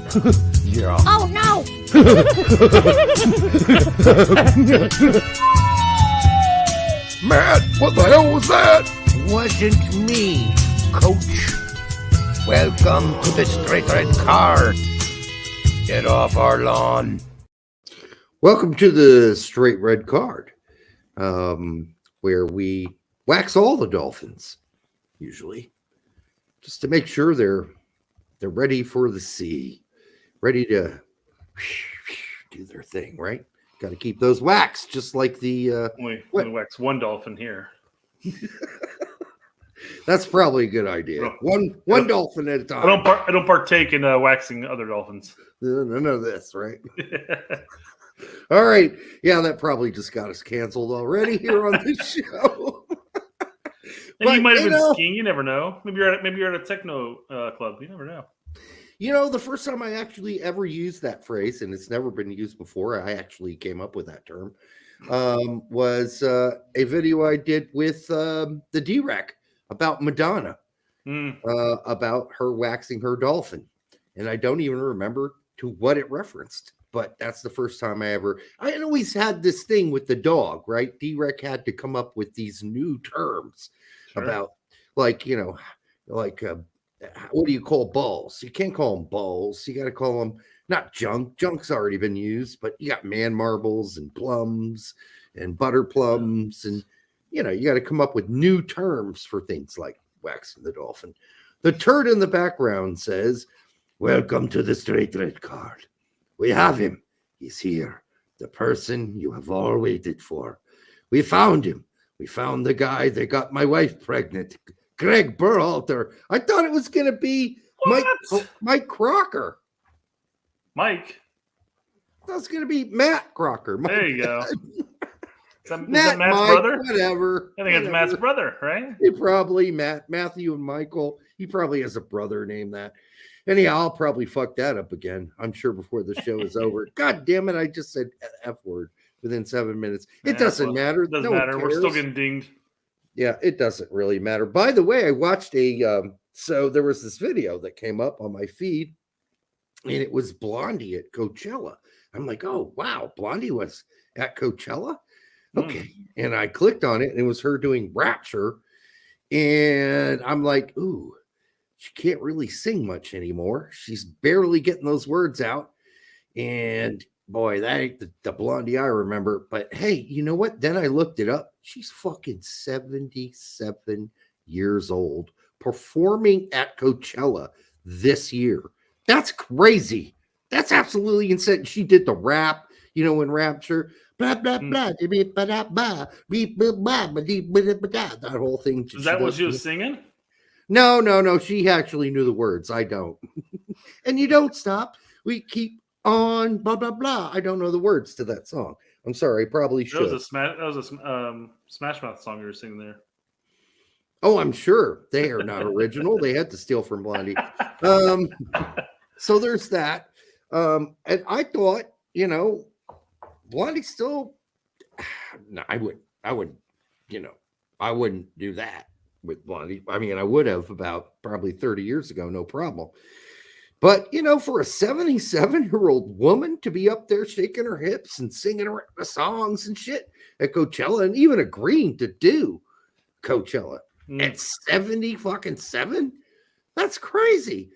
Yeah. Oh no! Matt, what the hell was that? Wasn't me, Coach. Welcome to the Straight Red Card. Get off our lawn. Welcome to the Straight Red Card, where we wax all the Dolphins, usually, just to make sure they're ready for the sea, ready to do their thing, right? Got to keep those wax, just like the only wax one dolphin here. That's probably a good idea. One dolphin at a time. I don't partake in waxing other dolphins. None of this, right? All right. Yeah, that probably just got us canceled already here on the show. And you might have been skiing. You never know. Maybe you're at a techno club. You never know. You know, the first time I actually ever used that phrase, and it's never been used before, I actually came up with that term, was a video I did with the D-Rec about Madonna, about her waxing her dolphin. And I don't even remember to what it referenced, but that's the first time I always had this thing with the dog, right? D-Rec had to come up with these new terms about, like, you know, like, what do you call balls? You can't call them balls. You got to call them not junk. Junk's already been used, but you got man marbles and plums and butter plums. And, you know, you got to come up with new terms for things like waxing the dolphin. The turd in the background says, "Welcome to the Straight Red Card. We have him. He's here. The person you have all waited for. We found him. We found the guy that got my wife pregnant. Greg Berhalter." I thought it was going to be Mike Crocker. Mike? That was going to be Matt Crocker. There you go. Is that Matt's brother? Whatever. I think it's Matt's brother, right? He probably, Matthew and Michael. He probably has a brother named that. Anyhow, I'll probably fuck that up again, I'm sure, before the show is over. God damn it, I just said F word within 7 minutes. It doesn't matter. It doesn't matter. We're still getting dinged. Yeah, it doesn't really matter. By the way, I watched so there was this video that came up on my feed, and it was Blondie at Coachella. I'm like, oh, wow, Blondie was at Coachella? Okay. And I clicked on it, and it was her doing Rapture. And I'm like, ooh, she can't really sing much anymore. She's barely getting those words out. And boy, that ain't the Blondie I remember. But hey, you know what? Then I looked it up. She's fucking 77 years old, performing at Coachella this year. That's crazy. That's absolutely insane. She did the rap, you know, in Rapture. Blah, blah, blah. That whole thing. Is that what she was singing? No. She actually knew the words. I don't. And you don't stop. We keep on blah blah blah. I don't know the words to that song. I'm sorry. I probably should. That was a Smash Mouth song you were singing there. Oh, I'm sure they are not original. They had to steal from Blondie. So there's that. And I thought, you know, Blondie still. No, I wouldn't do that with Blondie. I mean, I would have about probably 30 years ago, no problem. But, you know, for a 77-year-old woman to be up there shaking her hips and singing the songs and shit at Coachella, and even agreeing to do Coachella at 77, that's crazy.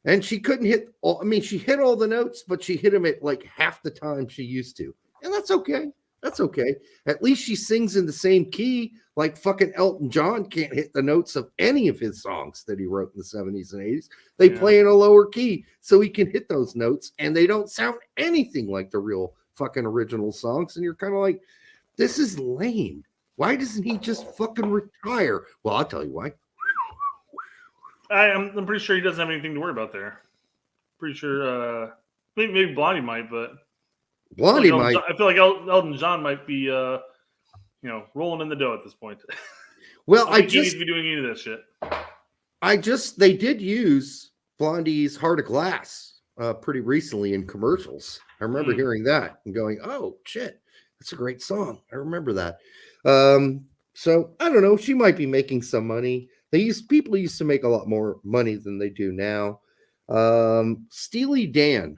And she couldn't hit she hit all the notes, but she hit them at like half the time she used to. And that's okay. That's okay. At least she sings in the same key. Like fucking Elton John can't hit the notes of any of his songs that he wrote in the 70s and 80s. They play in a lower key so he can hit those notes, and they don't sound anything like the real fucking original songs. And you're kind of like, this is lame. Why doesn't he just fucking retire? Well, I'll tell you why. I'm pretty sure he doesn't have anything to worry about there. Pretty sure maybe Blondie might, but Blondie might. I feel like Elton John might be rolling in the dough at this point. Well, I think he needs to be doing any of this shit. They did use Blondie's Heart of Glass pretty recently in commercials. I remember hearing that and going, oh shit, that's a great song. I remember that. So I don't know. She might be making some money. People used to make a lot more money than they do now. Steely Dan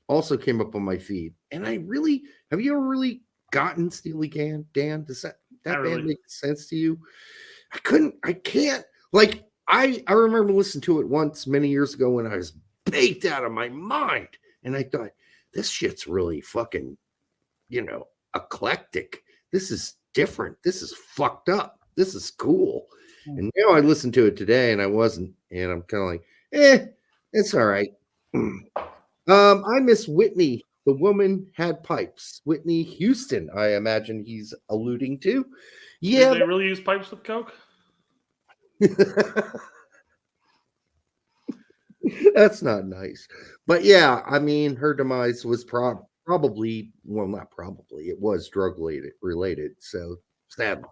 also came up on my feed, and have you ever really gotten Steely Dan? Dan, does that band make sense to you? I can't. Like, I remember listening to it once many years ago when I was baked out of my mind, and I thought, this shit's really fucking, eclectic. This is different. This is fucked up. This is cool. And now I listened to it today, and I wasn't, and I'm kind of like, it's all right. I miss Whitney. The woman had pipes. Whitney Houston, I imagine he's alluding to. Yeah. Did they really use pipes with Coke? That's not nice. But yeah, I mean, her demise was probably, well, not probably, it was drug related. So sadly,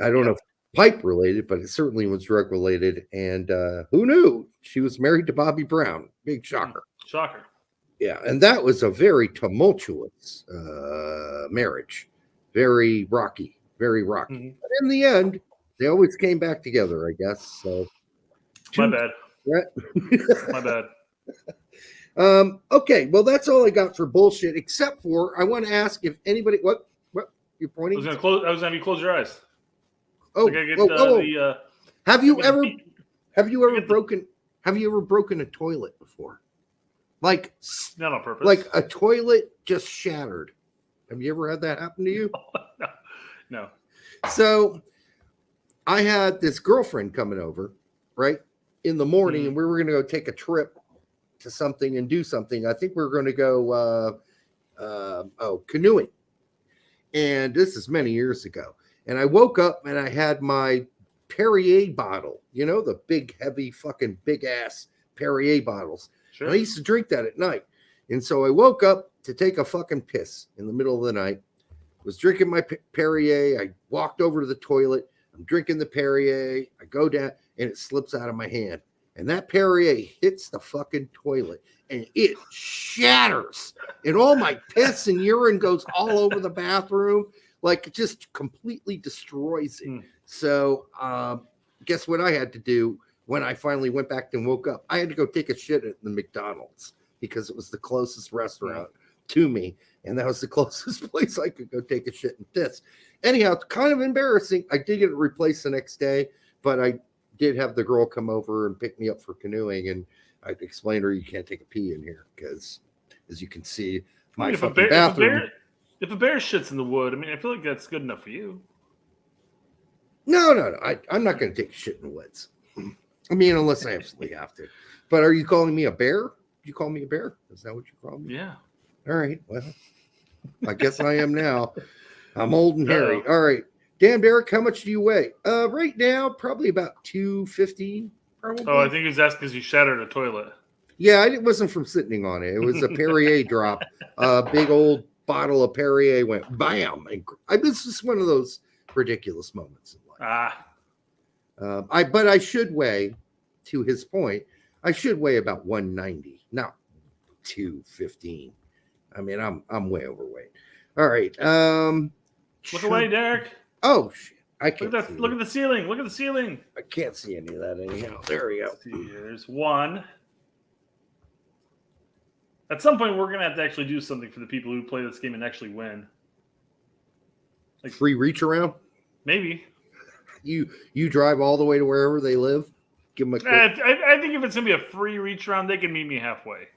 I don't know if pipe related, but it certainly was drug related. And who knew? She was married to Bobby Brown. Big shocker. Shocker. Yeah, and that was a very tumultuous marriage. Very rocky, very rocky. Mm-hmm. But in the end, they always came back together, I guess. So, my bad. Right? My bad. Okay, well, that's all I got for bullshit. Except for, I want to ask if anybody. What you're pointing? I was gonna have you close your eyes. Oh, have you ever broken a toilet before? Like, not on purpose. Like a toilet just shattered. Have you ever had that happen to you? No. So I had this girlfriend coming over, right, in the morning, and we were going to go take a trip to something and do something. I think we were going to go canoeing. And this is many years ago. And I woke up and I had my Perrier bottle, the big, heavy, fucking big ass Perrier bottles. Sure. And I used to drink that at night. And so I woke up to take a fucking piss in the middle of the night. Was drinking my Perrier. I walked over to the toilet. I'm drinking the Perrier. I go down and it slips out of my hand. And that Perrier hits the fucking toilet and it shatters. And all my piss and urine goes all over the bathroom. Like, it just completely destroys it. So guess what I had to do when I finally went back and woke up? I had to go take a shit at the McDonald's because it was the closest restaurant to me. And that was the closest place I could go take a shit and piss. Anyhow, it's kind of embarrassing. I did get it replaced the next day, but I did have the girl come over and pick me up for canoeing. And I explained to her, you can't take a pee in here because, as you can see, my fucking bathroom. If a bear shits in the wood, I mean, I feel like that's good enough for you. No. I'm not going to take a shit in the woods. I mean, unless I absolutely have to. But are you calling me a bear? Did you call me a bear? Is that what you call me? Yeah. All right. Well, I guess I am now. I'm old and hairy. All right. Dan Derek, how much do you weigh? Right now, probably about 215. Probably. Oh, I think he was asking because you shattered a toilet. Yeah, it wasn't from sitting on it. It was a Perrier drop. A big old bottle of Perrier went bam. And this is one of those ridiculous moments in life. But I should weigh, to his point, I should weigh about 190, not 215. I mean, I'm way overweight. All right. Look away, Derek. Oh shit! I can't. Look at the ceiling. Look at the ceiling. I can't see any of that anyhow. There we go. There's one. At some point, we're gonna have to actually do something for the people who play this game and actually win. Like free reach around. Maybe. You drive all the way to wherever they live. Give them a quick... I think if it's gonna be a free reach around, they can meet me halfway.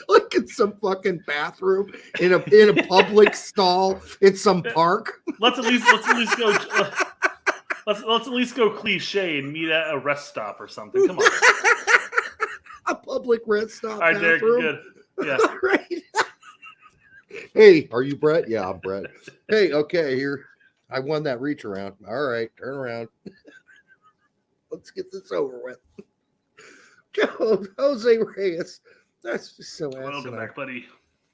Like in some fucking bathroom in a public stall in some park. Let's at least go. Let's at least go cliche and meet at a rest stop or something. Come on. A public rest stop. All right, Derek, you're good. Yeah. All right. Hey, are you Brett? Yeah, I'm Brett. Hey, okay, here. I won that reach around. All right, turn around. Let's get this over with. Jose Reyes. That's just so asinine. Welcome back, buddy.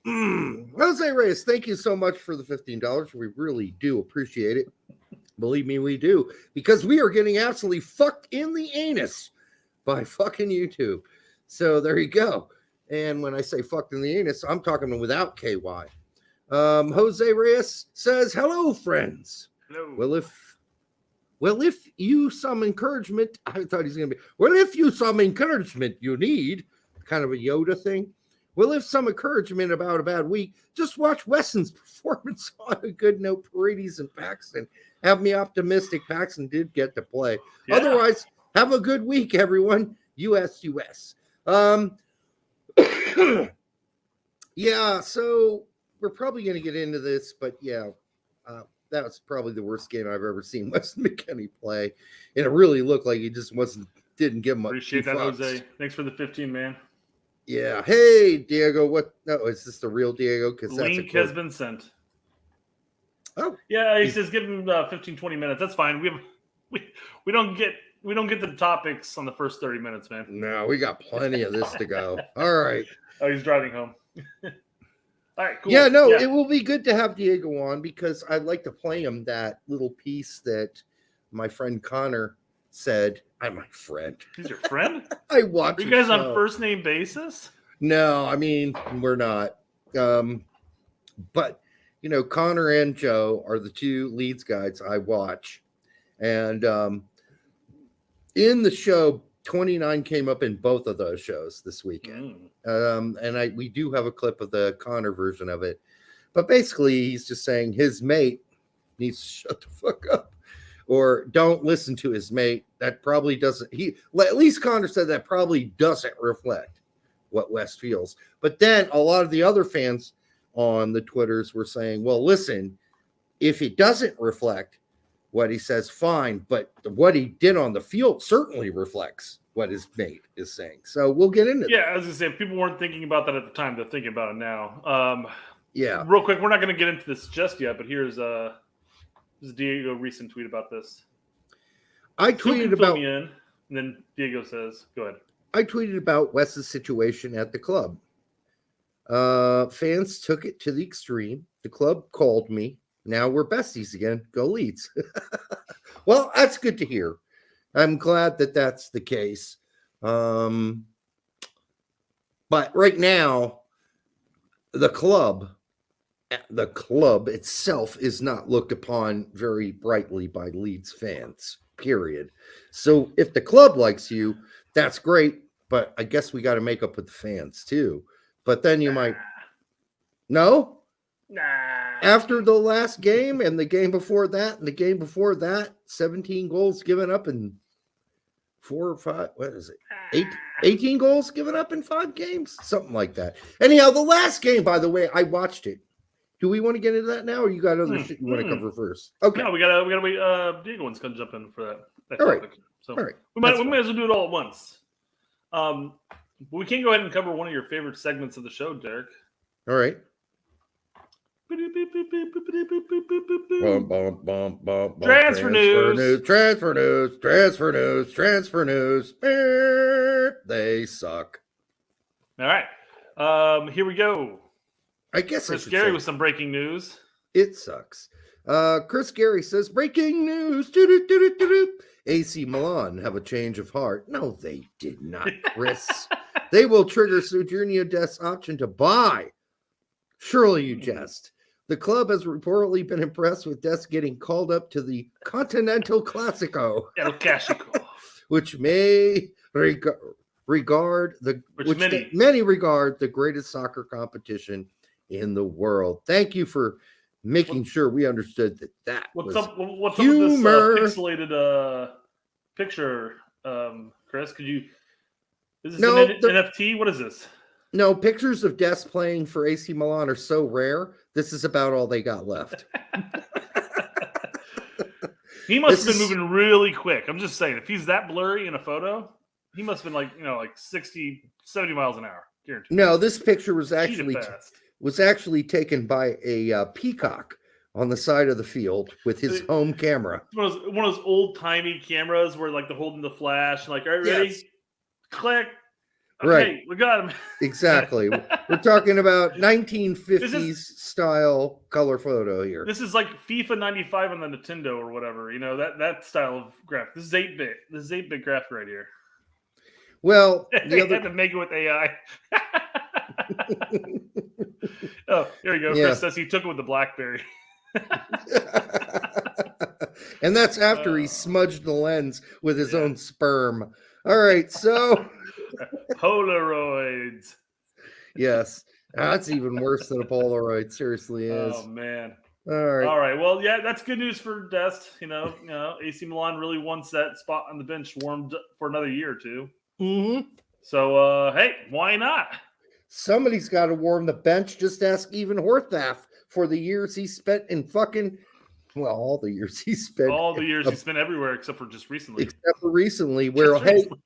Jose Reyes, thank you so much for the $15. We really do appreciate it. Believe me, we do. Because we are getting absolutely fucked in the anus by fucking YouTube. So there you go. And when I say fucked in the anus, I'm talking without KY. Jose Reyes says, hello, friends. Hello. Well, well, if you some encouragement, I thought he's going to be, well, if you some encouragement you need, kind of a Yoda thing. Well, if some encouragement about a bad week, just watch Weston's performance on a good note. Paredes and Paxton have me optimistic. Paxton did get to play. Yeah. Otherwise, have a good week, everyone. US. Yeah, so we're probably going to get into this, but yeah, that was probably the worst game I've ever seen Weston McKennie play. And it really looked like he just didn't give much. Appreciate that, Jose. Thanks for the 15, man. Yeah. Hey, Diego. What? No, is this the real Diego? Because link has been sent. Oh, yeah. He says give him 15, 20 minutes. That's fine. We don't get the topics on the first 30 minutes, man. No, we got plenty of this to go. All right. Oh, he's driving home. All right. Cool. Yeah. No, it will be good to have Diego on because I'd like to play him that little piece that my friend Connor said. I'm my friend. He's your friend? I watch. Are you guys on first name basis? No, I mean, we're not. But, Connor and Joe are the two Leeds guys I watch. And in the show, 29 came up in both of those shows this weekend. And we do have a clip of the Connor version of it. But basically, he's just saying his mate needs to shut the fuck up. Or don't listen to his mate. That probably doesn't. At least Connor said that probably doesn't reflect what West feels. But then a lot of the other fans on the Twitters were saying, well, listen, if it doesn't reflect what he says, fine. But what he did on the field certainly reflects what his mate is saying. So we'll get into that. Yeah, as I say, people weren't thinking about that at the time. They're thinking about it now. Yeah. Real quick, we're not going to get into this just yet, but here's Diego recent tweet about this. I tweeted about me in, and then Diego says, "Go ahead." I tweeted about Wes's situation at the club. Fans took it to the extreme. The club called me. Now we're besties again. Go Leeds. Well, that's good to hear. I'm glad that that's the case. But right now, the club itself is not looked upon very brightly by Leeds fans, period. So if the club likes you, that's great, but I guess we got to make up with the fans too. But then you might... No? Nah. After the last game and the game before that and the game before that, 17 goals given up in 4 or 5, what is it? 18 goals given up in 5 games? Something like that. Anyhow, the last game, by the way, I watched it. Do we want to get into that now, or you got other shit you want to cover first? Okay. No, we gotta wait. Diego one's gonna jump in for that All topic. right. So All right. we might as well do it all at once. But we can go ahead and cover one of your favorite segments of the show, Derek. All right. Transfer news. They suck. All right. Here we go. I guess Chris Gary with some breaking news. It sucks. Chris Gary says, breaking news. AC Milan have a change of heart. No, they did not, Chris. They will trigger Sergiño Dest's option to buy. Surely you jest. The club has reportedly been impressed with Dest getting called up to the Continental Classico, El Clasico, which many regard the greatest soccer competition in the world. Thank you for making sure we understood that. What's was up with humor. this pixelated picture, Chris? Is this an NFT? What is this? No, pictures of Dest playing for AC Milan are so rare. This is about all they got left. He must have been moving really quick. I'm just saying, if he's that blurry in a photo, he must have been like 60, 70 miles an hour. Guaranteed. No, this picture was actually taken by a peacock on the side of the field with his home camera. One of those old-timey cameras where they're holding the flash, all right, ready? Yes. Click. Okay, right. We got him. Exactly. We're talking about 1950s style color photo here. This is like FIFA 95 on the Nintendo or whatever, that style of graphic. This is 8-bit. This is 8-bit graphic right here. Well, they had to make it with AI. Oh, here we go. Yeah. Chris says he took it with the BlackBerry. And that's after he smudged the lens with his Yeah. own sperm. All right, so Polaroids. yes, that's even worse than a Polaroid. Seriously is. Oh man. All right. All right. Well, yeah, that's good news for Dest. You know, AC Milan really wants that spot on the bench warmed up for another year or two. Mm-hmm. So, hey, why not? Somebody's got to warm the bench. Just ask even Horthath for the years he spent in fucking, well, all the years he spent. All the years he spent everywhere except for just recently. Except for recently, where, Just hey, recently.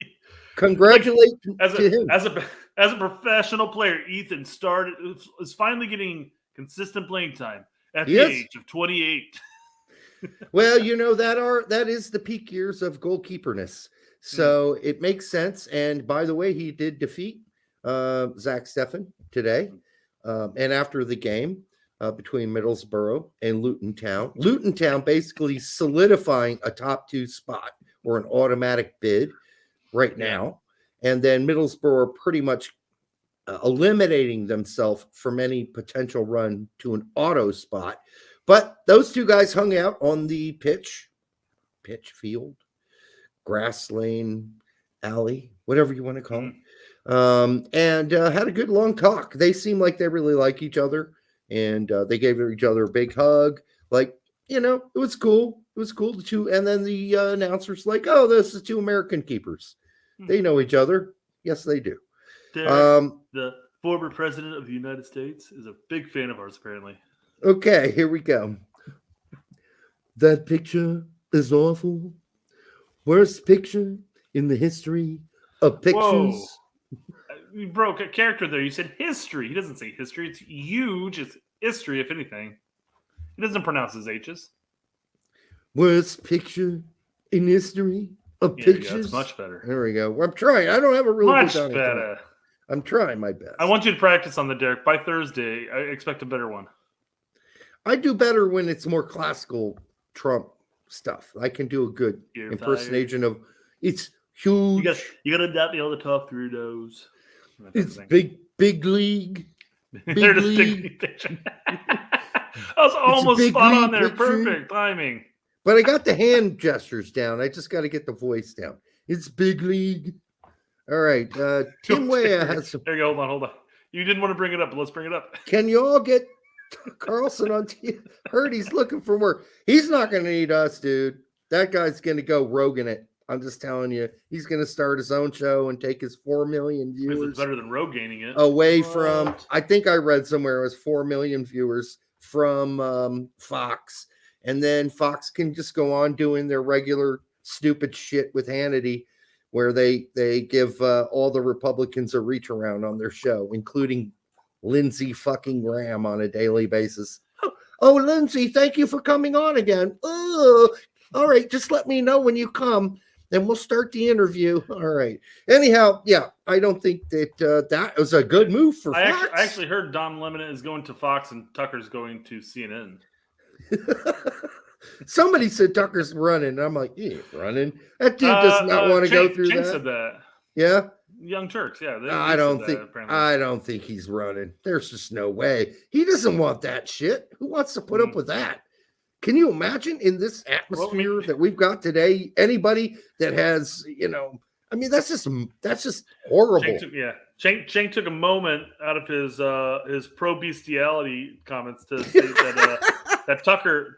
congratulations to him. As a professional player, Ethan is finally getting consistent playing time at the age of 28. Well, you know, that is the peak years of goalkeeperness. So it makes sense. And by the way, he did defeat Zach Steffen today. And after the game between Middlesbrough and Luton Town basically solidifying a top 2 spot or an automatic bid right now. And then Middlesbrough are pretty much eliminating themselves from any potential run to an auto spot. But those two guys hung out on the pitch field, grass lane, alley, whatever you want to call it, and had a good long talk. They seem like they really like each other, and they gave each other a big hug. Like, you know, it was cool. It was cool. And then the announcer's like, "Oh, this is 2 American keepers. They know each other." Yes, they do. Derek, the former president of the United States, is a big fan of ours, apparently. Okay, here we go. That picture is awful. Worst picture in the history of pictures. Whoa. You broke a character there. You said history. He doesn't say history. It's huge. It's history, if anything. He doesn't pronounce his H's. Worst picture in history of pictures. It's much better. There we go. I'm trying. I don't have a really Much good better. I'm trying my best. I want you to practice on the Derek. By Thursday, I expect a better one. I do better when it's more classical Trump stuff. I can do a good impersonation of it's huge. You gotta be able to talk through those. It's big league. Big league. I was almost spot on there. Picture. Perfect timing. But I got the hand gestures down. I just got to get the voice down. It's big league. All right. Tim Weah has some. There you go. Hold on. You didn't want to bring it up, but let's bring it up. Can you all get Carlson on TV? Heard he's looking for work. He's not going to need us, dude. That guy's going to go roguing it. I'm just telling you. He's going to start his own show and take his 4 million viewers. It's better than rogue gaining it. Away from, I think I read somewhere it was 4 million viewers from Fox. And then Fox can just go on doing their regular stupid shit with Hannity, where they give all the Republicans a reach around on their show, including Lindsey fucking Graham on a daily basis. Oh, Lindsey, thank you for coming on again. Oh, all right, just let me know when you come, and we'll start the interview. All right. Anyhow, yeah, I don't think that that was a good move for Fox. I actually heard Don Lemon is going to Fox and Tucker's going to CNN. Somebody said Tucker's running. And I'm like, he ain't running. That dude does not want to go through Cenk that. Said that. Yeah. Young Turks, yeah. I don't think he's running. There's just no way. He doesn't want that shit. Who wants to put up with that? Can you imagine in this atmosphere that we've got today? Anybody that has, I mean, that's just horrible. Cenk took a moment out of his pro bestiality comments to say that Tucker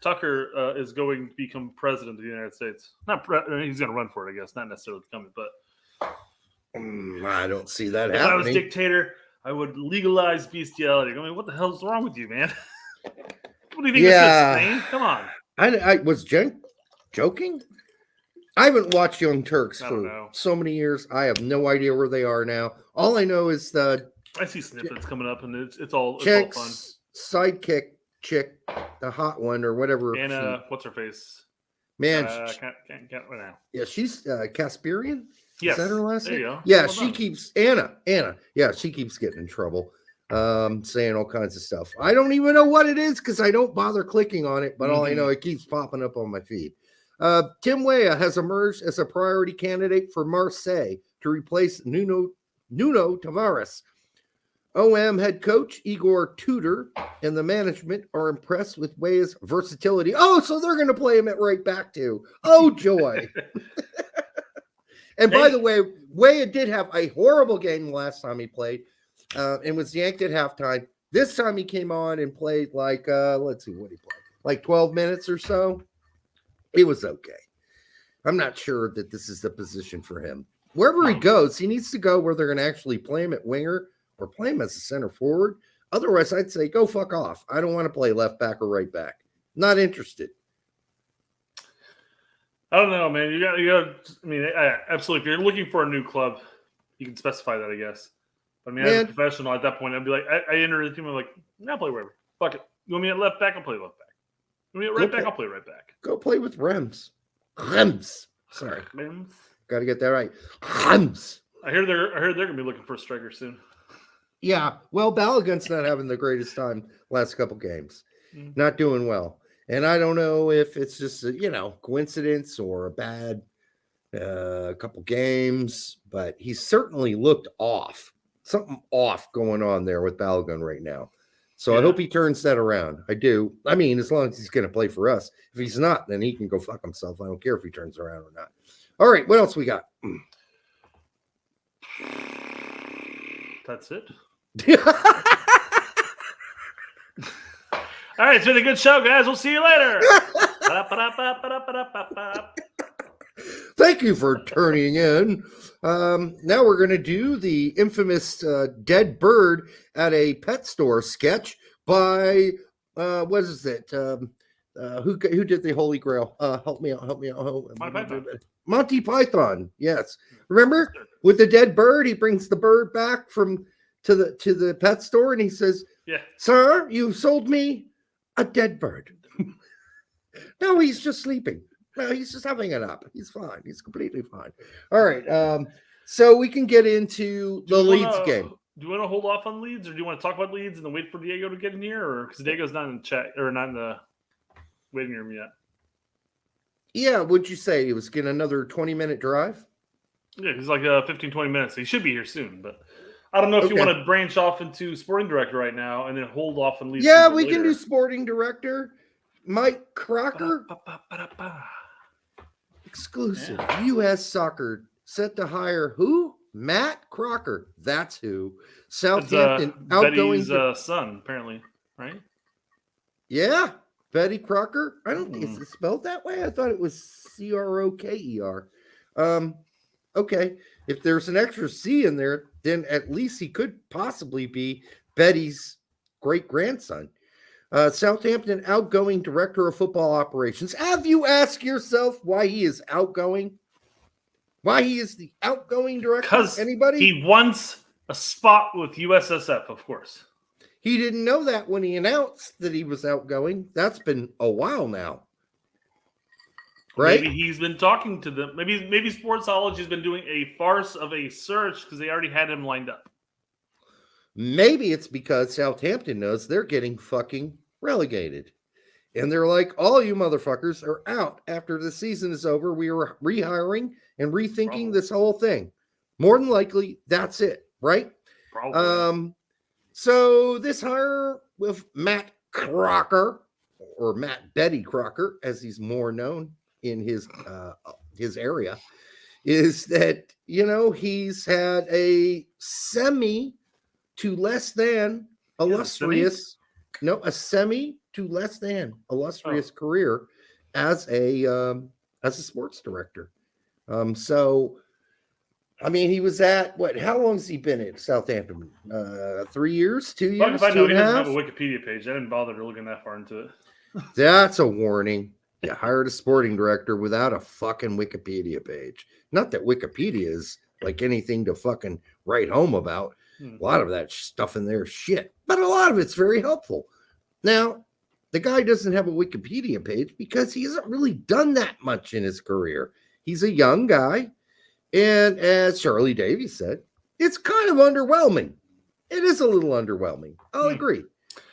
is going to become president of the United States. He's going to run for it, I guess, not necessarily become it, but I don't see that if happening. I was dictator, I would legalize bestiality. I mean, what the hell is wrong with you, man? What do you think this is, Spain? Come on. I was joking. I haven't watched Young Turks for so many years. I have no idea where they are now. All I know is I see snippets coming up, and it's all fun. Sidekick chick, the hot one or whatever. Anna, what's her face? Man, can't right now. Yeah, she's Kasperian. Yes, is that her last name? There you go. Yeah, well she keeps Anna. Yeah, she keeps getting in trouble, saying all kinds of stuff. I don't even know what it is because I don't bother clicking on it. But all I know, it keeps popping up on my feed. Tim Weah has emerged as a priority candidate for Marseille to replace Nuno Tavares. OM head coach Igor Tudor and the management are impressed with Weah's versatility. Oh, so they're going to play him at right back too. Oh, joy. And by the way, Weah did have a horrible game the last time he played and was yanked at halftime. This time he came on and played like, let's see what he played, like 12 minutes or so. It was okay. I'm not sure that this is the position for him. Wherever he goes, he needs to go where they're going to actually play him at winger or play him as a center forward. Otherwise, I'd say go fuck off. I don't want to play left back or right back. Not interested. I don't know, man. You got. I mean, absolutely. If you're looking for a new club, you can specify that, I guess. But I mean, as a professional at that point, I'd be like, I enter the team. I'm like, I'll play wherever. Fuck it. You want me at left back? I'll play left back. You want me at right back? I'll play right back. Go play with Rems. Rems. Sorry, Rems. Got to get that right. Rems. I heard they're going to be looking for a striker soon. Yeah, well, Balogun's not having the greatest time last couple games. Not doing well. And I don't know if it's just a, coincidence or a bad couple games, but he certainly looked off. Something off going on there with Balogun right now. So I hope he turns that around. I do. I mean, as long as he's going to play for us. If he's not, then he can go fuck himself. I don't care if he turns around or not. All right, what else we got? That's it. All right, it's been a good show, guys. We'll see you later. Thank you for turning in. Now we're going to do the infamous dead bird at a pet store sketch by, what is it? Who did the Holy Grail? Help me out. Monty Python. Yes. Remember with the dead bird, he brings the bird back to the pet store and he says, "Yeah, sir, you sold me a dead bird." No, he's just sleeping. No, he's just having a nap. He's fine. He's completely fine. All right. So we can get into the Leeds game. Do you want to hold off on Leeds, or do you want to talk about Leeds and then wait for Diego to get in here, or because Diego's not in the chat or not in the waiting room yet? Yeah, would you say he was getting another 20-minute drive? Yeah, he's like 15, 20 minutes. He should be here soon, but I don't know if you want to branch off into sporting director right now and then hold off and leave. Yeah, we can do sporting director. Mike Crocker. Exclusive. U.S. Soccer set to hire who? Matt Crocker. That's who. Southampton outgoing. Betty's son, apparently, right? Yeah. Betty Crocker. I don't think it's spelled that way. I thought it was Croker. Okay. If there's an extra C in there, then at least he could possibly be Betty's great-grandson. Southampton outgoing director of football operations. Have you asked yourself why he is outgoing? Why he is the outgoing director? Because anybody? He wants a spot with USSF, of course. He didn't know that when he announced that he was outgoing. That's been a while now. Right? Maybe he's been talking to them. Maybe Sportsology has been doing a farce of a search because they already had him lined up. Maybe it's because Southampton knows they're getting fucking relegated. And they're like, all you motherfuckers are out after the season is over. We are rehiring and rethinking this whole thing. More than likely, that's it, right? Probably. So this hire with Matt Crocker, or Matt Betty Crocker, as he's more known in his area, is that, he's had a semi to less than illustrious, a semi to less than illustrious career as a sports director. So, I mean, he was at how long has he been at Southampton? 3 years, 2 years, if I know, he doesn't have a 2.5? Wikipedia page. I didn't bother looking that far into it. That's a warning. You hired a sporting director without a fucking Wikipedia page. Not that Wikipedia is like anything to fucking write home about. A lot of that stuff in there is shit, but a lot of it's very helpful. Now, the guy doesn't have a Wikipedia page because he hasn't really done that much in his career. He's a young guy, and as Charlie Davies said, it's kind of underwhelming. It is a little underwhelming. I'll agree.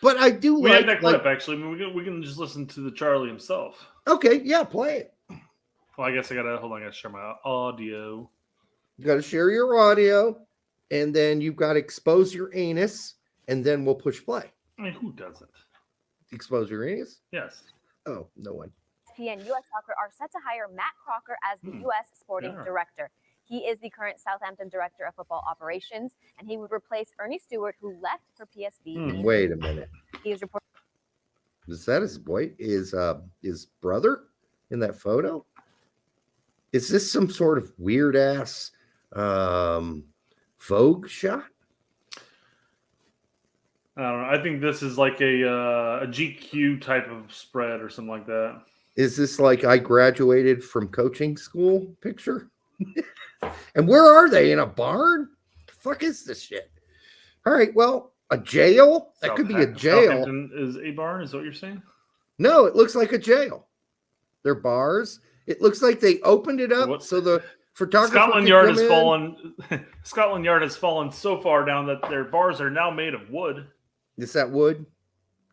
But I do we like had that clip, actually. I mean, we can just listen to the Charlie himself. Okay, yeah, play it. Well, I guess I gotta share my audio. You got to share your audio. and then you've got expose your anus, and then we'll push play. I mean, who doesn't? Expose your anus? Yes. Oh, no one. ESPN US Soccer are set to hire Matt Crocker as the U.S. sporting director. He is the current Southampton director of football operations, and he would replace Ernie Stewart, who left for PSV. Wait a minute. He is reported. Is that his boy? His brother in that photo? Is this some sort of weird ass Vogue shot? I don't know. I think this is like a GQ type of spread or something like that. Is this like I graduated from coaching school picture? And where are they? In a barn? The fuck is this shit? All right, well, a jail? That could be a jail. Southampton is a barn, is what you're saying? No, it looks like a jail. They're bars. It looks like they opened it up so the photographer. Scotland Yard has fallen. Scotland Yard has fallen so far down that their bars are now made of wood. Is that wood?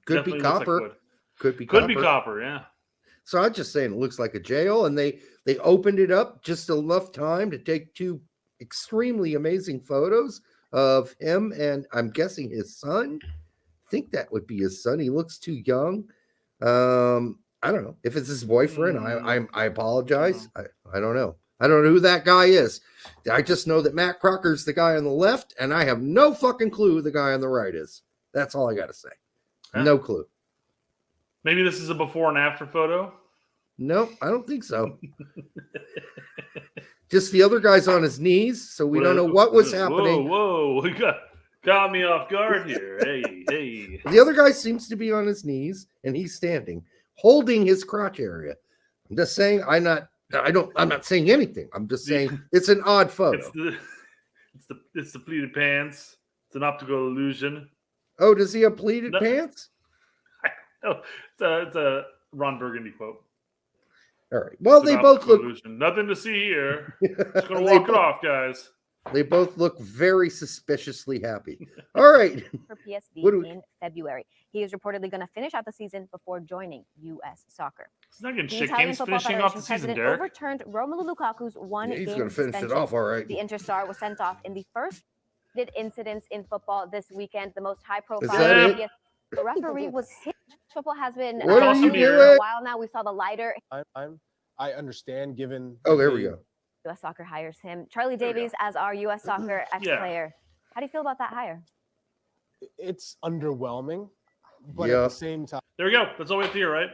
Could Definitely be copper. like Could be Could copper. be copper, yeah. So I'm just saying it looks like a jail, and they opened it up just enough time to take two extremely amazing photos of him and I'm guessing his son. I think that would be his son. He looks too young. I don't know if it's his boyfriend. I apologize. I don't know. I don't know who that guy is. I just know that Matt Crocker's the guy on the left, and I have no fucking clue who the guy on the right is. That's all I got to say. Huh? No clue. Maybe this is a before and after photo. No, I don't think so. Just the other guy's on his knees, so we don't know what was happening. Whoa, we got me off guard here. Hey. The other guy seems to be on his knees, and he's standing, holding his crotch area. I'm just saying, I'm not saying anything. I'm just saying it's an odd photo. It's the pleated pants. It's an optical illusion. Oh, does he have pleated pants? No, it's a Ron Burgundy quote. All right. Well, they both look. Illusion. Nothing to see here. Just gonna walk it off, guys. They both look very suspiciously happy. All right. For PSV in February. He is reportedly going to finish out the season before joining U.S. Soccer. He's not getting The shit. Italian He's Football finishing off the Federation season, president Derek. overturned Romelu Lukaku's one-game He's going to finish suspension. it off, all right. The Interstar was sent off in the first incidents in football this weekend. The most high-profile. Is that it? The referee was hit. Football has been What are you for doing? a while now. We saw the lighter. I understand given. Oh, there we go. U.S. Soccer hires him. Charlie Davies as our U.S. Soccer ex-player. How do you feel about that hire? It's underwhelming, but Yeah. at the same time, There we go. That's all we have to hear, right?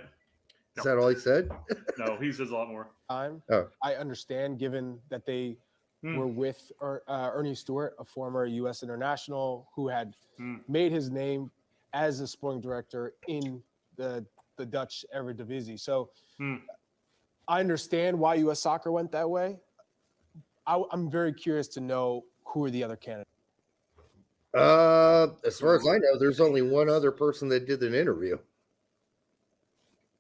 Is that all he said? No, he says a lot more. I understand given that they were with Ernie Stewart, a former U.S. international who had made his name as a sporting director in the Dutch Eredivisie. So I understand why U.S. Soccer went that way. I'm very curious to know who are the other candidates. As far as I know, there's only one other person that did an interview.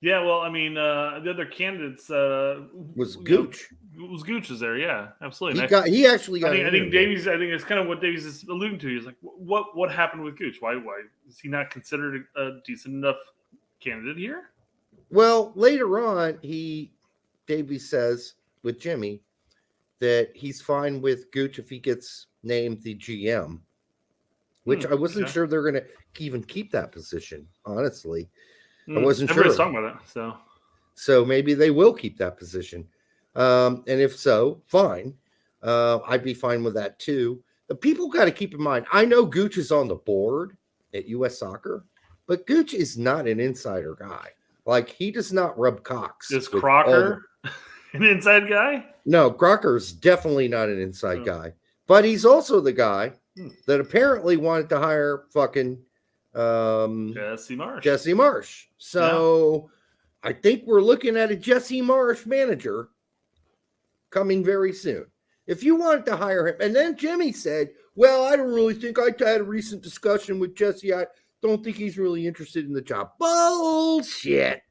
Yeah, well, I mean, the other candidates Was Gooch. Was Gooch is there? Yeah, absolutely. He actually got. I think Davies. I think it's kind of what Davies is alluding to. He's like, what happened with Gooch? Why is he not considered a decent enough candidate here? Well, later on, Davies says with Jimmy that he's fine with Gooch if he gets named the GM, which I wasn't sure they're going to even keep that position. Honestly, I wasn't sure. Everybody's talking about that, so maybe they will keep that position. And if so, fine. I'd be fine with that too. The people got to keep in mind, I know Gooch is on the board at U.S. Soccer, but Gooch is not an insider guy. Like, he does not rub cocks. Is Crocker an inside guy? No, Crocker's definitely not an inside guy. But he's also the guy that apparently wanted to hire fucking Jesse Marsh. So I think we're looking at a Jesse Marsh manager coming very soon. If you wanted to hire him, and then Jimmy said, well, I don't really think I had a recent discussion with Jesse. I don't think he's really interested in the job. Bullshit.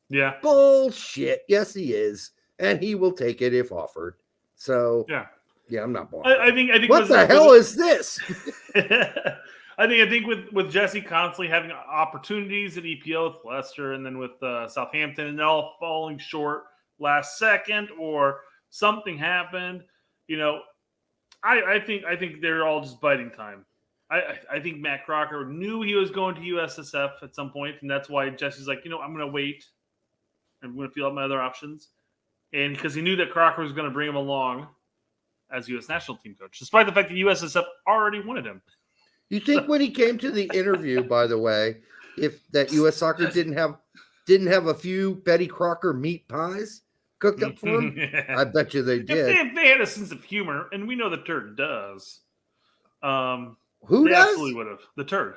Yeah. Bullshit. Yes, he is. And he will take it if offered. So, yeah, I'm not bothered. I think what the hell is this? I think with Jesse constantly having opportunities at EPL with Leicester and then with Southampton and all falling short last second or something happened, I think they're all just biding time. I think Matt Crocker knew he was going to USSF at some point, and that's why Jesse's like, I'm going to wait. I'm going to feel out my other options. And because he knew that Crocker was going to bring him along as U.S. national team coach, despite the fact that USSF already wanted him. You think when he came to the interview, by the way, if that U.S. Soccer didn't have a few Betty Crocker meat pies cooked up for him? I bet you they did. If they had a sense of humor, and we know the turd does. Who they does? Absolutely would have. The turd.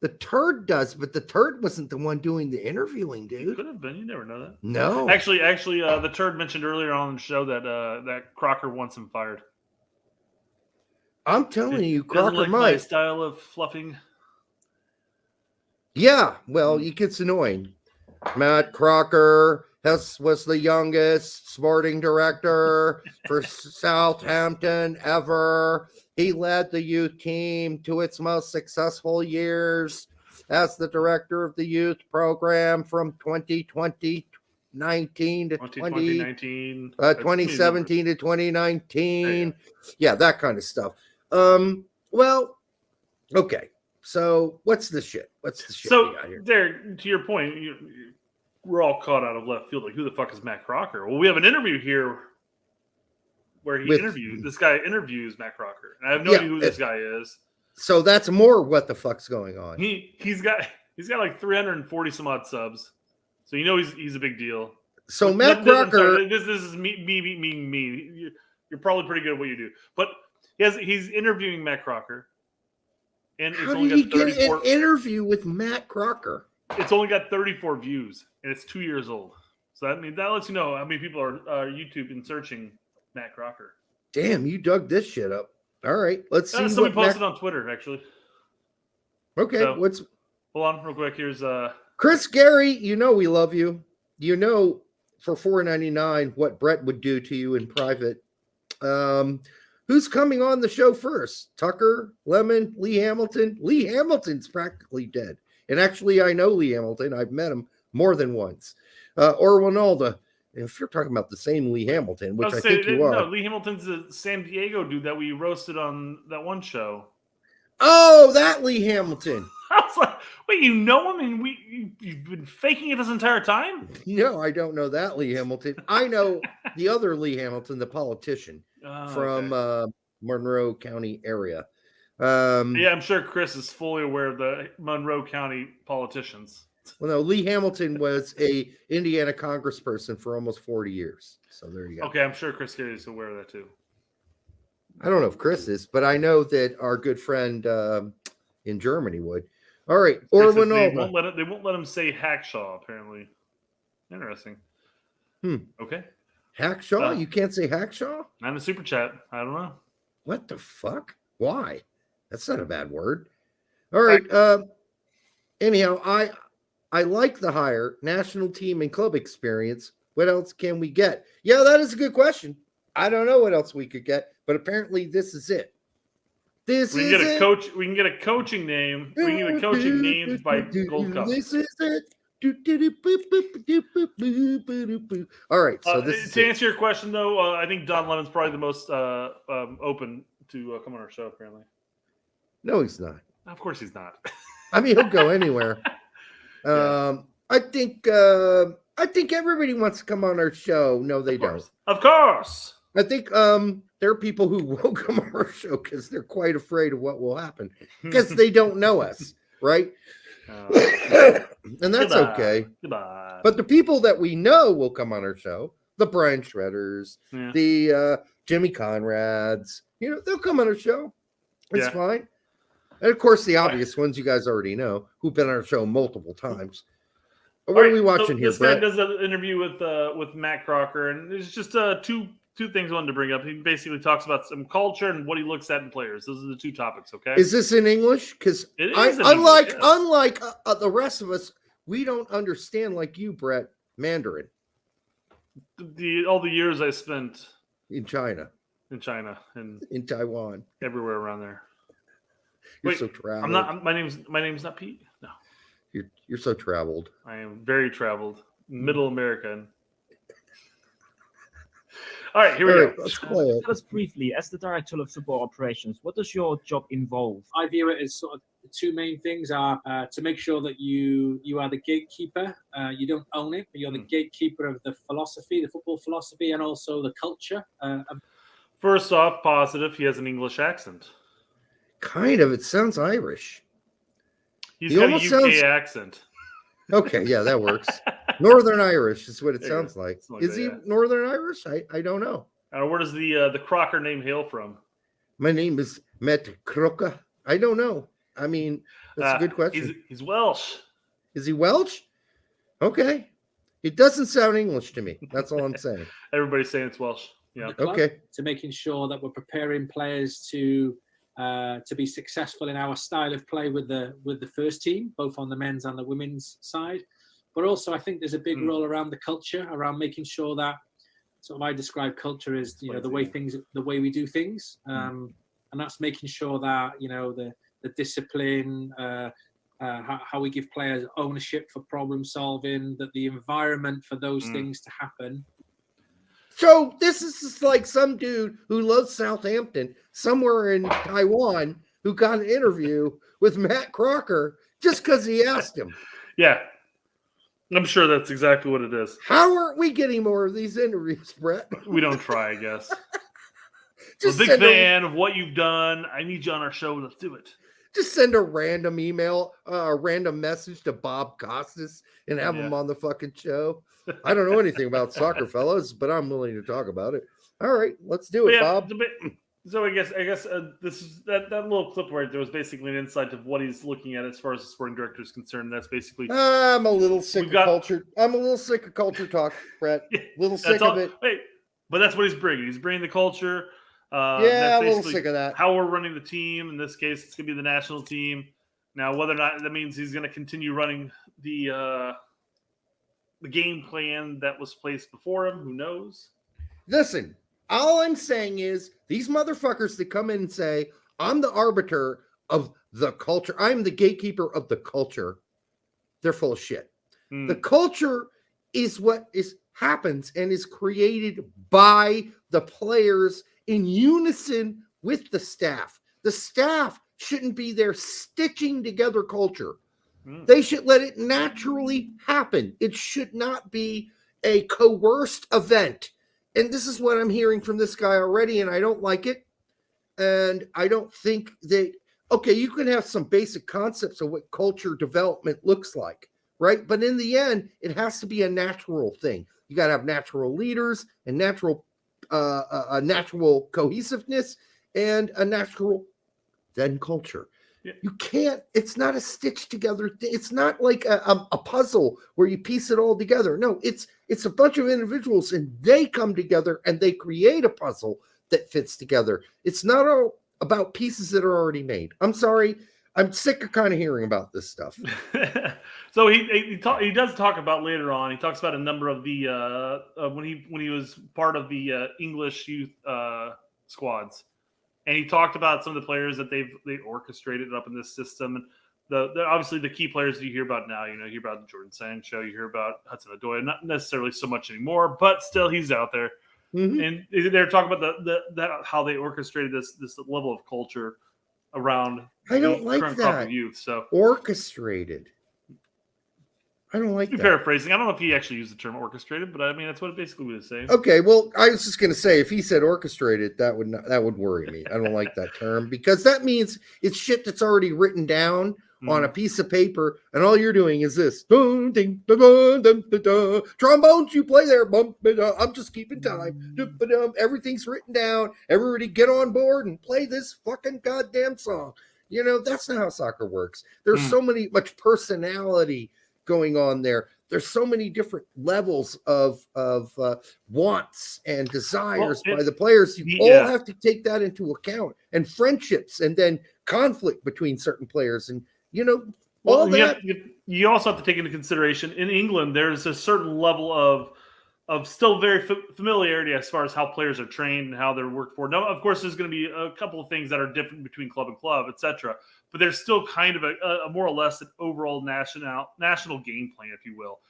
The turd does, but the turd wasn't the one doing the interviewing, dude. Could have been. You never know that. No. Actually, the turd mentioned earlier on the show that Crocker wants him fired. I'm telling you, Doesn't Crocker like my might. style of fluffing. Yeah, well, it gets annoying. Matt Crocker was the youngest sporting director for Southampton ever. He led the youth team to its most successful years as the director of the youth program from 2017 to 2019. Yeah, that kind of stuff. Well, okay. So what's the shit? What's the shit we got here? There, to your point, we're all caught out of left field. Like, who the fuck is Matt Crocker? Well, we have an interview here where this guy interviews Matt Crocker, and I have no idea who this guy is. So that's more what the fuck's going on. He's got like 340 some odd subs, so he's a big deal. So Matt Crocker, this is me. You're probably pretty good at what you do, but he's interviewing Matt Crocker, and it's how only did he got 34. Get an interview with Matt Crocker? It's only got 34 views, and it's 2 years old. So that lets you know how many people are YouTube and searching Matt Crocker. Damn, you dug this shit up. All right, let's see. Somebody posted on Twitter, actually. Okay, so, hold on real quick. Here's Chris Gary. We love you. For $4.99 what Brett would do to you in private. Who's coming on the show first? Tucker, Lemon, Lee Hamilton. Lee Hamilton's practically dead. And actually, I know Lee Hamilton. I've met him more than once. Or Ronaldo. If you're talking about the same Lee Hamilton, which I think you are. No, Lee Hamilton's the San Diego dude that we roasted on that one show. Oh, that Lee Hamilton. I was like, wait, you know him and you've been faking it this entire time? No, I don't know that Lee Hamilton. I know the other Lee Hamilton, the politician from Monroe County area. Yeah, I'm sure Chris is fully aware of the Monroe County politicians. Well, no, Lee Hamilton was a Indiana congressperson for almost 40 years. So there you go. Okay, I'm sure Chris Gary is aware of that too. I don't know if Chris is, but I know that our good friend in Germany would. All right, they won't let him say Hackshaw, apparently. Interesting. Okay. Hackshaw? You can't say Hackshaw? Not in a super chat. I don't know. What the fuck? Why? That's not a bad word. All right. Anyhow, I like the hire, national team and club experience. What else can we get? Yeah, that is a good question. I don't know what else we could get, but apparently this is it. We can get a coaching name. We can get a coaching named by Gold Cup. This is it. All right. So to answer your question, though, I think Don Lemon's probably the most open to come on our show. Apparently, no, he's not. Of course, he's not. I mean, he'll go anywhere. I think everybody wants to come on our show. No, they don't. Of course. I think there are people who will come on our show because they're quite afraid of what will happen because they don't know us, right? And that's okay. Goodbye. But the people that we know will come on our show, the Brian Shredders, the Jimmy Conrads, they'll come on our show. It's fine. And of course, the obvious ones you guys already know, who've been on our show multiple times. What are we watching here, Brett? This guy does an interview with Matt Crocker, and there's just two things I wanted to bring up. He basically talks about some culture and what he looks at in players. Those are the two topics, okay? Is this in English? Because unlike the rest of us, we don't understand, like you, Brett, Mandarin. All the years I spent in China, and in Taiwan, everywhere around there. You're so traveled. I'm not. My name's not Pete. No. You're so traveled. I am very traveled. Middle American. All right, here we go. Let's play it. Tell us briefly, as the director of football operations, what does your job involve? I view it as sort of the two main things are to make sure that you are the gatekeeper. You don't own it, but you're the gatekeeper of the philosophy, the football philosophy, and also the culture. First off, positive, he has an English accent. Kind of. It sounds Irish. He's He got a almost UK sounds- accent. Okay, yeah, that works. Northern Irish is what it There you go. sounds like. Something like Is that, he yeah. Northern Irish? I don't know. Where does the Crocker name hail from? My name is Matt Crocker. I don't know. I mean, that's a good question. He's Welsh. Is he Welsh? Okay. It doesn't sound English to me. That's all I'm saying. Everybody's saying it's Welsh. Yeah. the club, Okay. to making sure that we're preparing players to be successful in our style of play with the first team, both on the men's and the women's side. But also, I think there's a big role around the culture, around making sure that sort of I describe culture as the way we do things, and that's making sure that the discipline, how we give players ownership for problem solving, that the environment for those things to happen. So this is just like some dude who loves Southampton somewhere in Taiwan who got an interview with Matt Crocker just because he asked him. Yeah. I'm sure that's exactly what it is. How aren't we getting more of these interviews, Brett? We don't try, I guess. Just I'm a big send fan of what you've done. I need you on our show. Let's do it. Just send a random email, a random message to Bob Costas and have him on the fucking show. I don't know anything about soccer, fellas, but I'm willing to talk about it. All right, let's do it, Bob. So I guess this is that little clip right there was basically an insight of what he's looking at as far as the sporting director is concerned. That's basically I'm a little sick of culture. I'm a little sick of culture talk, Brett. A little sick of it. Wait, but that's what he's bringing. He's bringing the culture. Yeah, a little sick of that. How we're running the team. In this case, it's going to be the national team. Now, whether or not that means he's going to continue running the game plan that was placed before him, who knows? Listen, all I'm saying is these motherfuckers that come in and say, I'm the arbiter of the culture. I'm the gatekeeper of the culture. They're full of shit. The culture is what happens and is created by the players in unison with the staff. The staff shouldn't be there stitching together culture. They should let it naturally happen. It should not be a coerced event. And this is what I'm hearing from this guy already, and I don't like it. And I don't think that, okay, you can have some basic concepts of what culture development looks like, right? But in the end, it has to be a natural thing. You got to have natural leaders and natural cohesiveness and a natural then culture. You can't, it's not a stitched together thing. It's not like a puzzle where you piece it all together. No, it's a bunch of individuals and they come together and they create a puzzle that fits together. It's not all about pieces that are already made. I'm sorry. I'm sick of kind of hearing about this stuff. So he does talk about later on. He talks about a number of the when he was part of the English youth squads. And he talked about some of the players that they orchestrated up in this system, and the obviously the key players that you hear about now. You hear about Jordan Sancho, you hear about Hudson-Odoi, not necessarily so much anymore, but still he's out there. And they're talking about that how they orchestrated this level of culture around. I don't like current crop that. of youth. So Orchestrated. I don't like that. Paraphrasing. I don't know if he actually used the term orchestrated, but I mean that's what it basically was saying. Okay, well, I was just going to say if he said orchestrated, that would worry me. I don't like that term because that means it's shit that's already written down on a piece of paper, and all you're doing is this. Dun, ding, dun, dun, dun, dun, dun. Trombones, you play there. I'm just keeping time. Dun, dun, dun. Everything's written down. Everybody get on board and play this fucking goddamn song. That's not how soccer works. There's so much personality going on there. There's so many different levels of wants and desires by the players. You all have to take that into account, and friendships, and then conflict between certain players, and all that. You also have to take into consideration in England, there's a certain level of still very familiarity as far as how players are trained and how they're worked for. Now, of course, there's going to be a couple of things that are different between club and club, etc. But there's still kind of a more or less an overall national game plan, if you will.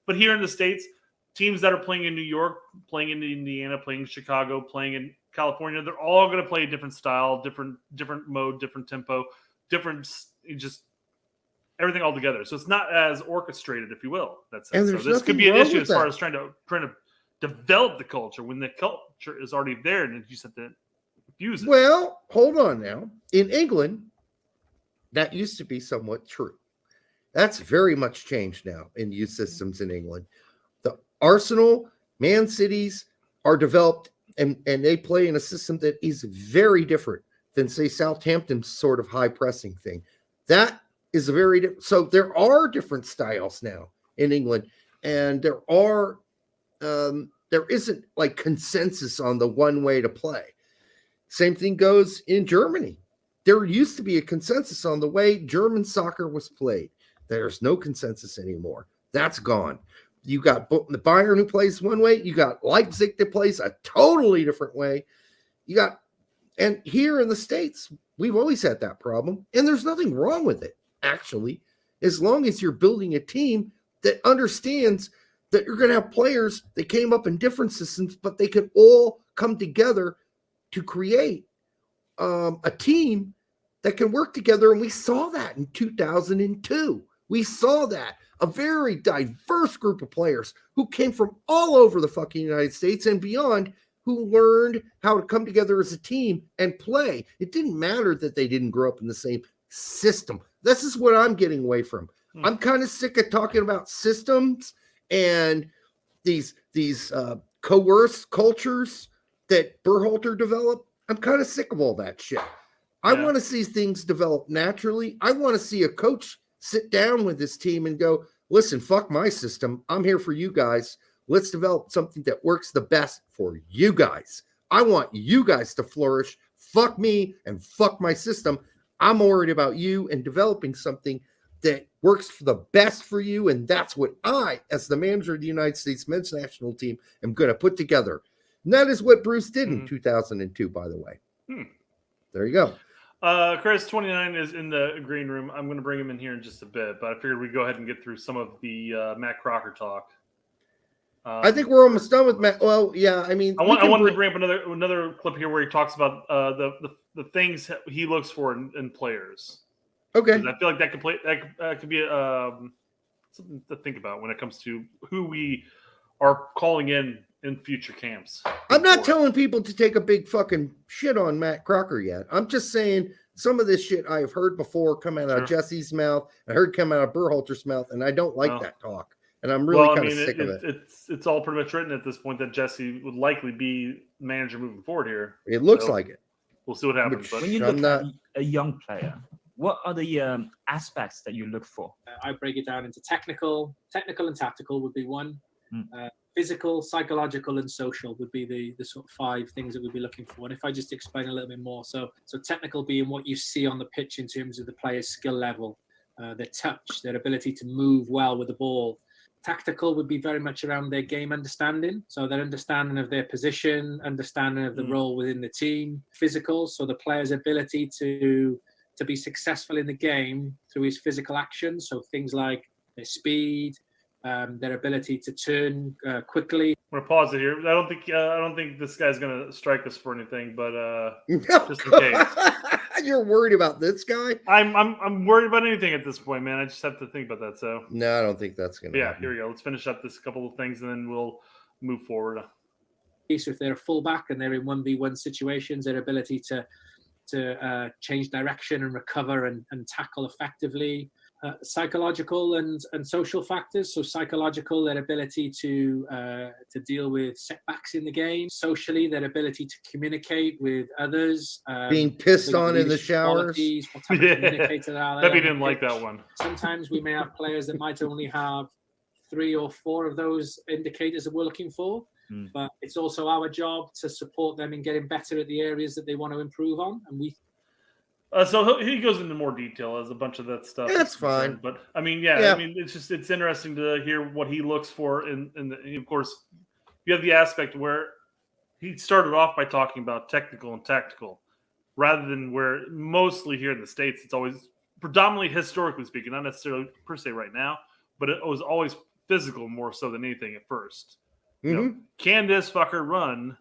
But here in the States, teams that are playing in New York, playing in Indiana, playing in Chicago, playing in California, they're all going to play a different style, different mode, different tempo, different just everything all together. So it's not as orchestrated, if you will. That's it. So this could be an issue as far as trying to develop the culture when the culture is already there, and you just have to use it. Well, hold on now. In England, that used to be somewhat true. That's very much changed now in youth systems in England. The Arsenal, Man Cities are developed, and they play in a system that is very different than, say, Southampton's sort of high pressing thing. That is a very different. So there are different styles now in England, and there isn't like consensus on the one way to play. Same thing goes in Germany. There used to be a consensus on the way German soccer was played. There's no consensus anymore. That's gone. You got the Bayern who plays one way. You got Leipzig that plays a totally different way. And here in the States, we've always had that problem. And there's nothing wrong with it, actually, as long as you're building a team that understands that you're going to have players that came up in different systems, but they could all come together to create a team that can work together. And we saw that in 2002. We saw that. A very diverse group of players who came from all over the fucking United States and beyond, who learned how to come together as a team and play. It didn't matter that they didn't grow up in the same system. This is what I'm getting away from. I'm kind of sick of talking about systems and these coerced cultures that Berhalter developed. I'm kind of sick of all that shit. I want to see things develop naturally. I want to see a coach sit down with his team and go, listen, fuck my system. I'm here for you guys. Let's develop something that works the best for you guys. I want you guys to flourish. Fuck me and fuck my system. I'm worried about you and developing something that works for the best for you. And that's what I, as the manager of the United States men's national team, am going to put together. And that is what Bruce did in 2002, by the way. There you go. Chris 29 is in the green room. I'm going to bring him in here in just a bit, but I figured we'd go ahead and get through some of the Matt Crocker talk. I think we're almost done with Matt. Well, yeah, I mean, I wanted to bring up another clip here where he talks about the things he looks for in players. Okay, I feel like that could be something to think about when it comes to who we are calling in future camps. I'm not telling people to take a big fucking shit on Matt Crocker yet. I'm just saying some of this shit I have heard before come out of Jesse's mouth. I heard come out of Berhalter's mouth, and I don't like that talk. And I'm really kind of sick of it. It's all pretty much written at this point that Jesse would likely be manager moving forward here. It looks like it. We'll see what happens. When you look at a young player, what are the aspects that you look for? I break it down into technical and tactical would be one. Physical, psychological, and social would be the sort of 5 things that we'd be looking for. And if I just explain a little bit more, so technical being what you see on the pitch in terms of the player's skill level, their touch, their ability to move well with the ball. Tactical would be very much around their game understanding, so their understanding of their position, understanding of the role within the team. Physical, so the player's ability to be successful in the game through his physical actions, so things like their speed, their ability to turn quickly. I'm gonna pause it here. I don't think this guy's gonna strike us for anything, but just in case. You're worried about this guy? I'm worried about anything at this point, man. I just have to think about that. So no, I don't think that's gonna. Yeah, happen. here we go. Let's finish up this couple of things, and then we'll move forward. So if they're a fullback and they're in 1v1 situations, their ability to change direction and recover and tackle effectively. Psychological and social factors. So psychological, their ability to deal with setbacks in the game. Socially, their ability to communicate with others. Being pissed on in the showers. What type of communicator are they? Debbie didn't like that one. Sometimes we may have players that might only have 3 or 4 of those indicators that we're looking for. But it's also our job to support them in getting better at the areas that they want to improve on. And we so he goes into more detail as a bunch of that stuff. That's fine. But I mean, I mean, it's interesting to hear what he looks for. And of course, you have the aspect where he started off by talking about technical and tactical, rather than where mostly here in the States, it's always predominantly historically speaking, not necessarily per se right now, but it was always physical more so than anything at first. You know, can this fucker run,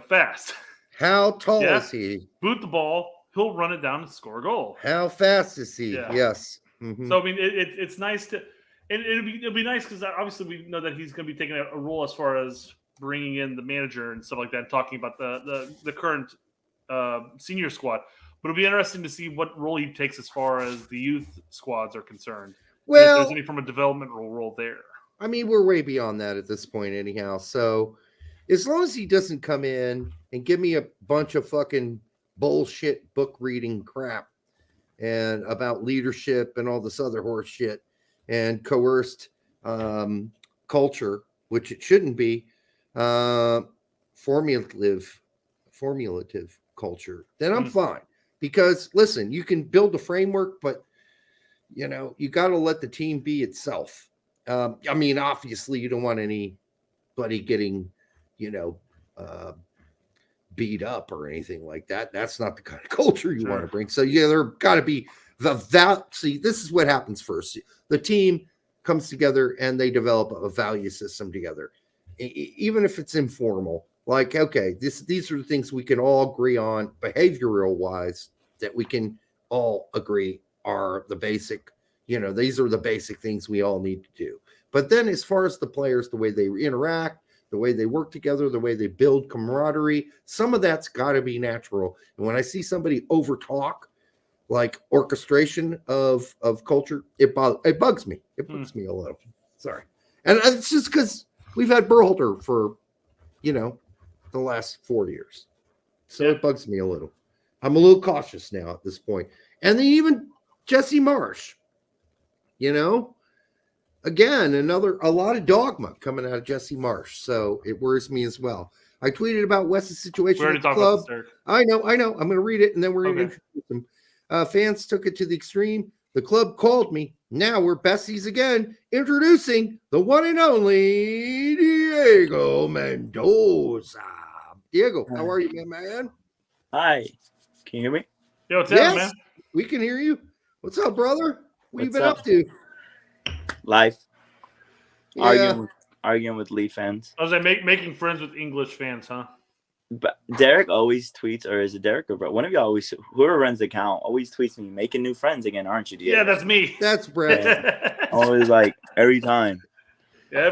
fast? How tall Yeah. is he? Boot the ball, he'll run it down and score a goal. How fast is he? Yeah. Yes. So I mean, it's nice to, and it'll be nice because obviously we know that he's going to be taking a role as far as bringing in the manager and stuff like that, and talking about the current senior squad. But it'll be interesting to see what role he takes as far as the youth squads are concerned. Well, if there's any from a developmental role there. I mean, we're way beyond that at this point, anyhow. So, as long as he doesn't come in and give me a bunch of fucking bullshit book reading crap and about leadership and all this other horse shit and coerced culture, which it shouldn't be, formulative culture, then I'm fine. Because listen, you can build a framework, but you got to let the team be itself. I mean, obviously, you don't want anybody getting, beat up or anything like that. That's not the kind of culture you want to bring. So there got to be see, this is what happens first. The team comes together and they develop a value system together, even if it's informal. Like, okay, these are the things we can all agree on behavioral wise that we can all agree are the basic, these are the basic things we all need to do. But then as far as the players, the way they interact, the way they work together, the way they build camaraderie, some of that's got to be natural. And when I see somebody over talk, like orchestration of culture, it bugs me. It bugs me a little. Sorry. And it's just because we've had Berhalter for, the last 4 years. So it bugs me a little. I'm a little cautious now at this point. And then even Jesse Marsh, again, a lot of dogma coming out of Jesse Marsh. So it worries me as well. I tweeted about Wes's situation at the club. I know. I'm going to read it and then we're going to introduce him. Fans took it to the extreme. The club called me. Now we're besties again. Introducing the one and only Diego Mendoza. Diego, how are you, man? Hi. Can you hear me? Yo, what's up, man? We can hear you. What's up, brother? What you been up? up to? Life. Yeah. Arguing with Leeds fans. I was like making friends with English fans, huh? But Derek always tweets, or is it Derek or Brett? One of y'all always, whoever runs the account, always tweets me, making new friends again, aren't you, Diego? Yeah, that's me. That's Brett. Always like every time. Yeah,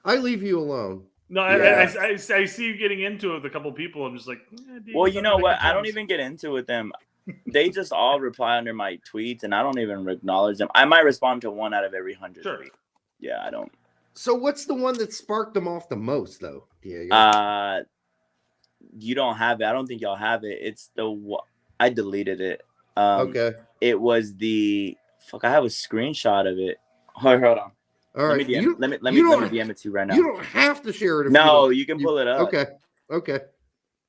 I leave you alone. No, Yeah. I see you getting into it with a couple of people. I'm just like, well, you know what? I don't even get into it with them. They just all reply under my tweets, and I don't even acknowledge them. I might respond to 1 out of every 100. Sure. Yeah, I don't. So what's the one that sparked them off the most, though, Diego? You don't have it. I don't think y'all have it. It's I deleted it. Okay. It was I have a screenshot of it. Hold on. All right. Let me DM it to you right now. You don't have to share it. No, you can pull it up. Okay.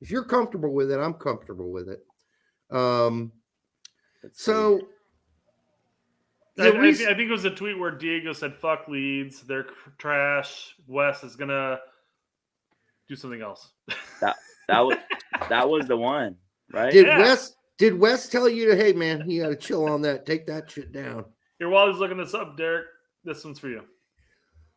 If you're comfortable with it, I'm comfortable with it. So I think it was a tweet where Diego said, "Fuck Leeds, they're trash. Wes is gonna do something else." That was the one, right? Did Wes tell you to, hey man, you got to chill on that, take that shit down? Here, while he's looking this up, Derek, this one's for you.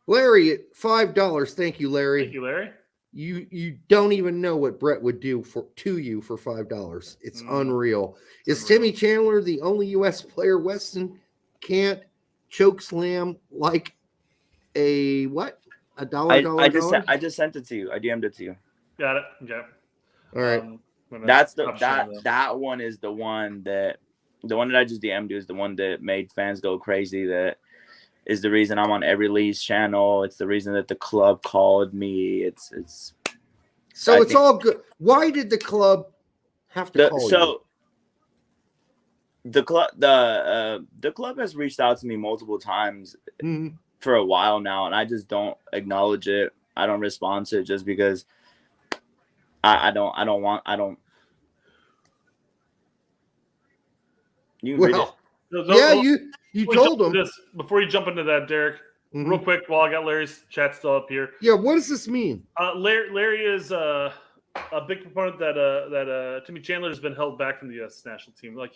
Larry at $5. Thank you, Larry. Thank you, Larry. You don't even know what Brett would do to you for $5. It's unreal. Is Timmy Chandler the only U.S. player Weston can't choke slam like a what? $1 dollar? I just sent it to you. I DM'd it to you. Got it. Okay. All right. That's that one is the one that I just DM'd you is the one that made fans go crazy. That is the reason I'm on every Leeds channel. It's the reason that the club called me. It's all good. Why did the club have to call you? The club has reached out to me multiple times for a while now, and I just don't acknowledge it. I don't respond to it just because I don't. You told them this before you jump into that, Derek. Real quick, while I got Larry's chat still up here. Yeah, what does this mean? Larry is a big proponent that Timmy Chandler has been held back from the U.S. national team. Like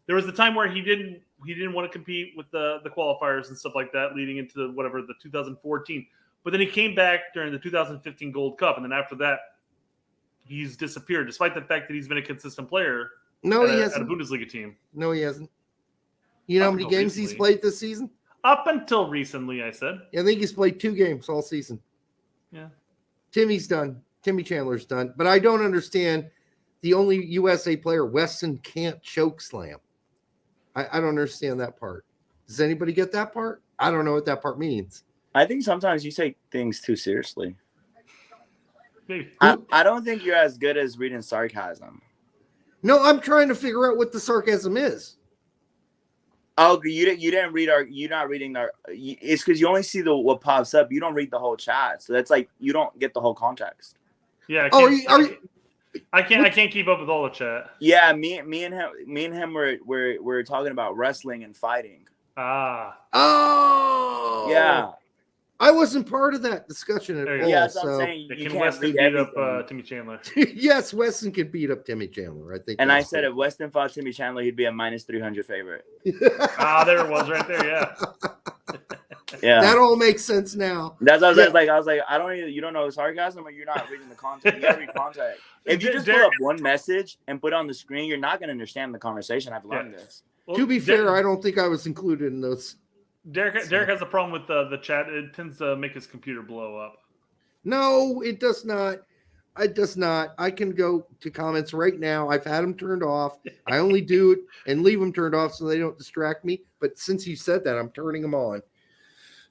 there was the time where he didn't want to compete with the qualifiers and stuff like that, leading into the 2014. But then he came back during the 2015 Gold Cup, and then after that, he's disappeared, despite the fact that he's been a consistent player No, he at a hasn't. Bundesliga team. No, he hasn't. You know how Up many until games he's recently. played this season? Up until recently, I said. I think he's played 2 games all season. Yeah. Timmy's done. Timmy Chandler's done. But I don't understand the only USA player Weston can't choke slam. I don't understand that part. Does anybody get that part? I don't know what that part means. I think sometimes you take things too seriously. Maybe. I don't think you're as good as reading sarcasm. No, I'm trying to figure out what the sarcasm is. Oh, you didn't read our. You're not reading our. It's because you only see what pops up. You don't read the whole chat, so that's like you don't get the whole context. Yeah. I can't keep up with all the chat. Yeah, me and him were talking about wrestling and fighting. Ah. Oh. Yeah. I wasn't part of that discussion at all. Yeah, that's what so. I'm saying. You Can can't Weston read beat everything. up Timmy Chandler? Yes, Weston can beat up Timmy Chandler. I think. And I that's said cool. if Weston fought Timmy Chandler, he'd be a minus 300 favorite. Ah, there it was right there. Yeah. Yeah. That all makes sense now. That's what I was like, I don't even, you don't know sarcasm, or you're not reading the content. You gotta read content. If you just pull up one message and put it on the screen, you're not gonna understand the conversation. I've learned this. Well, To be fair, I don't think I was included in those. Derek has a problem with the chat. It tends to make his computer blow up. No, it does not. It does not. I can go to comments right now. I've had them turned off. I only do it and leave them turned off so they don't distract me. But since you said that, I'm turning them on.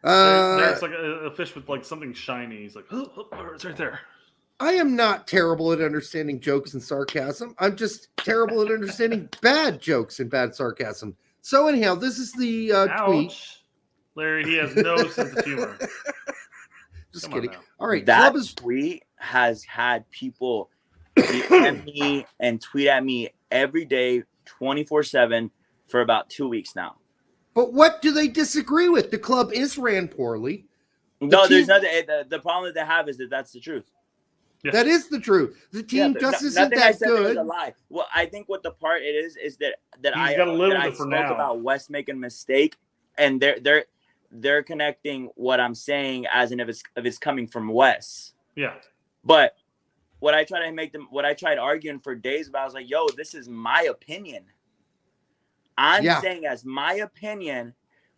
Derek's like a fish with like something shiny. He's like, oh, it's right there. I am not terrible at understanding jokes and sarcasm. I'm just terrible at understanding bad jokes and bad sarcasm. So anyhow, this is the tweet. Larry, he has no sense of humor. Just kidding. All right, that tweet has had people DM me and tweet at me every day, 24/7 for about 2 weeks now. But what do they disagree with? The club is ran poorly. There's nothing. The problem that they have is that that's the truth. Yeah. That is the truth. The team just isn't that good. Is a lie. Well, I think what the part it is that I spoke about West making a mistake, and they're connecting what I'm saying as in if it's coming from Wes. Yeah. But what I tried arguing for days about, I was like, yo, this is my opinion. I'm saying as my opinion,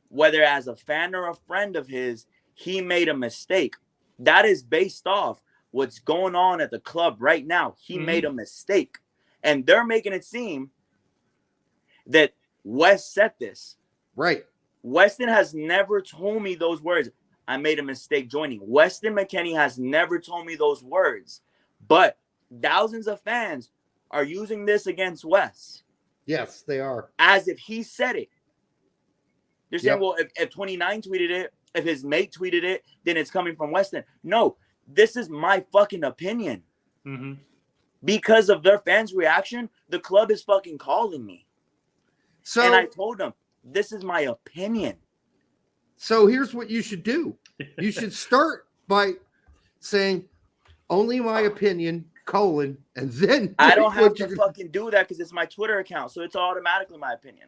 whether as a fan or a friend of his, he made a mistake. That is based off what's going on at the club right now. He made a mistake. And they're making it seem that Wes said this. Right. Weston has never told me those words. I made a mistake joining. Weston McKennie has never told me those words. But thousands of fans are using this against Wes. Yes, they are. As if he said it. They're saying, well, if 29 tweeted it, if his mate tweeted it, then it's coming from Weston. No, this is my fucking opinion. Mm-hmm. Because of their fans' reaction, the club is fucking calling me. And I told them, this is my opinion. So here's what you should do. You should start by saying, only my opinion, and then I don't have to fucking do that because it's my Twitter account. So it's automatically my opinion.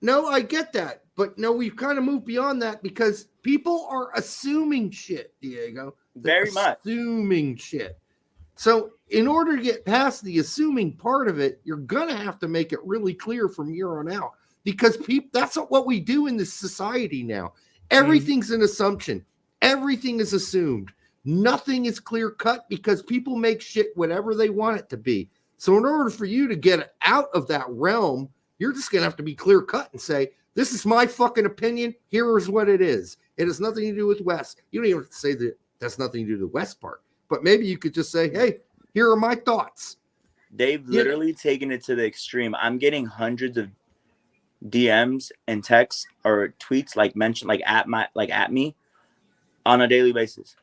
No, I get that. But no, we've kind of moved beyond that because people are assuming shit, Diego. Very much. Assuming shit. So in order to get past the assuming part of it, you're going to have to make it really clear from here on out. Because that's what we do in this society now. Everything's an assumption. Everything is assumed. Nothing is clear cut because people make shit whatever they want it to be. So in order for you to get out of that realm, you're just going to have to be clear cut and say, this is my fucking opinion. Here is what it is. It has nothing to do with Wes. You don't even have to say that that's nothing to do with the West part. But maybe you could just say, hey, here are my thoughts. They've literally taken it to the extreme. I'm getting hundreds of DMs and texts or tweets at me on a daily basis.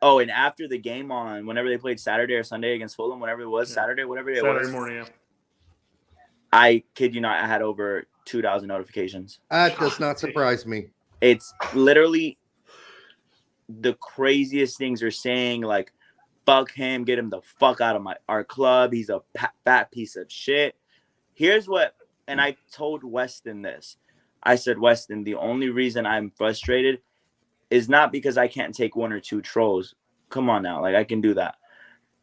Oh, and after the game on whenever they played Saturday or Sunday against Fulham, whenever it was Saturday, whatever it was. Saturday morning, yeah. I kid you not, I had over 2,000 notifications. That does not surprise me. It's literally the craziest things are saying, like, fuck him, get him the fuck out of our club. He's a fat piece of shit. Here's what, and I told Weston this. I said, Weston, the only reason I'm frustrated is not because I can't take one or two trolls. Come on now, like I can do that.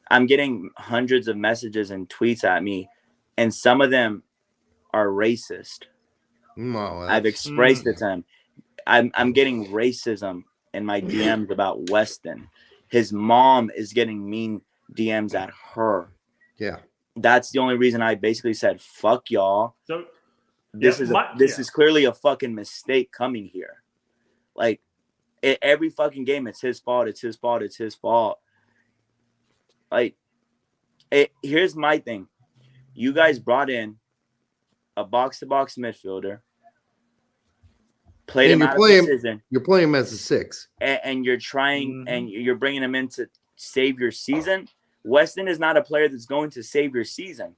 I'm getting hundreds of messages and tweets at me, and some of them are racist. I've expressed it to him. I'm getting racism in my DMs about Weston. His mom is getting mean DMs at her. Yeah. That's the only reason I basically said, fuck y'all. So, this is clearly a fucking mistake coming here. Like, every fucking game, it's his fault. It's his fault. It's his fault. Like, here's my thing. You guys brought in a box-to-box midfielder. Played him out of the season. You're playing him as a 6. And you're trying, and you're bringing him in to save your season. Weston is not a player that's going to save your season.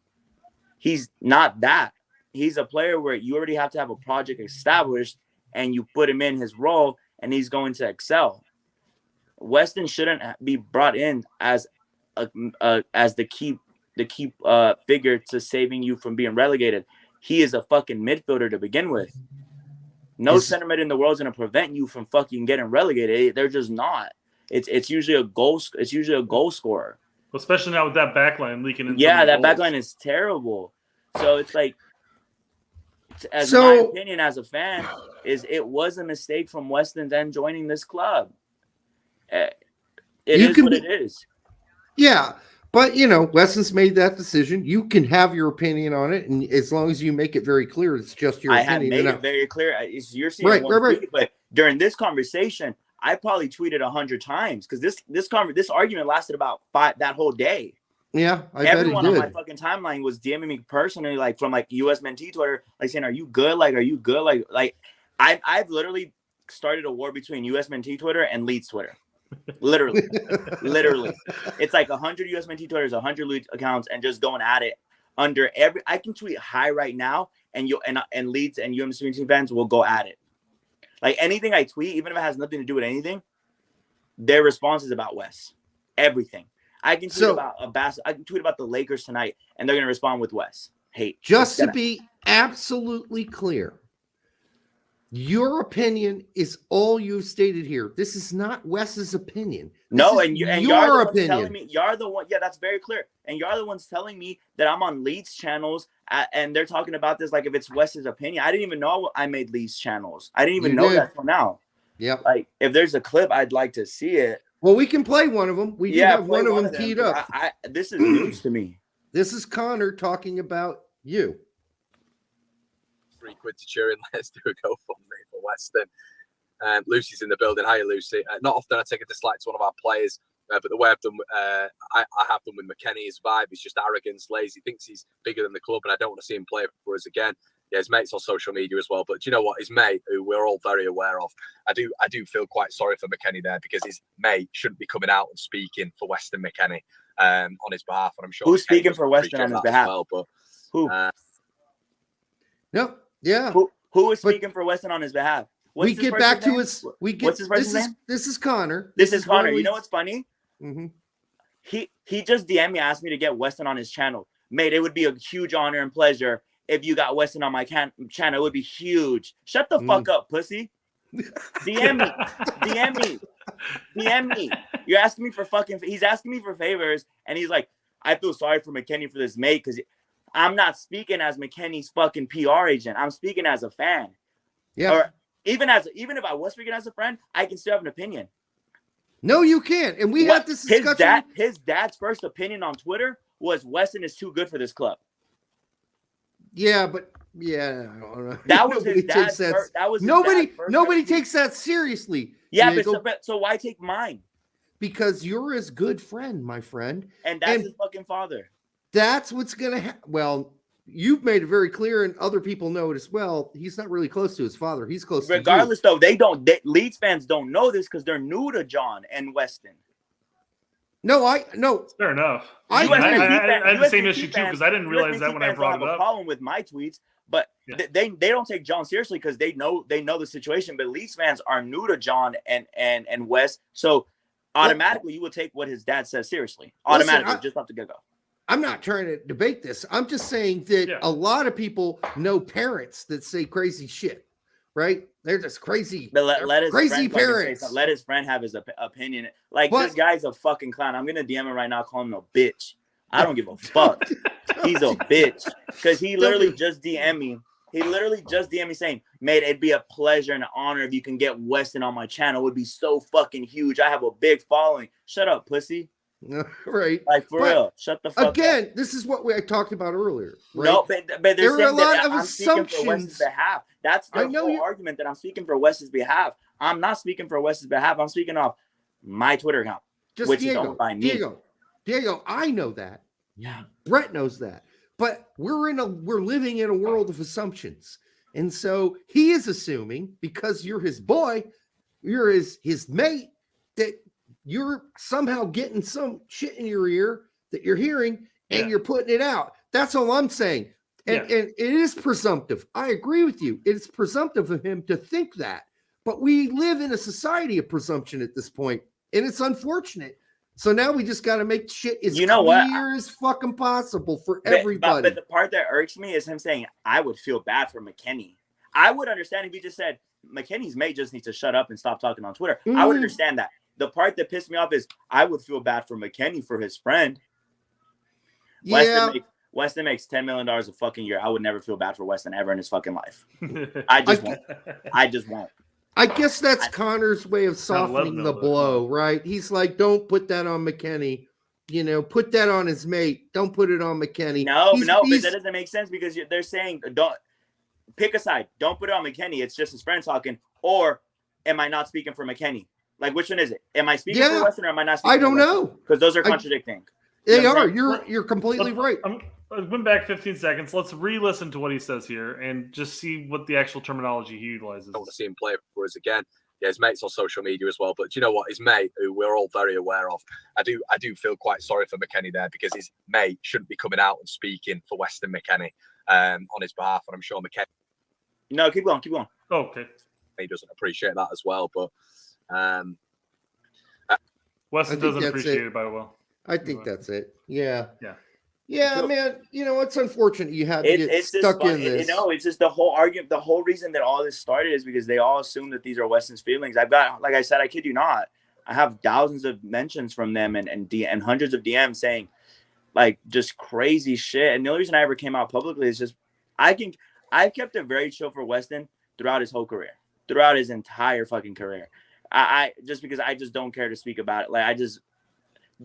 He's not that. He's a player where you already have to have a project established, and you put him in his role, and he's going to excel. Weston shouldn't be brought in as the key figure to saving you from being relegated. He is a fucking midfielder to begin with. No center mid in the world is going to prevent you from fucking getting relegated. They're just not. It's usually a goal. It's usually a goal scorer. Especially now with that backline leaking in. Yeah, that backline is terrible. So it's like, my opinion as a fan is it was a mistake from Weston's end joining this club. It is what it is. Yeah, but Weston's made that decision. You can have your opinion on it, and as long as you make it very clear, it's just your opinion. I have made it very clear. You're seeing tweet, but during this conversation, I probably tweeted 100 times because this argument lasted about that whole day. Yeah, everyone on my fucking timeline was DMing me personally, like from like USMNT Twitter, like saying, "Are you good? Like, are you good?" Like I've literally started a war between USMNT Twitter and Leeds Twitter. Literally, it's like 100 USMNT Twitters, 100 Leeds accounts, and just going at it under every. I can tweet hi right now, and Leeds and USMNT fans will go at it. Like anything I tweet, even if it has nothing to do with anything, their response is about Wes. Everything. I can tweet I can tweet about the Lakers tonight, and they're gonna respond with Wes. Hate. Just to be absolutely clear, your opinion is all you've stated here. This is not Wes's opinion. No, and your opinion. Telling me, you're the one. Yeah, that's very clear. And you're the ones telling me that I'm on Leeds channels, and they're talking about this like if it's Wes's opinion. I didn't even know I made Leeds channels. I didn't even know that till now. Yeah. Like if there's a clip, I'd like to see it. Well, we can play one of them. We do have one of them teed up. This is news to me. This is Connor talking about you. £3 to cheer in. Let's do a GoFundMe for Weston. Lucy's in the building. Hi, Lucy. Not often I take a dislike to one of our players, but the way I've done, I have done with McKennie, his vibe is just arrogance, lazy. Thinks he's bigger than the club, and I don't want to see him play for us again. Yeah, his mate's on social media as well. But do you know what? His mate, who we're all very aware of, I do feel quite sorry for McKennie there because his mate shouldn't be coming out and speaking for Weston McKennie on his behalf. And I'm sure who's speaking for Weston on his behalf. Well, but who? No, yeah. Who is speaking for Weston on his behalf? What's his person's name? This is Connor. This is Connor. You know what's funny? Mm-hmm. He just DM'd me, asked me to get Weston on his channel. Mate, it would be a huge honor and pleasure if you got Weston on my channel. It would be huge. Shut the fuck up, pussy. DM me. You're asking me for he's asking me for favors, and he's like, I feel sorry for McKennie for this, mate, because I'm not speaking as McKennie's fucking PR agent. I'm speaking as a fan. Yeah. Or even if I was speaking as a friend, I can still have an opinion. No, you can't. And we had this discussion. His dad's first opinion on Twitter was Weston is too good for this club. Yeah, but I don't know. That was his dad's nobody takes that seriously. Yeah, so why take mine? Because you're his good friend, my friend. And that's his fucking father. That's what's gonna happen. Well, you've made it very clear, and other people know it as well. He's not really close to his father. He's close to you. Regardless, though, Leeds fans don't know this because they're new to John and Weston. No. Fair enough. I had the same issue too because I didn't realize that when I brought it up. A problem with my tweets, but they don't take John seriously because they know the situation. But Leeds fans are new to John and Wes, so automatically you will take what his dad says seriously. Automatically, just off the get-go. I'm not trying to debate this. I'm just saying that a lot of people know parents that say crazy shit, right? They're just crazy. But let his crazy friend fucking say parents. something. Let his friend have his opinion. Like, But- this guy's a fucking clown. I'm gonna DM him right now, call him a bitch. I don't give a fuck. He's a bitch because he literally just DM me. He literally just DM me saying, "Mate, it'd be a pleasure and an honor if you can get Weston on my channel. It would be so fucking huge. I have a big following." Shut up, pussy. Right. Like, for real. Shut the fuck up. Again, this is what I talked about earlier. Right? No, but they're There are saying a lot that of I'm speaking for Wes's assumptions. behalf. That's I the know whole you- argument, that I'm speaking for Wes's behalf. I'm not speaking for Wes's behalf. I'm speaking off my Twitter account, Just which Diego, is owned by me. Diego, I know that. Yeah. Brett knows that. But we're living in a world of assumptions. And so he is assuming, because you're his boy, you're his mate, that you're somehow getting some shit in your ear that you're hearing and you're putting it out. That's all I'm saying. And it is presumptive. I agree with you. It's presumptive of him to think that. But we live in a society of presumption at this point, and it's unfortunate. So now we just got to make shit as clear as fucking possible for everybody. But the part that irks me is him saying, "I would feel bad for McKennie." I would understand if he just said, "McKennie's mate just needs to shut up and stop talking on Twitter." I would understand that. The part that pissed me off is, I would feel bad for McKennie for his friend. Yeah. Weston makes $10 million a fucking year. I would never feel bad for Weston ever in his fucking life. I just won't. I guess that's Connor's way of softening the blow, right? He's like, don't put that on McKennie. You know, put that on his mate. Don't put it on McKennie. But that doesn't make sense, because they're saying, don't pick a side. Don't put it on McKennie. It's just his friend talking. Or am I not speaking for McKennie? Like, which one is it? Am I speaking for Weston, or am I not speaking I don't for Weston? know. Because those are contradicting. They are. You're completely right. I went back 15 seconds. Let's re-listen to what he says here and just see what the actual terminology he utilizes. I want to see him play for us again. Yeah, his mate's on social media as well. But do you know what? His mate, who we're all very aware of, I do feel quite sorry for McKennie there, because his mate shouldn't be coming out and speaking for Weston McKennie on his behalf. And I'm sure McKennie. No, keep going. Oh, okay. He doesn't appreciate that as well. But Weston doesn't appreciate it by well. I think that's it. Yeah. So, man. You know, it's unfortunate you had to get stuck in this. You know, it's just the whole argument. The whole reason that all this started is because they all assume that these are Weston's feelings. I've got, like I said, I kid you not, I have thousands of mentions from them and hundreds of DMs saying, like, just crazy shit. And the only reason I ever came out publicly is just I've kept it very chill for Weston throughout his whole career, throughout his entire fucking career. I just because I just don't care to speak about it. Like, I just,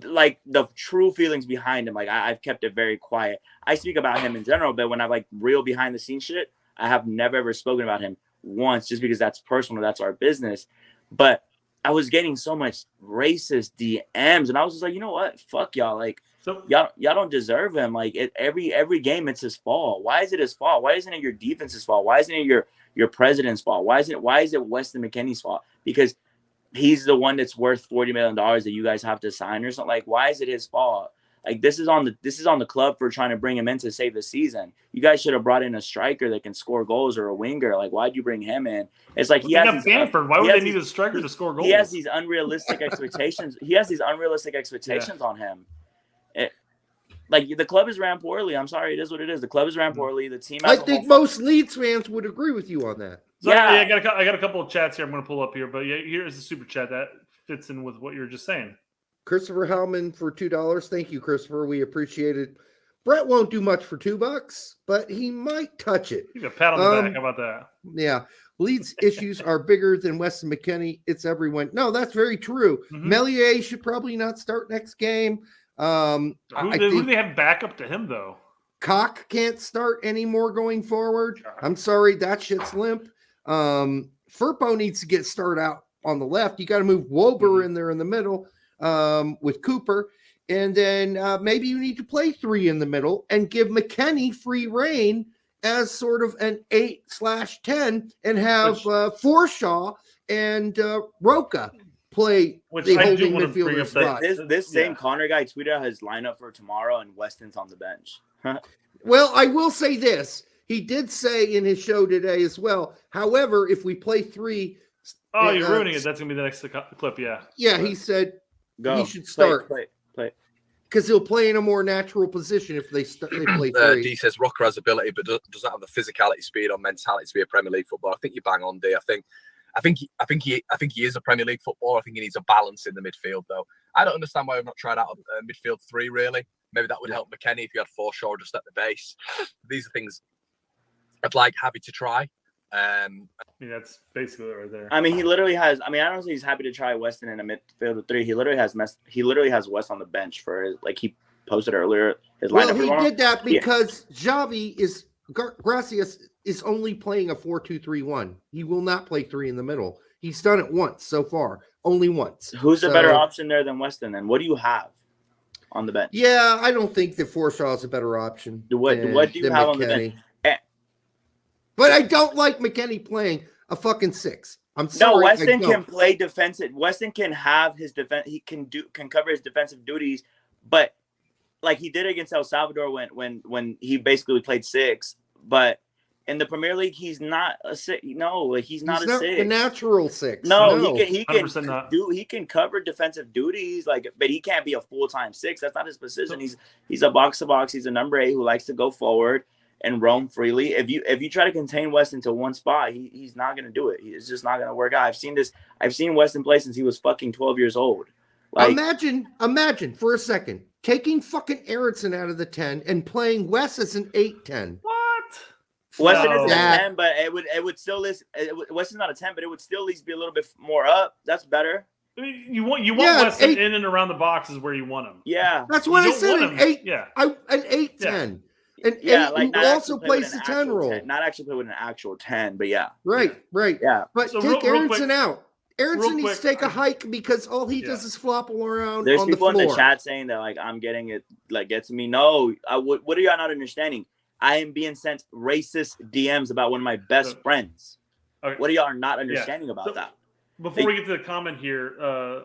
like, the true feelings behind him, like, I've kept it very quiet. I speak about him in general, but when I like real behind the scenes shit, I have never ever spoken about him once, just because that's personal, that's our business. But I was getting so much racist DMs, and I was just like, you know what, fuck y'all, like, y'all don't deserve him. Like, every game it's his fault. Why is it his fault? Why isn't it your defense's fault? Why isn't it your president's fault? Why is it Weston McKennie's fault? Because he's the one that's worth $40 million that you guys have to sign or something. Like, why is it his fault? Like, this is on the club for trying to bring him in to save the season. You guys should have brought in a striker that can score goals, or a winger. Like, why'd you bring him in? It's like, he has Bamford. Why would they need a striker to score goals? He has these unrealistic expectations. On him. Like, the club is ran poorly. I'm sorry, it is what it is. The club is ran poorly. The team. I think most Leeds fans would agree with you on that. So, I got a couple of chats here I'm going to pull up here, but here's the super chat that fits in with what you're just saying. Christopher Hellman for $2. Thank you, Christopher. We appreciate it. Brett won't do much for $2, but he might touch it. You got a pat on the back. How about that? Yeah. Leeds issues are bigger than Weston McKennie. It's everyone. No, that's very true. Melier should probably not start next game. Who do they have backup to him, though? Cock can't start anymore going forward. I'm sorry, that shit's limp. Firpo needs to get started out on the left. You got to move Wober in there in the middle with Cooper. And then maybe you need to play 3 in the middle and give McKennie free reign as sort of an 8/10 and have Forshaw and Roca play the holding midfielder spot. This same Connor guy tweeted out his lineup for tomorrow, and Weston's on the bench. Well, I will say this. He did say in his show today as well. However, if we play 3... Oh, you're ruining it. That's going to be the next clip, yeah. Yeah, he said he should start. Play. because he'll play in a more natural position if they play three. D says Rocker has ability, but doesn't have the physicality, speed, or mentality to be a Premier League footballer. I think you bang on, D. I think he is a Premier League footballer. I think he needs a balance in the midfield, though. I don't understand why we've not tried out a midfield three, really. Maybe that would help McKennie if you had Forshaw just at the base. These are things I'd like Javi to try. I mean, that's basically it right there. I mean, he literally has. I mean, I don't think he's happy to try Weston in a midfield with three. He literally has West on the bench for his, like he posted earlier. His lineup. Well, he did that because Javi is Gracias is only playing a 4-2-3-1. He will not play three in the middle. He's done it once so far, only once. Who's the better option there than Weston? Then what do you have on the bench? Yeah, I don't think that Forshaw is a better option. What do you have on the bench? But I don't like McKennie playing a fucking six. I'm sorry. No, Weston can play defensive. Weston can have his defense. He can cover his defensive duties, but like he did against El Salvador when he basically played six. But in the Premier League, he's not a six. No, he's not a six. The natural six. No, he can cover defensive duties, but he can't be a full-time six. That's not his position. He's a box to box. He's a number 8 who likes to go forward and roam freely. If you try to contain Weston to one spot, he's not gonna do it. It's just not gonna work out. I've seen Weston play since he was fucking 12 years old. Like, imagine for a second taking fucking Aronson out of the 10 and playing Wes as an 8-10. Weston is a 10, but it would still Weston's not a 10, but it would still at least be a little bit more up. That's better. I mean, you want Weston in and around the box is where you want him. Yeah, that's what I said. An 8, yeah, an 8-10. And like who also plays the 10 role. 10, not actually play with an actual 10, but yeah. Right. Yeah. But so take Aronson out. Aronson needs to take a hike because all he does is flop around. There's on the people floor. in the chat saying that like I'm getting it, like gets me. No, what are y'all not understanding? I am being sent racist DMs about one of my best friends. Okay. What are y'all not understanding about that? Before we get to the comment here, no,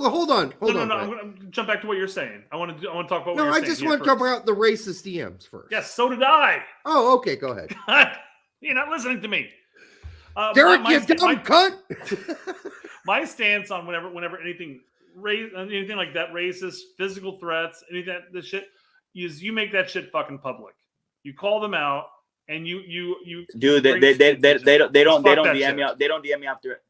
hold on. I'm going to jump back to what you're saying. I want to talk about what you're saying. No, I just want to talk about the racist DMs first. Yes, so did I. Oh, okay, go ahead. You're not listening to me. Derek, you dumb cunt. My stance on whenever anything like that, racist, physical threats, anything that shit, is you make that shit fucking public. You call them out. And you dude, they don't DM me out. They don't DM me after.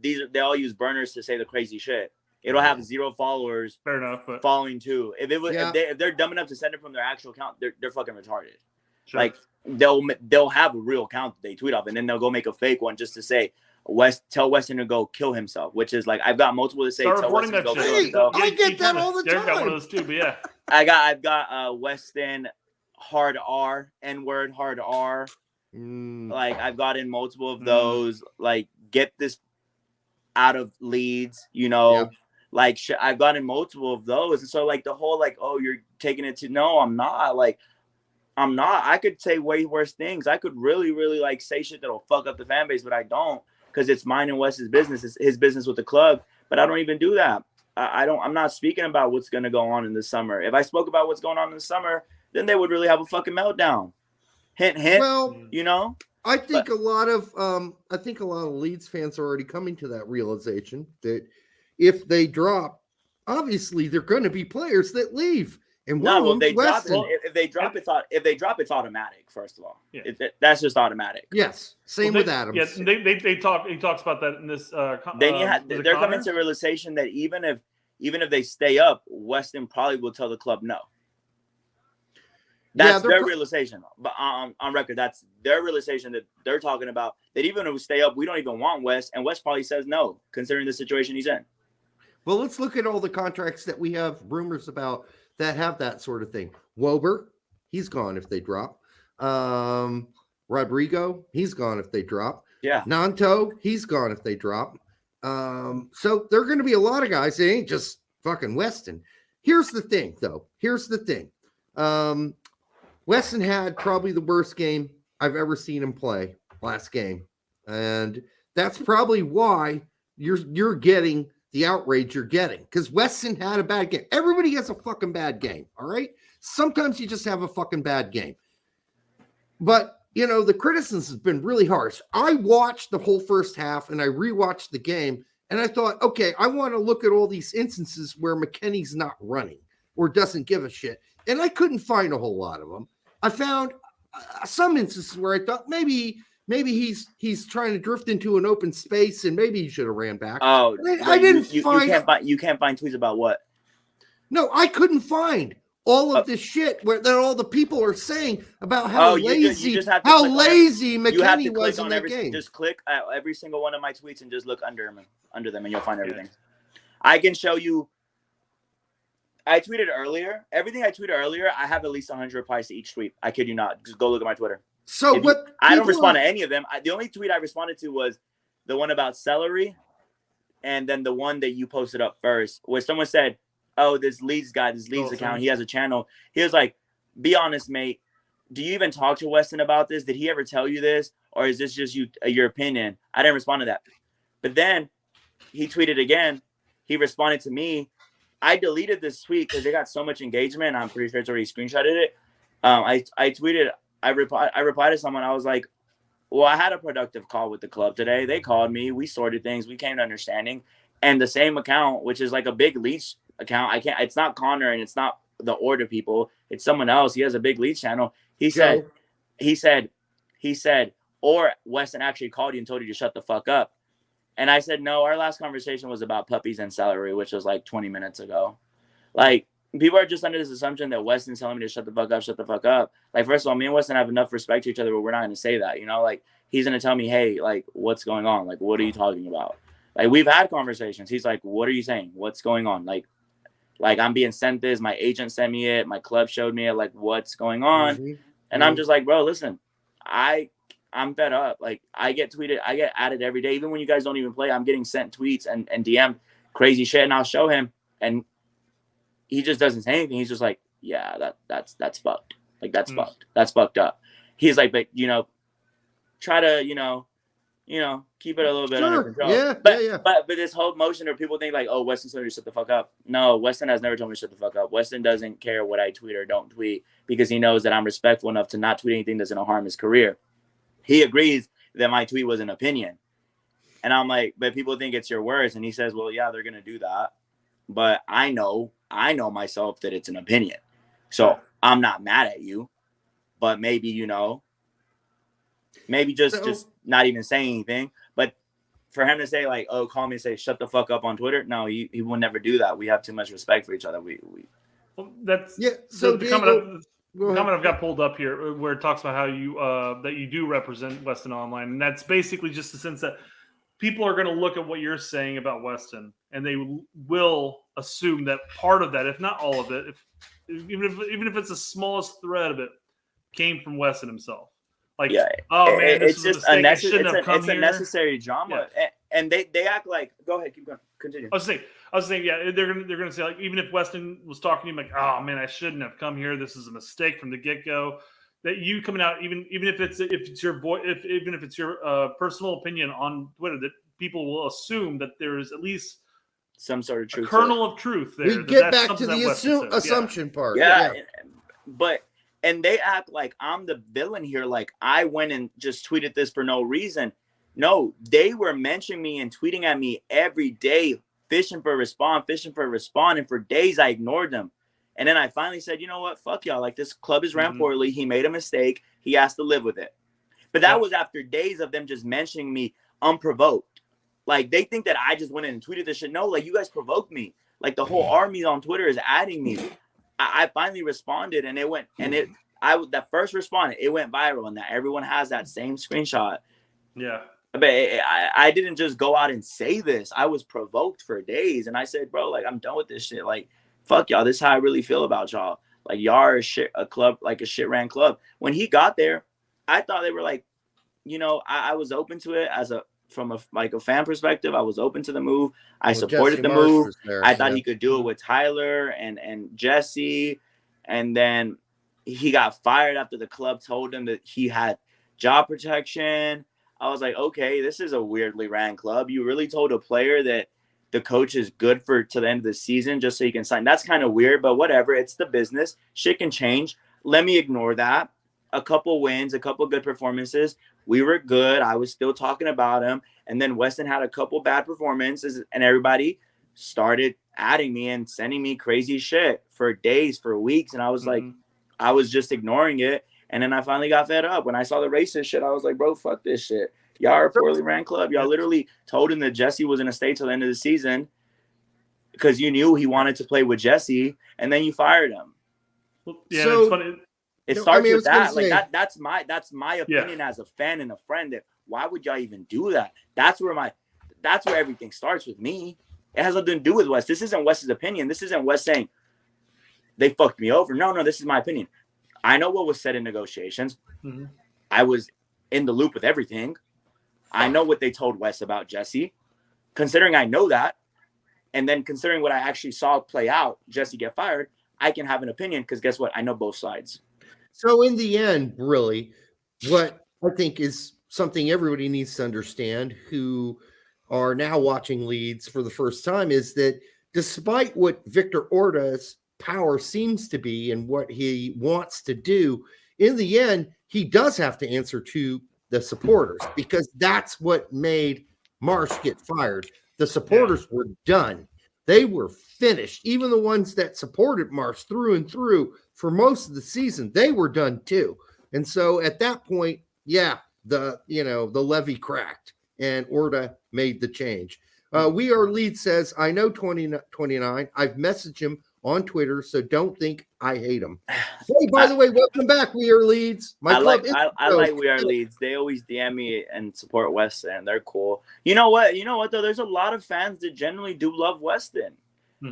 They all use burners to say the crazy shit. It'll have 0 followers. Fair enough, but following 2. If they're dumb enough to send it from their actual account, they're fucking retarded. Sure. Like they'll have a real account that they tweet off, and then they'll go make a fake one just to say tell Weston to go kill himself. Which is like I've got multiple to say tell Weston to go kill himself. I get that all the time. Got one of those too, but yeah. I've got Weston. Hard R, N-word, hard R. Like I've gotten multiple of those. Like get this out of Leeds, Like I've gotten multiple of those, and so like the whole like, oh, you're taking it to no, I'm not. Like I'm not. I could say way worse things. I could really, really like say shit that'll fuck up the fan base, but I don't because it's mine and Wes's business. It's his business with the club, but I don't even do that. I'm not speaking about what's going to go on in the summer. If I spoke about what's going on in the summer, then they would really have a fucking meltdown. Hint, hint. Well, I think a lot of Leeds fans are already coming to that realization that if they drop, obviously they're going to be players that leave. And if they drop, it's automatic. First of all, that's just automatic. Yes, same with Adams. Yes, he talks about that in this. Then they're coming to a realization that even if they stay up, Weston probably will tell the club no. That's their realization. But on record, that's their realization that they're talking about. That even if we stay up, we don't even want West, and West probably says no, considering the situation he's in. Well, let's look at all the contracts that we have rumors about that have that sort of thing. Wober, he's gone if they drop. Rodrigo, he's gone if they drop. Yeah. Nanto, he's gone if they drop. So there are going to be a lot of guys. It ain't just fucking Weston. Here's the thing, though. Weston had probably the worst game I've ever seen him play last game. And that's probably why you're getting the outrage you're getting, because Weston had a bad game. Everybody has a fucking bad game, all right? Sometimes you just have a fucking bad game. But, the criticism has been really harsh. I watched the whole first half, and I rewatched the game, and I thought, okay, I want to look at all these instances where McKennie's not running, or doesn't give a shit. And I couldn't find a whole lot of them. I found some instances where I thought maybe he's trying to drift into an open space and maybe he should have ran back. Oh, I didn't find. You can't find tweets about what? No, I couldn't find all of this shit where that all the people are saying about how lazy McKennie was in that game. Just click every single one of my tweets and just look under them, and you'll find everything. I can show you. I tweeted earlier. Everything I tweeted earlier, I have at least 100 replies to each tweet. I kid you not. Just go look at my Twitter. So I don't respond to any of them. The only tweet I responded to was the one about celery, and then the one that you posted up first, where someone said, "Oh, this Leeds guy, this Leeds account, he has a channel." He was like, "Be honest, mate. Do you even talk to Weston about this? Did he ever tell you this, or is this just your opinion?" I didn't respond to that. But then he tweeted again. He responded to me. I deleted this tweet because it got so much engagement. I'm pretty sure it's already screenshotted it. I tweeted. I replied to someone. I was like, "Well, I had a productive call with the club today. They called me. We sorted things. We came to understanding." And the same account, which is like a big Leeds account. It's not Connor and it's not the Order people. It's someone else. He has a big Leeds channel. He said, or Weston actually called you and told you to shut the fuck up. And I said, no, our last conversation was about puppies and celery, which was like 20 minutes ago. Like, people are just under this assumption that Weston's telling me to shut the fuck up. Like, first of all, me and Weston have enough respect to each other, but we're not going to say that, Like, he's going to tell me, hey, like, what's going on? Like, what are you talking about? Like, we've had conversations. He's like, what are you saying? What's going on? Like I'm being sent this. My agent sent me it. My club showed me it. Like, what's going on? Mm-hmm. And I'm just like, bro, listen, I'm fed up. Like, I get tweeted, I get added every day. Even when you guys don't even play, I'm getting sent tweets and DM crazy shit. And I'll show him. And he just doesn't say anything. He's just like, yeah, that's fucked. Like, that's fucked. That's fucked up. He's like, but, try to, keep it a little bit under control. Yeah, But this whole motion where people think like, oh, Weston told you to shut the fuck up. No, Weston has never told me to shut the fuck up. Weston doesn't care what I tweet or don't tweet because he knows that I'm respectful enough to not tweet anything that's going to harm his career. He agrees that my tweet was an opinion. And I'm like, but people think it's your words. And he says, well, yeah, they're going to do that. But I know myself that it's an opinion. So I'm not mad at you. But maybe, maybe just not even saying anything. But for him to say like, oh, call me and say, shut the fuck up on Twitter. No, he will never do that. We have too much respect for each other. Well, that's So the comment I've got pulled up here where it talks about how you that you do represent Weston online. And that's basically just the sense that people are going to look at what you're saying about Weston and they will assume that part of that, if not all of it, even if it's the smallest thread of it, came from Weston himself. Like, oh man, this is a mistake. It's unnecessary drama, and they act like. Go ahead, keep going, continue. I was saying, yeah, they're gonna say like, even if Weston was talking to him like, oh man, I shouldn't have come here. This is a mistake from the get go. That you coming out, even if it's your voice, even if it's your personal opinion on Twitter, that people will assume that there is at least some sort of truth, a kernel of truth there. We get back to the assumption part. Yeah, but. And they act like I'm the villain here. Like I went and just tweeted this for no reason. No, they were mentioning me and tweeting at me every day, fishing for a response. And for days I ignored them. And then I finally said, you know what? Fuck y'all. Like this club is ran poorly. He made a mistake. He has to live with it. But that was after days of them just mentioning me unprovoked. Like they think that I just went in and tweeted this shit. No, like you guys provoked me. Like the whole army on Twitter is adding me. I finally responded and it went that first response, it went viral and that everyone has that same screenshot. Yeah. But I didn't just go out and say this. I was provoked for days and I said, bro, like I'm done with this shit. Like, fuck y'all. This is how I really feel about y'all. Like y'all are a club, like a shit ran club. When he got there, I thought they were like, I was open to it from a fan perspective. I was open to the move. I supported the move. I thought he could do it with Tyler and Jesse. And then he got fired after the club told him that he had job protection. I was like, okay, this is a weirdly ran club. You really told a player that the coach is good to the end of the season just so he can sign. That's kind of weird, but whatever. It's the business. Shit can change. Let me ignore that. A couple wins, a couple good performances. We were good. I was still talking about him. And then Weston had a couple bad performances and everybody started adding me and sending me crazy shit for days, for weeks, and I was like, I was just ignoring it. And then I finally got fed up when I saw the racist shit. I was like, bro, fuck this shit. Y'all are a poorly ran club. Y'all literally told him that Jesse was going to stay till the end of the season because you knew he wanted to play with Jesse, and then you fired him. Yeah, So- it's funny. It starts with that. say- Like that's my opinion as a fan and a friend. That why would y'all even do that? That's where everything starts with me. It has nothing to do with West. This isn't West's opinion. This isn't West saying they fucked me over. No, this is my opinion. I know what was said in negotiations. I was in the loop with everything. I know what they told West about Jesse. Considering I know that, and then considering what I actually saw play out, Jesse get fired, I can have an opinion because guess what? I know both sides. So in the end, really, what I think is something everybody needs to understand who are now watching Leeds for the first time is that despite what Victor Orta's power seems to be and what he wants to do, in the end, he does have to answer to the supporters because that's what made Marsh get fired. The supporters were done. They were finished. Even the ones that supported Marsh through and through for most of the season, they were done too. And so at that point, the levee cracked and Orta made the change. We Are Leeds says, I know 2029. I've messaged him on Twitter, so don't think I hate him. Hey, by the way, welcome back, We Are Leeds. I like We Are Leeds. They always DM me and support Weston. They're cool. You know what though? There's a lot of fans that generally do love Weston.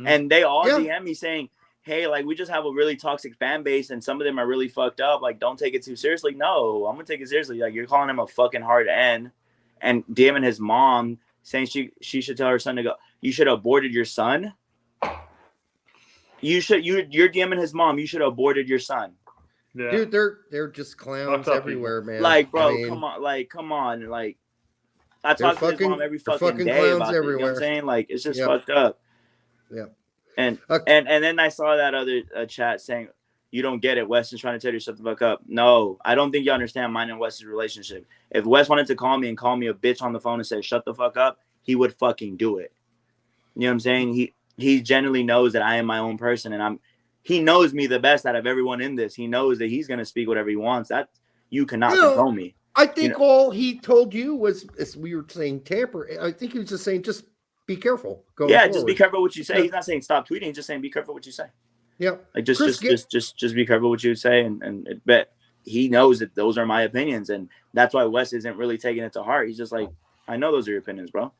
And they all DM me saying, hey, like, we just have a really toxic fan base and some of them are really fucked up. Like, don't take it too seriously. No, I'm going to take it seriously. Like, you're calling him a fucking hard N and DMing his mom saying she should tell her son to go. You should have aborted your son. You're DMing his mom. You should have aborted your son. Yeah. Dude, they're just clowns everywhere, man. Like, bro, come on. Like, I talk to his mom every fucking day about it. You know what I'm saying? Like, it's just fucked up. Yeah. And then I saw that other chat saying, you don't get it. Weston's trying to tell you shut the fuck up. No, I don't think you understand mine and Wes's relationship. If Wes wanted to call me a bitch on the phone and say, shut the fuck up, he would fucking do it. You know what I'm saying? He genuinely knows that I am my own person and he knows me the best out of everyone in this. He knows that he's going to speak whatever he wants. That you cannot control me. I think all he told you was, as we were saying, tamper. I think he was just saying, just be careful. Just be careful what you say. He's not saying stop tweeting. He's just saying be careful what you say. Yeah. Like just be careful what you say. And bet he knows that those are my opinions. And that's why Wes isn't really taking it to heart. He's just like, I know those are your opinions, bro.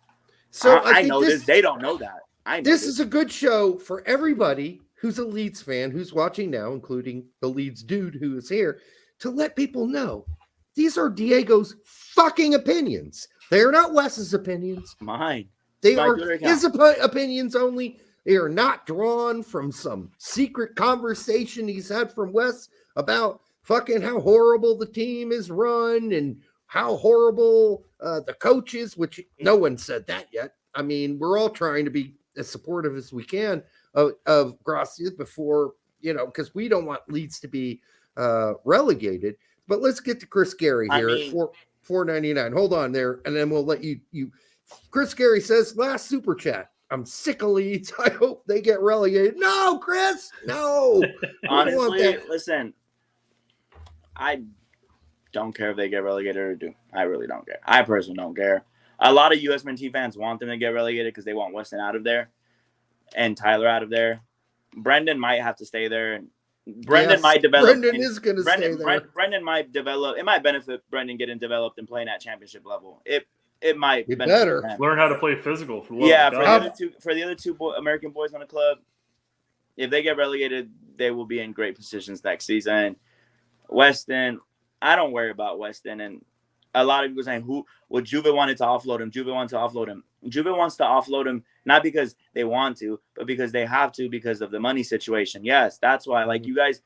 So I know this. They don't know that. I know this is a good show for everybody who's a Leeds fan, who's watching now, including the Leeds dude who is here, to let people know these are Diego's fucking opinions. They are not Wes's opinions. Mine. They are his opinions only. They are not drawn from some secret conversation he's had from Wes about fucking how horrible the team is run and how horrible the coach is, which no one said that yet. I mean, we're all trying to be as supportive as we can of Gracia before, because we don't want Leeds to be relegated. But let's get to Chris Gary here at $4.99. Hold on there, and then we'll let you. Chris Gary says, last super chat. I'm sick of Leeds. I hope they get relegated. No, Chris. No. Honestly, listen. I don't care if they get relegated or do. I really don't care. I personally don't care. A lot of USMNT fans want them to get relegated because they want Weston out of there and Tyler out of there. Brendan might have to stay there. Brendan might develop. Brendan is going to stay there. Brendan might develop. It might benefit Brendan getting developed and playing at championship level. It might be better. Learn how to play physical. For the other two American boys on the club, if they get relegated, they will be in great positions next season. Weston, I don't worry about Weston. And a lot of people saying, Juve wanted to offload him. Juve wants to offload him. Juve wants to offload him, not because they want to, but because they have to because of the money situation. Yes, that's why. Like you guys,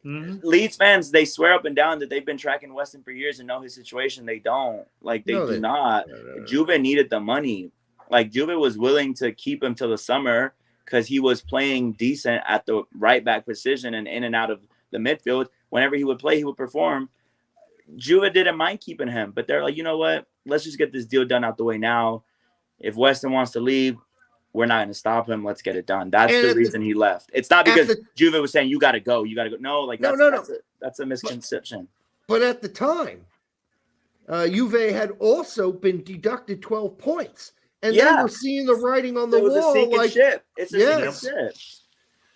Leeds fans, they swear up and down that they've been tracking Weston for years and know his situation. They don't. Like they do not. No. Juve needed the money. Like Juve was willing to keep him till the summer because he was playing decent at the right back position and in and out of the midfield. Whenever he would play, he would perform. Juve didn't mind keeping him, but they're like, you know what? Let's just get this deal done out the way now. If Weston wants to leave, we're not going to stop him. Let's get it done. That's And the reason he left. It's not because Juve was saying, you got to go. No, like that's a misconception. But at the time, Juve had also been deducted 12 points. And they were seeing the writing on the wall. It was a sinking ship. It's a sinking ship.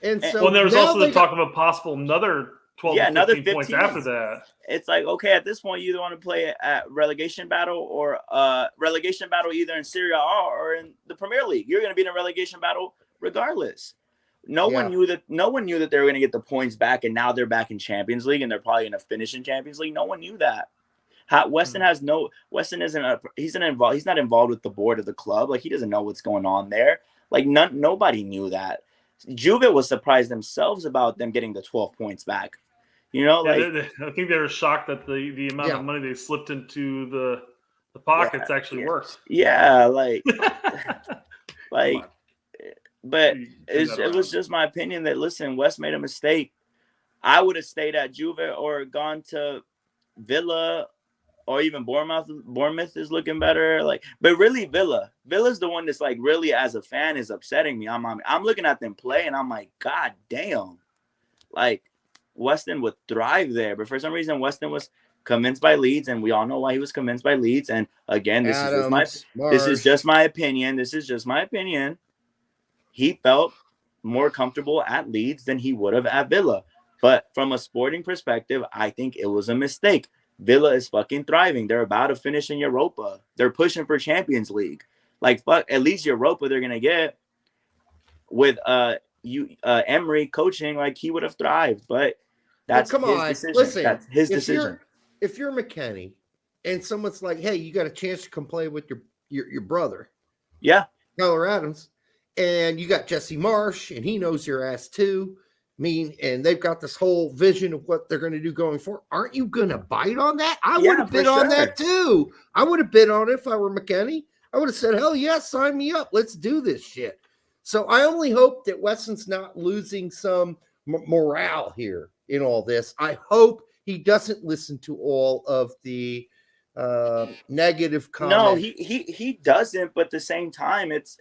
And so there was also the talk of a possible another 12 another 15 points after that. It's like, okay, at this point, you either want to play at relegation battle or relegation battle either in Serie A or in the Premier League. You're going to be in a relegation battle regardless. No one knew that they were going to get the points back, and now they're back in Champions League, and they're probably going to finish in Champions League. No one knew that. Weston he's not involved with the board of the club. Like, he doesn't know what's going on there. Like, nobody knew that. Juve was surprised themselves about them getting the 12 points back. You know, I think they were shocked that the amount of money they slipped into the pockets actually worked. Yeah, but it was just my opinion that, listen, West made a mistake. I would have stayed at Juve or gone to Villa or even Bournemouth. Bournemouth is looking better. But really Villa's the one that's really, as a fan, is upsetting me. I'm looking at them play and I'm like, God damn. Weston would thrive there, but for some reason Weston was convinced by Leeds, and we all know why he was convinced by Leeds. And again, this is just my opinion. He felt more comfortable at Leeds than he would have at Villa. But from a sporting perspective, I think it was a mistake. Villa is fucking thriving. They're about to finish in Europa. They're pushing for Champions League. At least Europa they're gonna get with Emery coaching. He would have thrived, but that's his decision. Listen, that's his decision. If you're McKennie and someone's like, hey, you got a chance to come play with your brother, Tyler Adams, and you got Jesse Marsh, and he knows your ass too. And they've got this whole vision of what they're going to do going forward. Aren't you going to bite on that? I would have bid on that too. I would have bid on it if I were McKennie. I would have said, hell yeah, sign me up. Let's do this shit. So I only hope that Weston's not losing some morale here in all this. I hope he doesn't listen to all of the negative comments. No, he doesn't. But at the same time, it's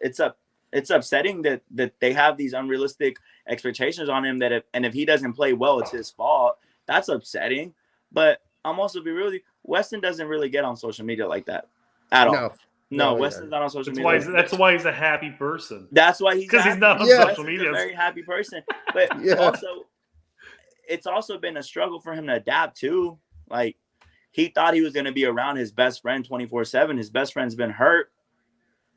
upsetting that they have these unrealistic expectations on him. If he doesn't play well, it's his fault. That's upsetting. But I'm also be real with you, Weston doesn't really get on social media like that at all. No, Weston's not on social media. That's why he's a happy person. That's why he's not on social media. He's a very happy person. But also, it's also been a struggle for him to adapt too. He thought he was going to be around his best friend 24/7. His best friend's been hurt.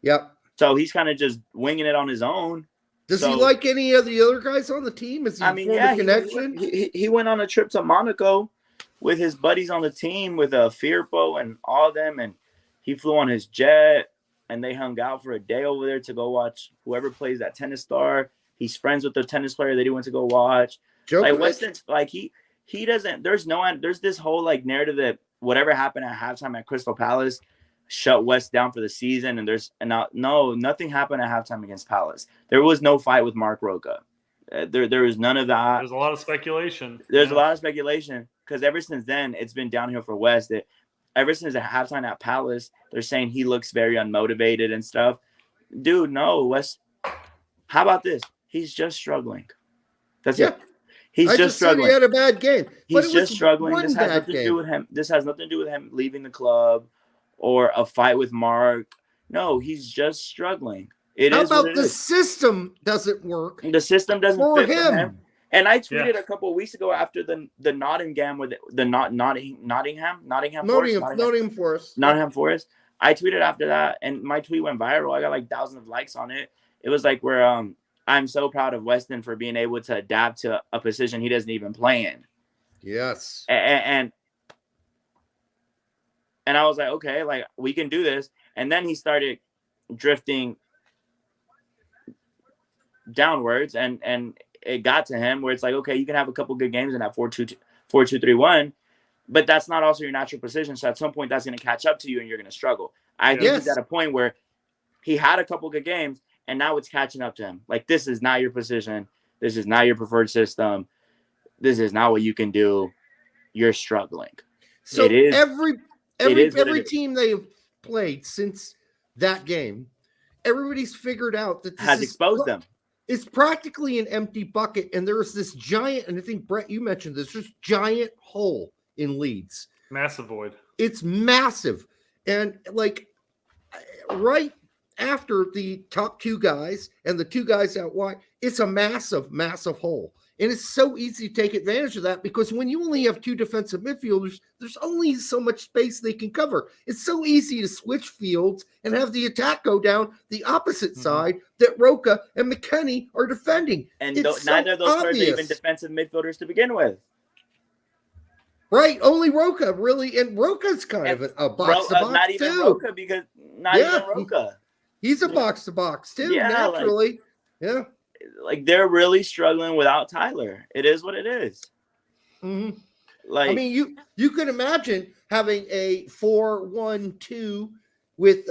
Yep. So he's kind of just winging it on his own. Does he like any of the other guys on the team? Is he formed a connection? He went on a trip to Monaco with his buddies on the team, with Firpo and all of them, and he flew on his jet, and they hung out for a day over there to go watch whoever plays that tennis star. He's friends with the tennis player that he went to go watch. Weston's he doesn't. There's this whole narrative that whatever happened at halftime at Crystal Palace shut West down for the season, and nothing happened at halftime against Palace. There was no fight with Mark Roca. There was none of that. There's a lot of speculation. There's a lot of speculation because ever since then it's been downhill for West. Ever since the halftime at Palace, they're saying he looks very unmotivated and stuff. Dude, no, West. How about this? He's just struggling. That's it. He's just struggling. He had a bad game. He's just struggling. This has nothing to do with him. This has nothing to do with him leaving the club or a fight with Mark. No, he's just struggling. How about the system doesn't work? The system doesn't fit for him. And I tweeted a couple of weeks ago after the Nottingham with Nottingham Forest. I tweeted after that, and my tweet went viral. I got thousands of likes on it. It was where I'm so proud of Weston for being able to adapt to a position he doesn't even play in. Yes. And I was like, okay, we can do this. And then he started drifting downwards, and it got to him where it's okay, you can have a couple good games in that 4-2-3-1, but that's not also your natural position. So at some point, that's going to catch up to you, and you're going to struggle. I think he's at a point where he had a couple good games, and now it's catching up to him. This is not your position. This is not your preferred system. This is not what you can do. You're struggling. So every team they've played since that game, everybody's figured out that this has exposed them. It's practically an empty bucket, and there's this giant, and I think Brett, you mentioned this giant hole in Leeds. Massive void. It's massive, and like right after the top two guys and the two guys out wide, it's a massive, massive hole. And it's so easy to take advantage of that because when you only have two defensive midfielders, there's only so much space they can cover. It's so easy to switch fields and have the attack go down the opposite side that Roca and McKennie are defending. And so neither of those players are even obvious. defensive midfielders to begin with. Right, only Roca really, and Roca's kind of a box to box not even too. Roca because not even Roca. He's a box to box too, Yeah, naturally. Like they're really struggling without Tyler. It is what it is. Mm-hmm. Like I mean, you could imagine having a 4-1-2 with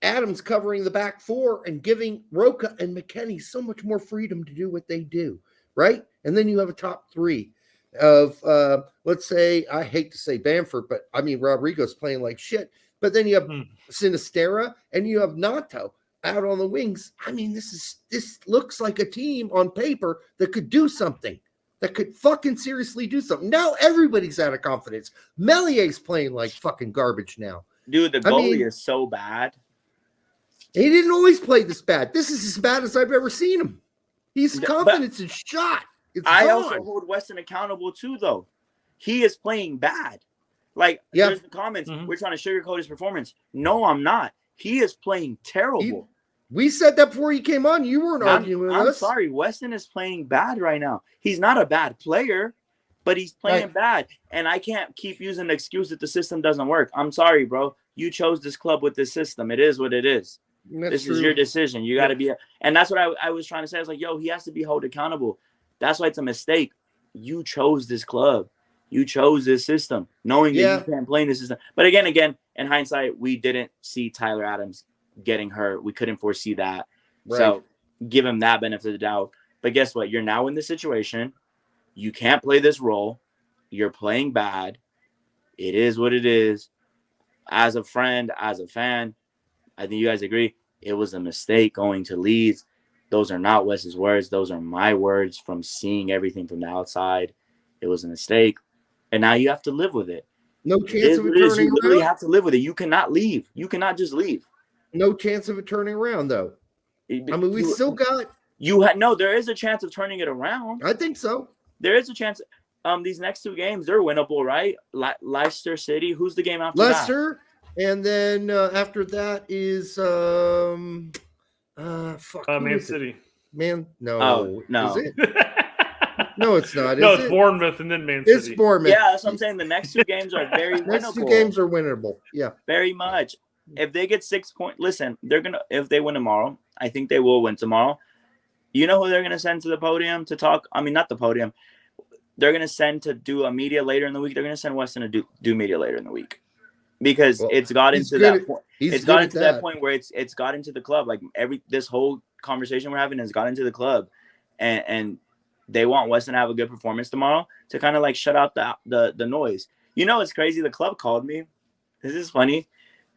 Adams covering the back four and giving Roca and McKennie so much more freedom to do what they do, right? And then you have a top three of let's say, I hate to say Bamford, but I mean Rodrigo's playing like shit. But then you have Sinistera and you have Nato out on the wings. I mean, this looks like a team on paper that could do something, that could fucking seriously do something. Now everybody's out of confidence. Mellier's playing like fucking garbage now. Dude, the goalie is so bad. He didn't always play this bad. This is as bad as I've ever seen him. His confidence is shot. It's I gone. also hold Weston accountable too, though. He is playing bad. Like, there's the comments. We're trying to sugarcoat his performance. No, I'm not. He is playing terrible. We said that before he came on. You weren't arguing with us. I'm sorry. Weston is playing bad right now. He's not a bad player, but he's playing bad. And I can't keep using the excuse that the system doesn't work. I'm sorry, bro. You chose this club with this system. It is what it is. This is your decision. You got to be. And that's what I was trying to say. I was like, yo, he has to be held accountable. That's why it's a mistake. You chose this club. You chose this system, knowing that you can't play in this system. But again, in hindsight, we didn't see Tyler Adams getting hurt. We couldn't foresee that. Right. So give him that benefit of the doubt. But guess what? You're now in this situation. You can't play this role. You're playing bad. It is what it is. As a friend, as a fan, I think you guys agree. It was a mistake going to Leeds. Those are not Wes's words. Those are my words from seeing everything from the outside. It was a mistake. And now you have to live with it. No chance of it turning around. You literally have to live with it. You cannot leave. You cannot just leave. No chance of it turning around, though. I mean, we still got. There is a chance of turning it around. I think so. There is a chance. These next two games, they're winnable, right? Leicester City. Who's the game after Leicester, and then after that is Man City. Man, no. Oh, no. Is it? No, it's not. No, it's Bournemouth and then Man City. It's Bournemouth. Yeah, that's what I'm saying. The next two games are very winnable. Next two games are winnable. Yeah. Very much. If they get 6 points, listen, if they win tomorrow, I think they will win tomorrow. You know who they're going to send to the podium to talk? I mean, not the podium. They're going to send to do a media later in the week. They're going to send Weston to do media later in the week. Because it's got into that point. It's got into that point where it's got into the club. Like this whole conversation we're having has got into the club. And they want Weston to have a good performance tomorrow to kind of like shut out the noise. You know, it's crazy. The club called me. This is funny.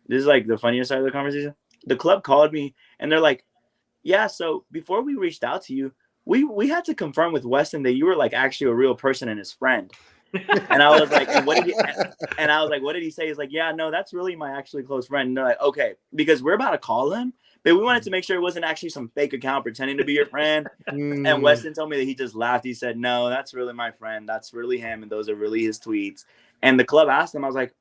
This is like the funniest side of the conversation. The club called me and they're like, yeah, so before we reached out to you, we had to confirm with Weston that you were like actually a real person and his friend. And I was like, what did he say? He's like, yeah, no, that's really my actually close friend. And they're like, okay, because we're about to call him, but we wanted to make sure it wasn't actually some fake account pretending to be your friend. And Weston told me that he just laughed. He said, no, that's really my friend. That's really him. And those are really his tweets. And the club asked him, I was like,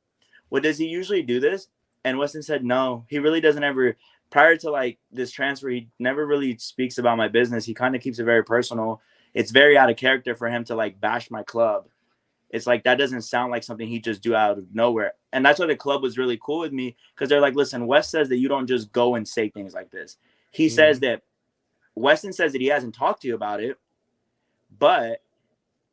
well, does he usually do this? And Weston said, no, he really doesn't ever. Prior to like this transfer, he never really speaks about my business. He kind of keeps it very personal. It's very out of character for him to like bash my club. It's like, that doesn't sound like something he just do out of nowhere. And that's why the club was really cool with me, because they're like, listen, Wes says that you don't just go and say things like this. He says that Weston says that he hasn't talked to you about it, but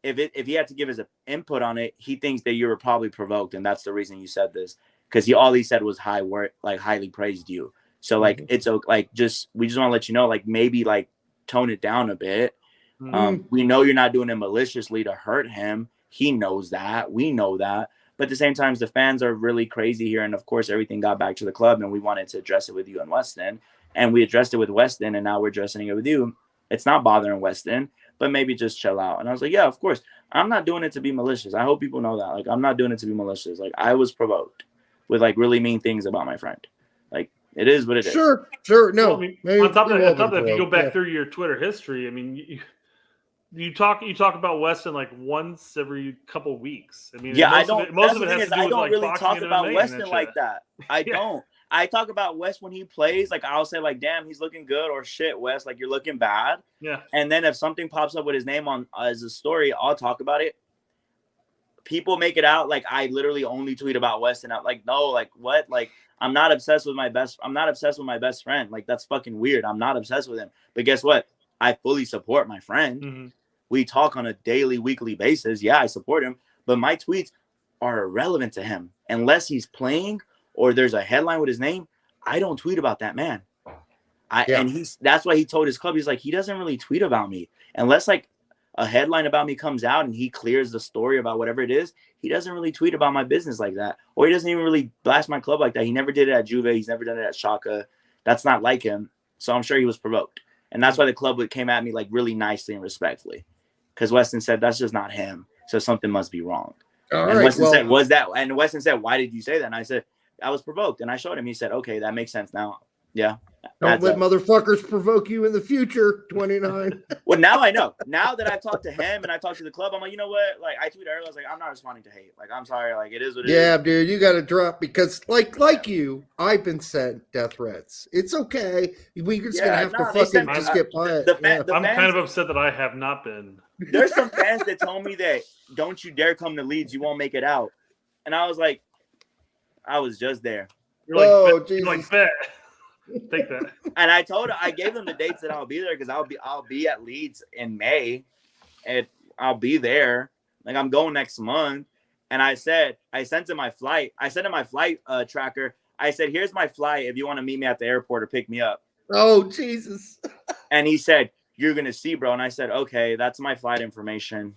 if he had to give his input on it, he thinks that you were probably provoked, and that's the reason you said this, because all he said was highly praised you. So like it's like we just want to let you know, like maybe like tone it down a bit. We know you're not doing it maliciously to hurt him. He knows that. We know that. But at the same time, the fans are really crazy here. And of course, everything got back to the club and we wanted to address it with you and Weston. And we addressed it with Weston and now we're addressing it with you. It's not bothering Weston, but maybe just chill out. And I was like, yeah, of course. I'm not doing it to be malicious. I hope people know that. Like, I'm not doing it to be malicious. Like, I was provoked with like really mean things about my friend. Like, it is what it is. Sure. No. Well, I mean, on top of that, if you go back through your Twitter history, I mean, you talk about Weston like once every couple weeks. I mean, yeah, most of it has to do I with don't like really boxing talk and about MMA Weston and like that. I Yeah. don't. I talk about Wes when he plays. Like, I'll say like, damn, he's looking good, or shit, Wes, like you're looking bad. Yeah. And then if something pops up with his name on as a story, I'll talk about it. People make it out like I literally only tweet about Weston. I'm like, no, like what? Like, I'm not obsessed with my best friend. Like, that's fucking weird. I'm not obsessed with him. But guess what? I fully support my friend. Mm-hmm. We talk on a daily, weekly basis. Yeah, I support him. But my tweets are irrelevant to him. Unless he's playing or there's a headline with his name, I don't tweet about that man. And that's why he told his club, he's like, he doesn't really tweet about me. Unless like a headline about me comes out and he clears the story about whatever it is, he doesn't really tweet about my business like that. Or he doesn't even really blast my club like that. He never did it at Juve. He's never done it at Schalke. That's not like him. So I'm sure he was provoked. And that's why the club came at me like really nicely and respectfully. Because Weston said, that's just not him. So something must be wrong. Weston said, was that? And Weston said, why did you say that? And I said, I was provoked. And I showed him. He said, okay, that makes sense now. Yeah. Don't let motherfuckers provoke you in the future, 29. Well, now I know. Now that I've talked to him and I talked to the club, I'm like, you know what? Like, I tweeted earlier, I was like, I'm not responding to hate. Like, I'm sorry. Like, it is what it is. Yeah, dude, you got to drop because, like you, I've been sent death threats. It's okay. We're just going to have to fucking just get by it. I'm kind of upset that I have not been. There's some fans that told me that, don't you dare come to Leeds. You won't make it out. And I was like, I was just there. You're like, you're like fat. Take that. And I gave them the dates that I'll be there because I'll be at Leeds in May, and I'll be there. Like, I'm going next month. And I sent him my flight. I sent him my flight tracker. I said, here's my flight if you want to meet me at the airport or pick me up. Oh, Jesus. And he said, you're gonna see, bro. And I said, okay, that's my flight information.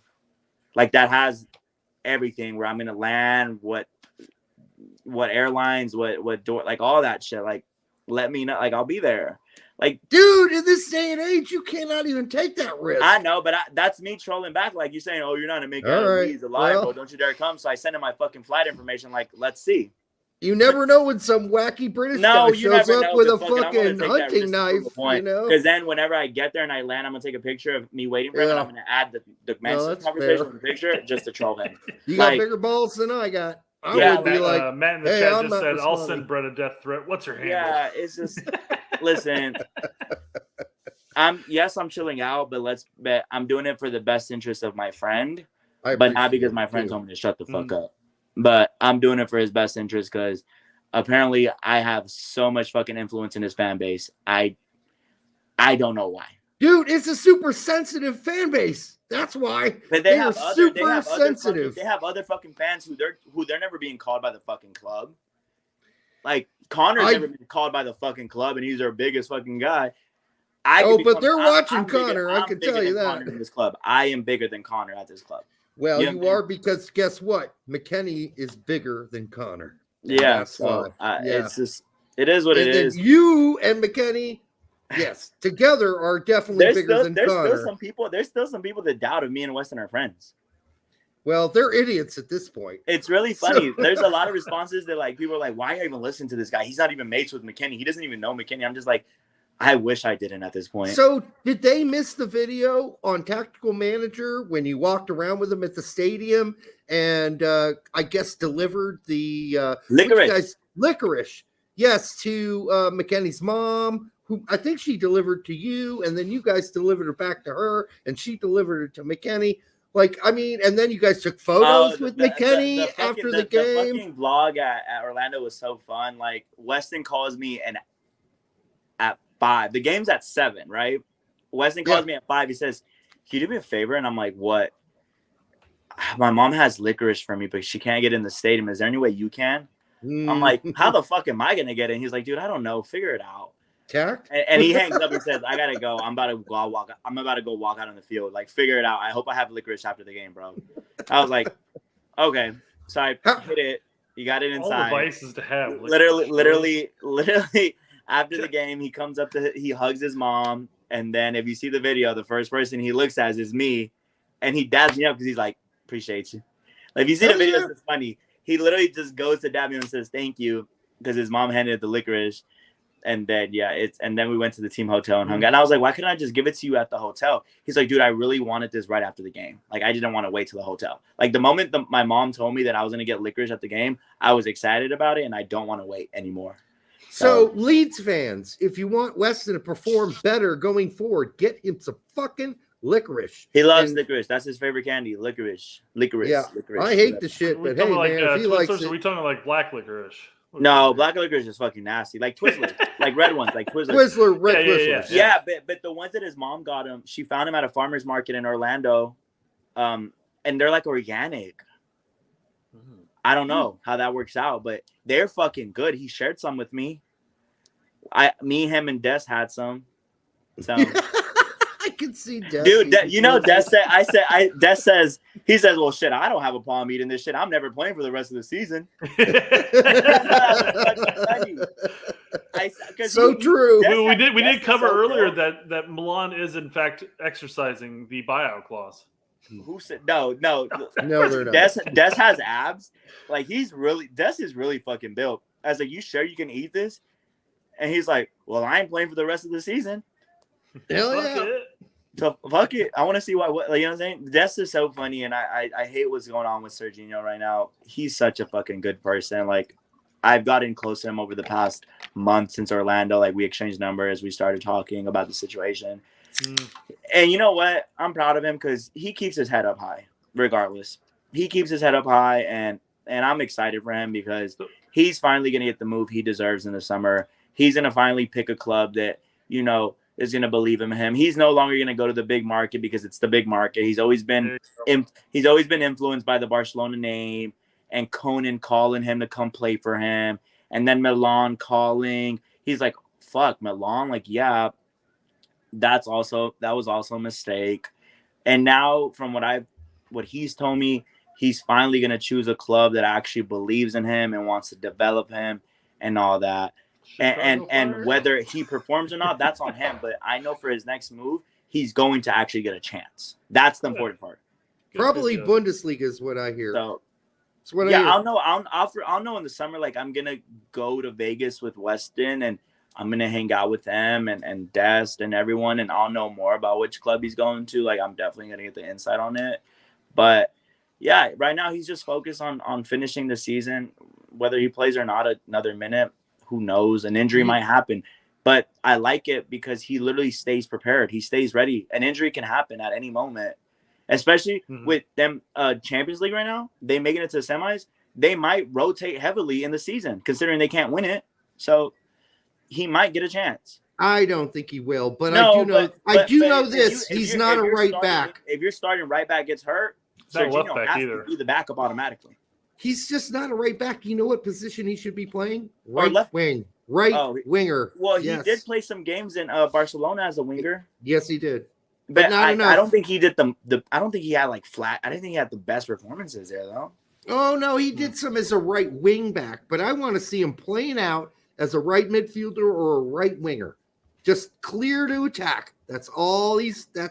Like, that has everything, where I'm gonna land, what airlines, what door, like all that shit. Like, let me know. Like, I'll be there. Like, dude, in this day and age, you cannot even take that risk. I know, but that's me trolling back. Like, you saying, oh, you're not gonna make it. He's alive, bro. Don't you dare come. So I sent him my fucking flight information. Like, let's see. You never know when some wacky British guy shows up with a fucking hunting knife, you know? Because then whenever I get there and I land, I'm going to take a picture of me waiting for him, and I'm going to add the Manchester conversation in the picture just to troll him. You got bigger balls than I got. I would be like, Matt in the chat just said, I'll send Brett a death threat. What's her handle? Yeah, it's just, listen, I'm chilling out, but I'm doing it for the best interest of my friend, but not because my friend told me to shut the fuck up. But I'm doing it for his best interest because apparently I have so much fucking influence in his fan base. I don't know why. Dude, it's a super sensitive fan base. That's why. But they have super sensitive. They have other fucking fans who they're never being called by the fucking club. Like, Connor's never been called by the fucking club, and he's their biggest fucking guy. But they're watching Connor. I can tell you that. In this club, I am bigger than Connor at this club. Well, you are, because guess what? McKennie is bigger than Connor. Yeah, so it's just, it is what it is. You and McKennie, yes, together are definitely bigger than Connor. There's still some people that doubt if me and Weston are friends. Well, they're idiots at this point. It's really funny. There's a lot of responses that, like, people are like, why are you even listening to this guy? He's not even mates with McKennie. He doesn't even know McKennie. I'm just like, I wish I didn't at this point. So did they miss the video on Tactical Manager when you walked around with him at the stadium and I guess delivered the licorice? Yes, to McKennie's mom, who I think she delivered to you, and then you guys delivered it back to her, and she delivered it to McKennie. Like, I mean, and then you guys took photos with McKennie after the game. The fucking vlog at Orlando was so fun. Like, Weston calls me at 5. The game's at 7, right? Weston calls me at 5. He says, can you do me a favor? And I'm like, what? My mom has licorice for me, but she can't get in the stadium. Is there any way you can? I'm like, how the fuck am I going to get in? He's like, dude, I don't know. Figure it out. And he hangs up and says, I got to go. I'm about to go walk out on the field. Like, figure it out. I hope I have licorice after the game, bro. I was like, okay. So I hit it. You got it inside. All the vices to have. Literally. After the game, he comes up to he hugs his mom, and then if you see the video, the first person he looks at is me, and he dabs me up because he's like, "Appreciate you." Like if you see the videos, it's funny. He literally just goes to dab me and says, "Thank you," because his mom handed the licorice. And then and then we went to the team hotel and hung out. And I was like, why couldn't I just give it to you at the hotel? He's like, dude, I really wanted this right after the game. Like I didn't want to wait till the hotel. Like the moment my mom told me that I was gonna get licorice at the game, I was excited about it, and I don't want to wait anymore. So Leeds fans, if you want Weston to perform better going forward, get him some fucking licorice. He loves licorice. That's his favorite candy. Licorice. Yeah, licorice. I hate the shit, but hey, man, if he likes it. Are we talking like black licorice? No, black licorice is fucking nasty. Like Twizzlers, like red ones, like Twizzlers. Red Twizzlers. Yeah, but the ones that his mom got him, she found him at a farmer's market in Orlando, and they're like organic. I don't know how that works out, but they're fucking good. He shared some with me. Him, and Des had some. So I can see Des. Dude, Des said, Des says, he says, well, shit, I don't have a problem eating this shit. I'm never playing for the rest of the season. True. We did cover earlier that Milan is in fact exercising the buyout clause. Who said no, they're not. Des has abs. Like Des is really fucking built. I was like, you sure you can eat this? And he's like, well, I ain't playing for the rest of the season. Hell yeah. So fuck it. I want to see what you know what I'm saying? Des is so funny, and I hate what's going on with Serginho right now. He's such a fucking good person. Like I've gotten close to him over the past month since Orlando. Like we exchanged numbers, we started talking about the situation. And you know what? I'm proud of him because he keeps his head up high, regardless. He keeps his head up high, and I'm excited for him because he's finally gonna get the move he deserves in the summer. He's gonna finally pick a club that, you know, is going to believe in him. He's no longer going to go to the big market because it's the big market. He's always been influenced by the Barcelona name and Conan calling him to come play for him. And then Milan calling. He's like, fuck, Milan? Like, yeah, that was also a mistake. And now from what he's told me, he's finally going to choose a club that actually believes in him and wants to develop him and all that. And whether he performs or not, that's on him. But I know for his next move, he's going to actually get a chance. That's the important part. Probably Bundesliga is what I hear. So, I hear. I'll know. I'll know in the summer. Like I'm gonna go to Vegas with Weston, and I'm gonna hang out with them and Dest and everyone, and I'll know more about which club he's going to. Like I'm definitely gonna get the insight on it. But yeah, right now he's just focused on finishing the season. Whether he plays or not another minute, who knows? An injury might happen. But I like it because he literally stays prepared. He stays ready. An injury can happen at any moment, especially with them Champions League right now. They making it to the semis. They might rotate heavily in the season, considering they can't win it. So he might get a chance. I don't think he will, but I do know this. He's not a right back. If your starting right back gets hurt, Serginho has to be the backup automatically. He's just not a right back. You know what position he should be playing? Right wing. Winger. Well, he did play some games in Barcelona as a winger. Yes, he did. But not enough. I don't think he did I don't think he had like flat. I didn't think he had the best performances there though. Oh no, he did some as a right wing back, but I want to see him playing out as a right midfielder or a right winger. Just clear to attack. That's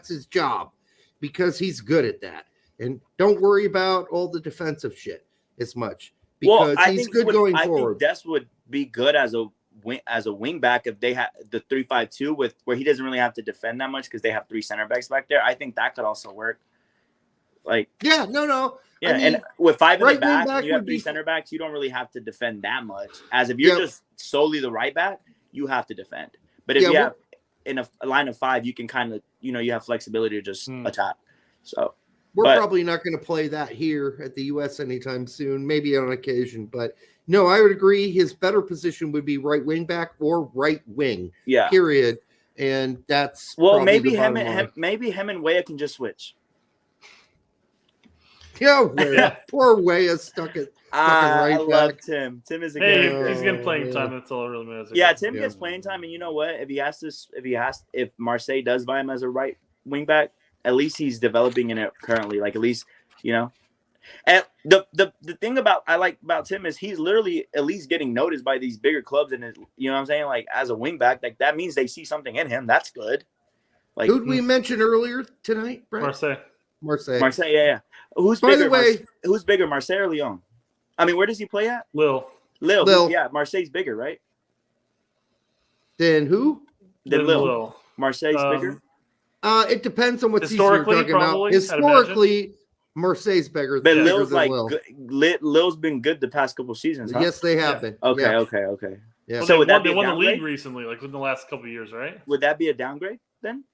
his job because he's good at that. And don't worry about all the defensive shit as much because he's good going forward. I think Des would be good as a wing back if they had the 3-5-2 where he doesn't really have to defend that much because they have 3 center backs back there. I think that could also work. Like yeah, yeah, I mean, and with 5 in the back, and you have 3 center backs, you don't really have to defend that much. As if you're just solely the right back, you have to defend. But if you have in a line of 5, you can kind of you have flexibility to just attack. So. We're probably not going to play that here at the U.S. anytime soon, maybe on occasion. But no, I would agree his better position would be right wing back or right wing, period. And that's maybe him and Weah can just switch. Yeah, Weah. Poor Weah stuck at right I love back. Tim. Tim is a good he's getting playing time. That's all it really matters. Yeah, Tim gets playing time, and you know what? If Marseille does buy him as a right wing back, at least he's developing in it currently. Like at least, And the thing I like about Tim is he's literally at least getting noticed by these bigger clubs, and you know what I'm saying? Like as a wing back, like that means they see something in him. That's good. Like who did we mention earlier tonight, Brett? Marseille, yeah. Who's By bigger? the way, who's bigger, Marseille or Lyon? I mean, where does he play at? Lille. Yeah, Marseille's bigger, right? Then who? Then Lille. Marseille's bigger. It depends on what season you're talking about. Historically, Marseille's bigger. But Lille's like Lille. Lille's been good the past couple seasons. Huh? Yes, they have been. Okay, yeah. okay. Yeah. So they won the league recently, like within the last couple of years, right? Would that be a downgrade then?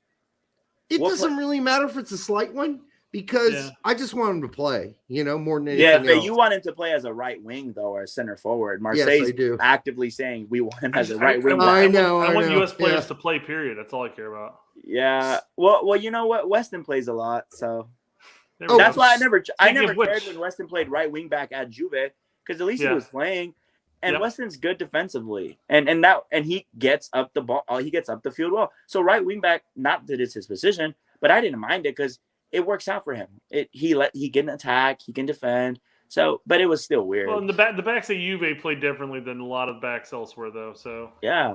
It doesn't really matter if it's a slight one because I just want him to play, more than anything else. But you want him to play as a right wing though, or a center forward. Marseille's actively saying we want him as a right wing. I know. I want U.S. players to play. Period. That's all I care about. Yeah. Well, you know what? Weston plays a lot, so that's why I never cared when Weston played right wing back at Juve because at least he was playing. And Weston's good defensively, and he gets up the ball. He gets up the field well. So right wing back, not that it's his position, but I didn't mind it because it works out for him. He can attack, he can defend. So, but it was still weird. Well, and the backs at Juve play differently than a lot of backs elsewhere, though. So yeah,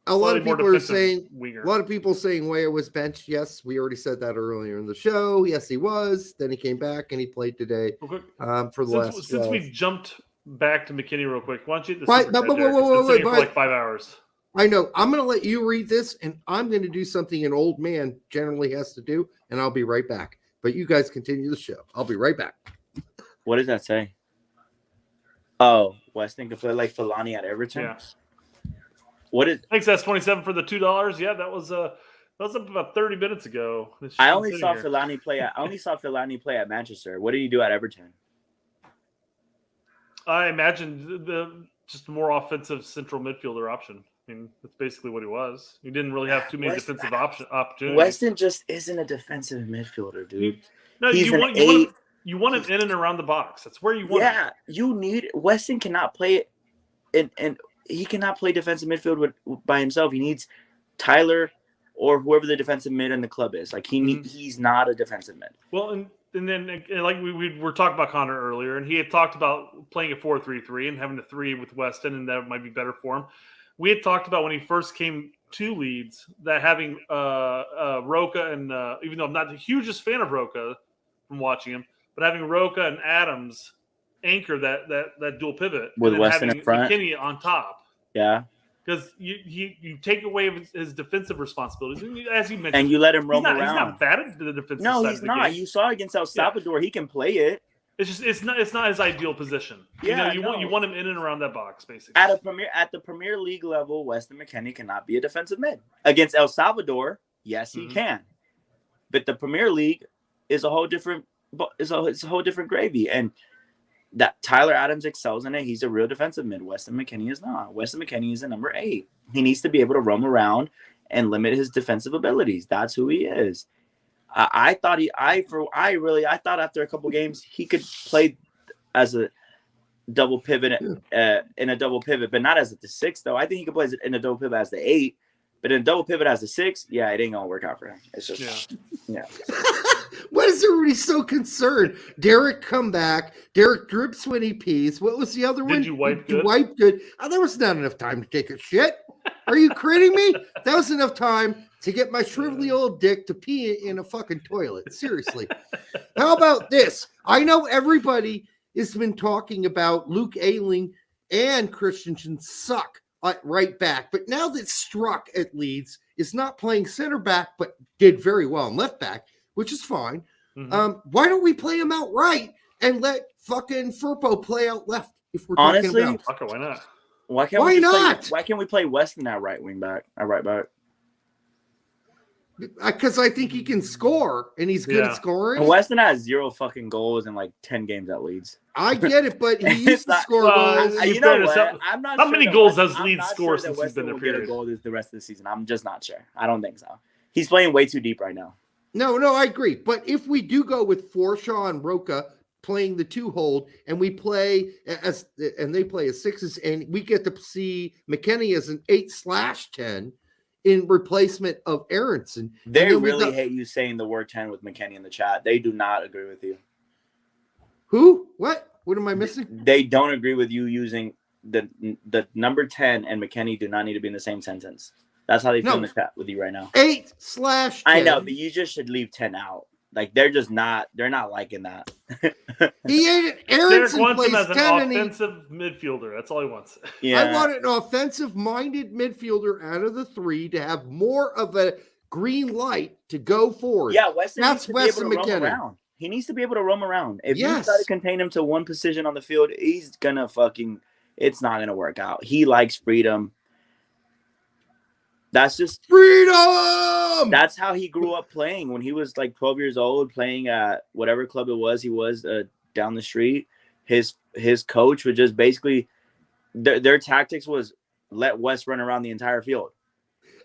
a lot of people are saying Weah was benched. Yes, we already said that earlier in the show. Yes, he was. Then he came back and he played today. For the last. Since we've jumped back to McKennie real quick, why don't you? Wait, for like 5 hours. I know. I'm going to let you read this, and I'm going to do something an old man generally has to do, and I'll be right back. But you guys continue the show. I'll be right back. What does that say? Oh, Weston can play like Fellaini at Everton. Yeah. Thanks, that's 27 for the $2. Yeah, that was about 30 minutes ago. I only saw Fellaini play at Manchester. What did he do at Everton? I imagine just a more offensive central midfielder option. I mean, that's basically what he was. He didn't really have too many defensive opportunities. Weston just isn't a defensive midfielder, dude. No, you want him in and around the box. That's where you want him. You need Weston cannot play it and he cannot play defensive midfield by himself. He needs Tyler or whoever the defensive mid in the club is. Like he's not a defensive mid. Well, and then like we were talking about Connor earlier, and he had talked about playing a 4-3-3 and having a 3 with Weston, and that might be better for him. We had talked about when he first came to Leeds that having Roca and even though I'm not the hugest fan of Roca from watching him, but having Roca and Adams anchor that dual pivot with and Weston in front, McKennie on top. Yeah, because you take away his defensive responsibilities, as you mentioned, and you let him roam around. He's not bad at the defensive. No, side he's of the not. game. You saw against El Salvador, he can play it. It's just it's not his ideal position. Yeah, you want him in and around that box basically. At the Premier League level, Weston McKennie cannot be a defensive mid. Against El Salvador, yes, he can. But the Premier League is a whole different gravy, and that Tyler Adams excels in it. He's a real defensive mid. Weston McKennie is not. Weston McKennie is a number 8. He needs to be able to roam around and limit his defensive abilities. That's who he is. I thought after a couple games he could play as a double pivot in a double pivot, but not as the 6 though. I think he could play in a double pivot as the 8, but in a double pivot as the 6, it ain't gonna work out for him. It's just Why is everybody so concerned? Derek come back. Derek drips when he pees. What was the other one? Did you wipe good? Wipe good. Oh, there was not enough time to take a shit. Are you kidding me? That was enough time to get my shrivelly old dick to pee in a fucking toilet. Seriously. How about this? I know everybody has been talking about Luke Ayling and Christensen suck at right back, but now that Struck at Leeds is not playing center back, but did very well in left back, which is fine. Why don't we play him out right and let fucking Firpo play out left? If we're honestly, talking about okay, why not? Why can't we play Weston at right wing back? At right back? Because I think he can score and he's good at scoring. And Weston has 0 fucking goals in like 10 games at Leeds. I get it, but he used to score goals. You know what? I'm not how sure many goals does Leeds score since he's been there? Period. Goal the rest of the season. I'm just not sure. I don't think so. He's playing way too deep right now. No, I agree. But if we do go with Forshaw and Roca playing the 2 hold, and we play and they play as 6s, and we get to see McKennie as an 8/10, in replacement of Aronson. They really hate you saying the word 10 with McKennie in the chat. They do not agree with you. Who? What? What am I missing? They don't agree with you using the number 10 and McKennie do not need to be in the same sentence. That's how they feel in the chat with you right now. 8/10. I know, but you just should leave 10 out. Like they're not liking that. He ain't it. Derek Aronson wants him plays as 10 an offensive midfielder. That's all he wants. Yeah. I want an offensive-minded midfielder out of the three to have more of a green light to go forward. Yeah, Weston That's needs to Weston be able to roam McKennie. around. He needs to be able to roam around. If you Yes. try to contain him to one position on the field, he's gonna it's not gonna work out. He likes freedom. That's just freedom. That's how he grew up playing when he was like 12 years old, playing at whatever club it was he was down the street. His coach would just basically their tactics was let Wes run around the entire field.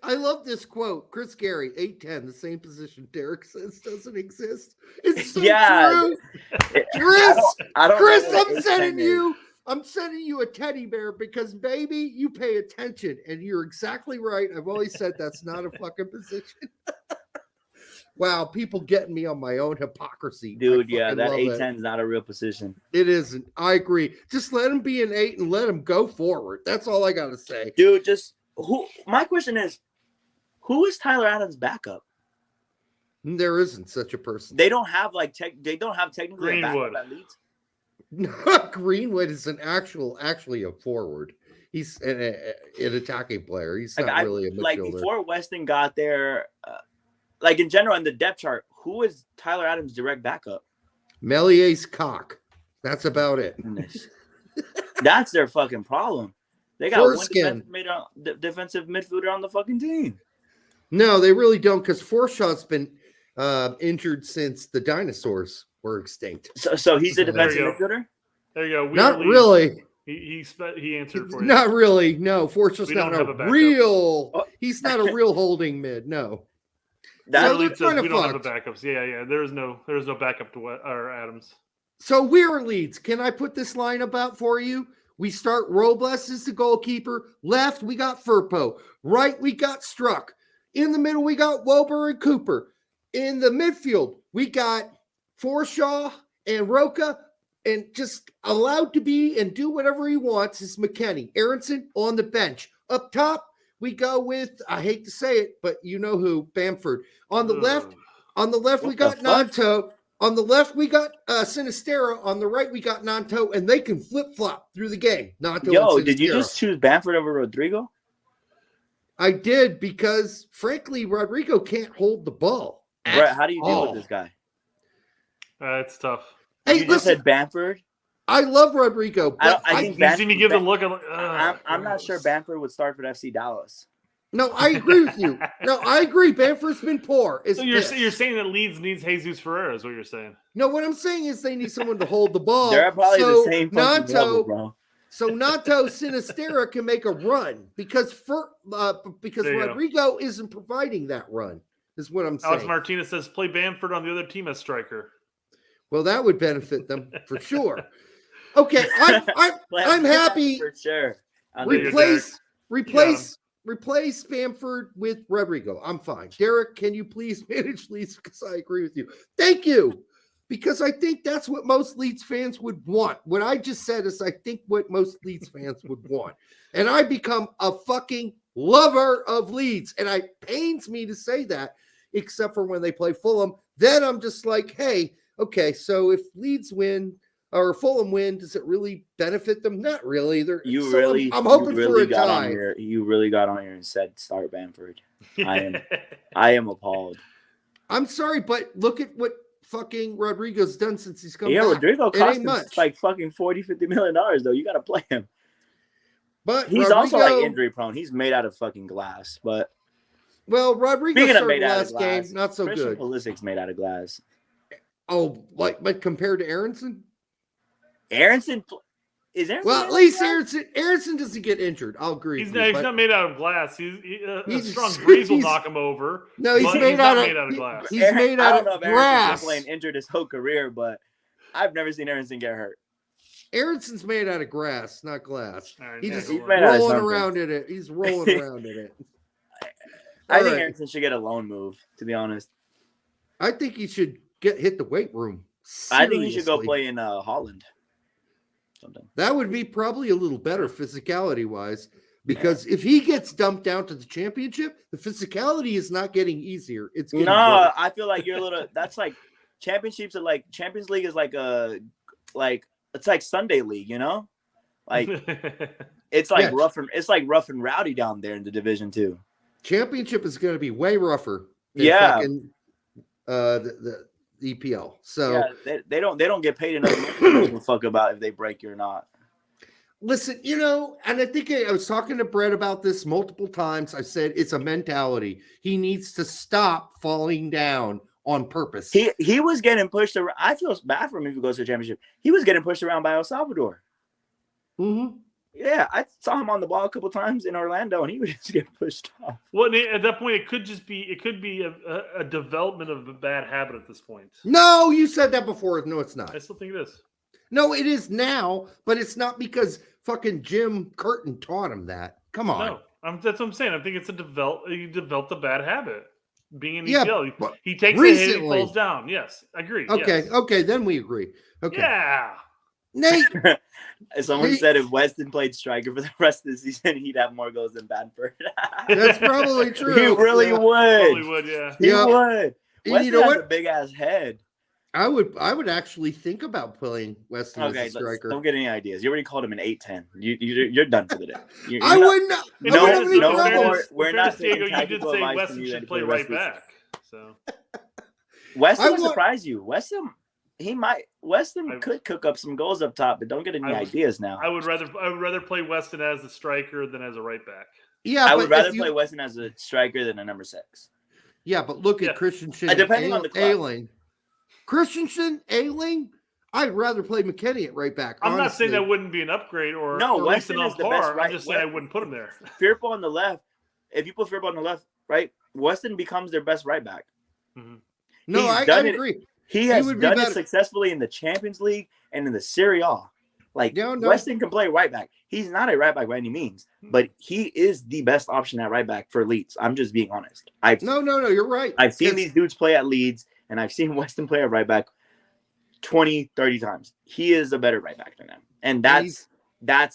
I love this quote. Chris Gary, 8'10", the same position Derek says doesn't exist. It's so true. Chris, I'm sending you a teddy bear because, baby, you pay attention. And you're exactly right. I've always said that's not a fucking position. Wow, people getting me on my own hypocrisy. Dude, yeah, that 8'10" is not a real position. It isn't. I agree. Just let him be an 8 and let him go forward. That's all I got to say. Dude, my question is, who is Tyler Adams' backup? There isn't such a person. They don't have technically Greenwood. a backup at Leeds. Greenwood is actually a forward. He's an attacking player. He's not really a midfielder. Like before Weston got there, like in general in the depth chart, who is Tyler Adams' direct backup? Melier's cock. That's about it. That's their fucking problem. They got Foreskin. one defensive midfielder on the fucking team. No, they really don't, because Forshaw's been injured since the dinosaurs were extinct. So he's a defensive midfielder? There you go. Not really. He answered for you. Not really. No, Forshaw's not have a a backup. real. He's not a real holding mid. No. So we don't have a backups. Yeah. There's no backup to Adams. So we're Leeds. Can I put this line about for you? We start Robles as the goalkeeper. Left, we got Firpo. Right, we got Struck. In the middle, we got Wober and Cooper. In the midfield, we got Forshaw and Roca, and just allowed to be and do whatever he wants is McKennie. Aronson on the bench. Up top, we go with, I hate to say it, but you know who, Bamford. On the left, we got Nanto. On the left, we got Sinistera. On the right, we got Nanto, and they can flip-flop through the game. Nanto and did you just choose Bamford over Rodrigo? I did because, frankly, Rodrigo can't hold the ball. Brett, how do you deal with this guy? It's tough. Hey, you just said Bamford? I love Rodrigo. But I think you see me give the look. I'm not sure Bamford would start for FC Dallas. No, I agree with you. No, I agree. Bamford's been poor. So you're saying that Leeds needs Jesus Ferreira is what you're saying? No, what I'm saying is they need someone to hold the ball. They're probably the same fucking level, bro. So Nanto Sinistera can make a run because Rodrigo isn't providing that run, is what I'm saying. Alex Martinez says play Bamford on the other team as striker. Well, that would benefit them for sure. Okay, I'm happy. For sure. Replace Bamford with Rodrigo. I'm fine. Derek, can you please manage Leeds? Because I agree with you. Thank you. Because I think that's what most Leeds fans would want. What I just said is I think what most Leeds fans would want. And I become a fucking lover of Leeds. And it pains me to say that, except for when they play Fulham. Then I'm just like, hey, okay, so if Leeds win or Fulham win, does it really benefit them? Not really. I'm hoping for a tie. You really got on here and said start Bamford. I am appalled. I'm sorry, but look at what fucking Rodrigo's done since he's come back. Rodrigo cost him like fucking $40-50 million though. You got to play him. But he's also like injury prone. He's made out of fucking glass. But Rodrigo started last game, not so Christian good. Pulisic's made out of glass. Oh, but compared to Aronson? Aronson is Aronson. Well, at least Aronson doesn't get injured. I'll agree. He's not made out of glass. A strong breeze will knock him over. No, he's made out of glass. He's made out of grass. Aaronson's been playing injured his whole career, but I've never seen Aronson get hurt. Aaronson's made out of grass, not glass. Right, He's just he's rolling around in it. He's rolling around in it. I think Harrison should get a loan move, to be honest. I think he should hit the weight room. I think he should go play in Holland. Something. That would be probably a little better physicality-wise, because if he gets dumped down to the championship, the physicality is not getting easier. It's getting worse. I feel like you're a little. That's like championships are like Champions League is like it's like Sunday league, you know, like it's like rough and rowdy down there in the Division 2. Championship is going to be way rougher. Than fucking, the EPL. So they don't get paid enough money to give a fuck about if they break you or not. Listen, and I think I was talking to Brett about this multiple times. I said it's a mentality. He needs to stop falling down on purpose. He was getting pushed around. I feel bad for him if he goes to the championship. He was getting pushed around by El Salvador. Mm-hmm. Yeah, I saw him on the ball a couple times in Orlando, and he was just getting pushed off. Well, at that point, it could be a development of a bad habit at this point. No, you said that before. No, it's not. I still think it is. No, it is now, but it's not because fucking Jim Curtin taught him that. Come on. No, that's what I'm saying. I think it's he developed a bad habit. Being in Yeah, EPL, but he takes recently- a hit, he falls down. Yes, agree. Okay, yes. okay, then we agree. Okay. Yeah. Nate. Someone said if Weston played striker for the rest of the season, he'd have more goals than Bamford. That's probably true. He really would. Probably would, yeah. He would. Weston You know has what? a big ass head. I would actually think about playing Weston as a Okay, striker. don't get any ideas. You already called him an 8-10. You're done for the day. I wouldn't. No, I wouldn't have any no problem. more. We're not Diego, taking you did tactical say advice Weston from you should and play for the right rest of back. So Weston would surprise you. Weston I- could cook up some goals up top, but don't get any I would- ideas now. I would rather play Weston as the striker than as a right back. Yeah, I but would rather if you- play Weston as a striker than a number 6. Yeah, but look Yeah. at Christensen. Depending and on the club. Ailing. Christensen, Ailing. I'd rather play McKennie at right back. I'm not saying honestly. that wouldn't be an upgrade or No, or at least an Weston on is the best par. right- I'm just saying I wouldn't put him there. Firpo on the left. If you put Firpo on the left, right, Weston becomes their best right back. No, He's I done it. agree. He has would be done it better. successfully in the Champions League and in the Serie A. Like, No. Weston can play right back. He's not a right back by any means, but he is the best option at right back for Leeds. I'm just being honest. No, you're right. I've seen 'Cause- these dudes play at Leeds, and I've seen Weston play at right back 20, 30 times. He is a better right back than them. And that's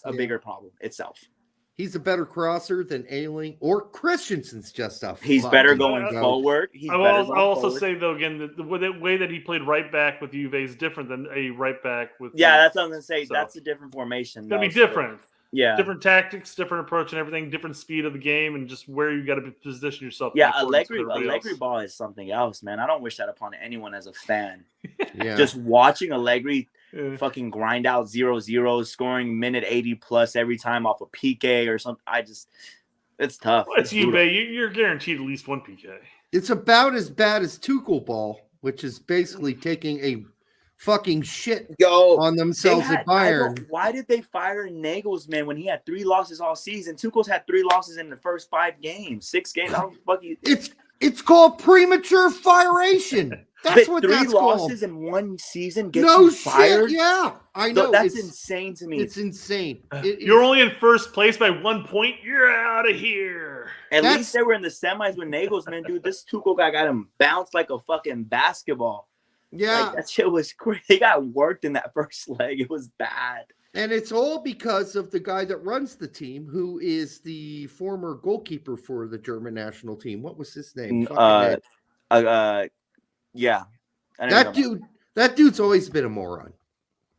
a bigger problem itself. He's a better crosser than Ailing or Christensen's just a He's fucking better going go. forward. I'll also say though again the way that he played right back with Juve is different than a right back with. Yeah, that's what I'm gonna say. So, That's a different formation. it's gonna be though, so- different. Yeah. Different tactics, different approach, and everything. Different speed of the game, and just where you got to position yourself. Yeah, in accordance with everybody Allegri else. ball is something else, man. I don't wish that upon anyone as a fan. Yeah. Just watching Allegri Yeah. fucking grind out 0-0, scoring minute 80 plus every time off a PK or something. It's tough. Well, it's Juve. You're guaranteed at least one PK. It's about as bad as Tuchel ball, which is basically taking a fucking shit on themselves at Bayern. Why did they fire Nagelsmann when he had 3 losses all season? Tuchel's had 3 losses in the first 5 games, 6 games. I don't fucking. It's called premature firation. That's what 3 that's losses called. in one season gets No you shit. fired. Yeah, I know. That's It's- insane to me. It's insane. You're only in first place by 1 point. You're out of here. At least they were in the semis with Nagelsmann, dude. This Tuchel guy got him bounced like a fucking basketball. Yeah. Like, that shit was crazy. He got worked in that first leg. It was bad. And it's all because of the guy that runs the team, who is the former goalkeeper for the German national team. What was his name? Yeah. That dude's always been a moron.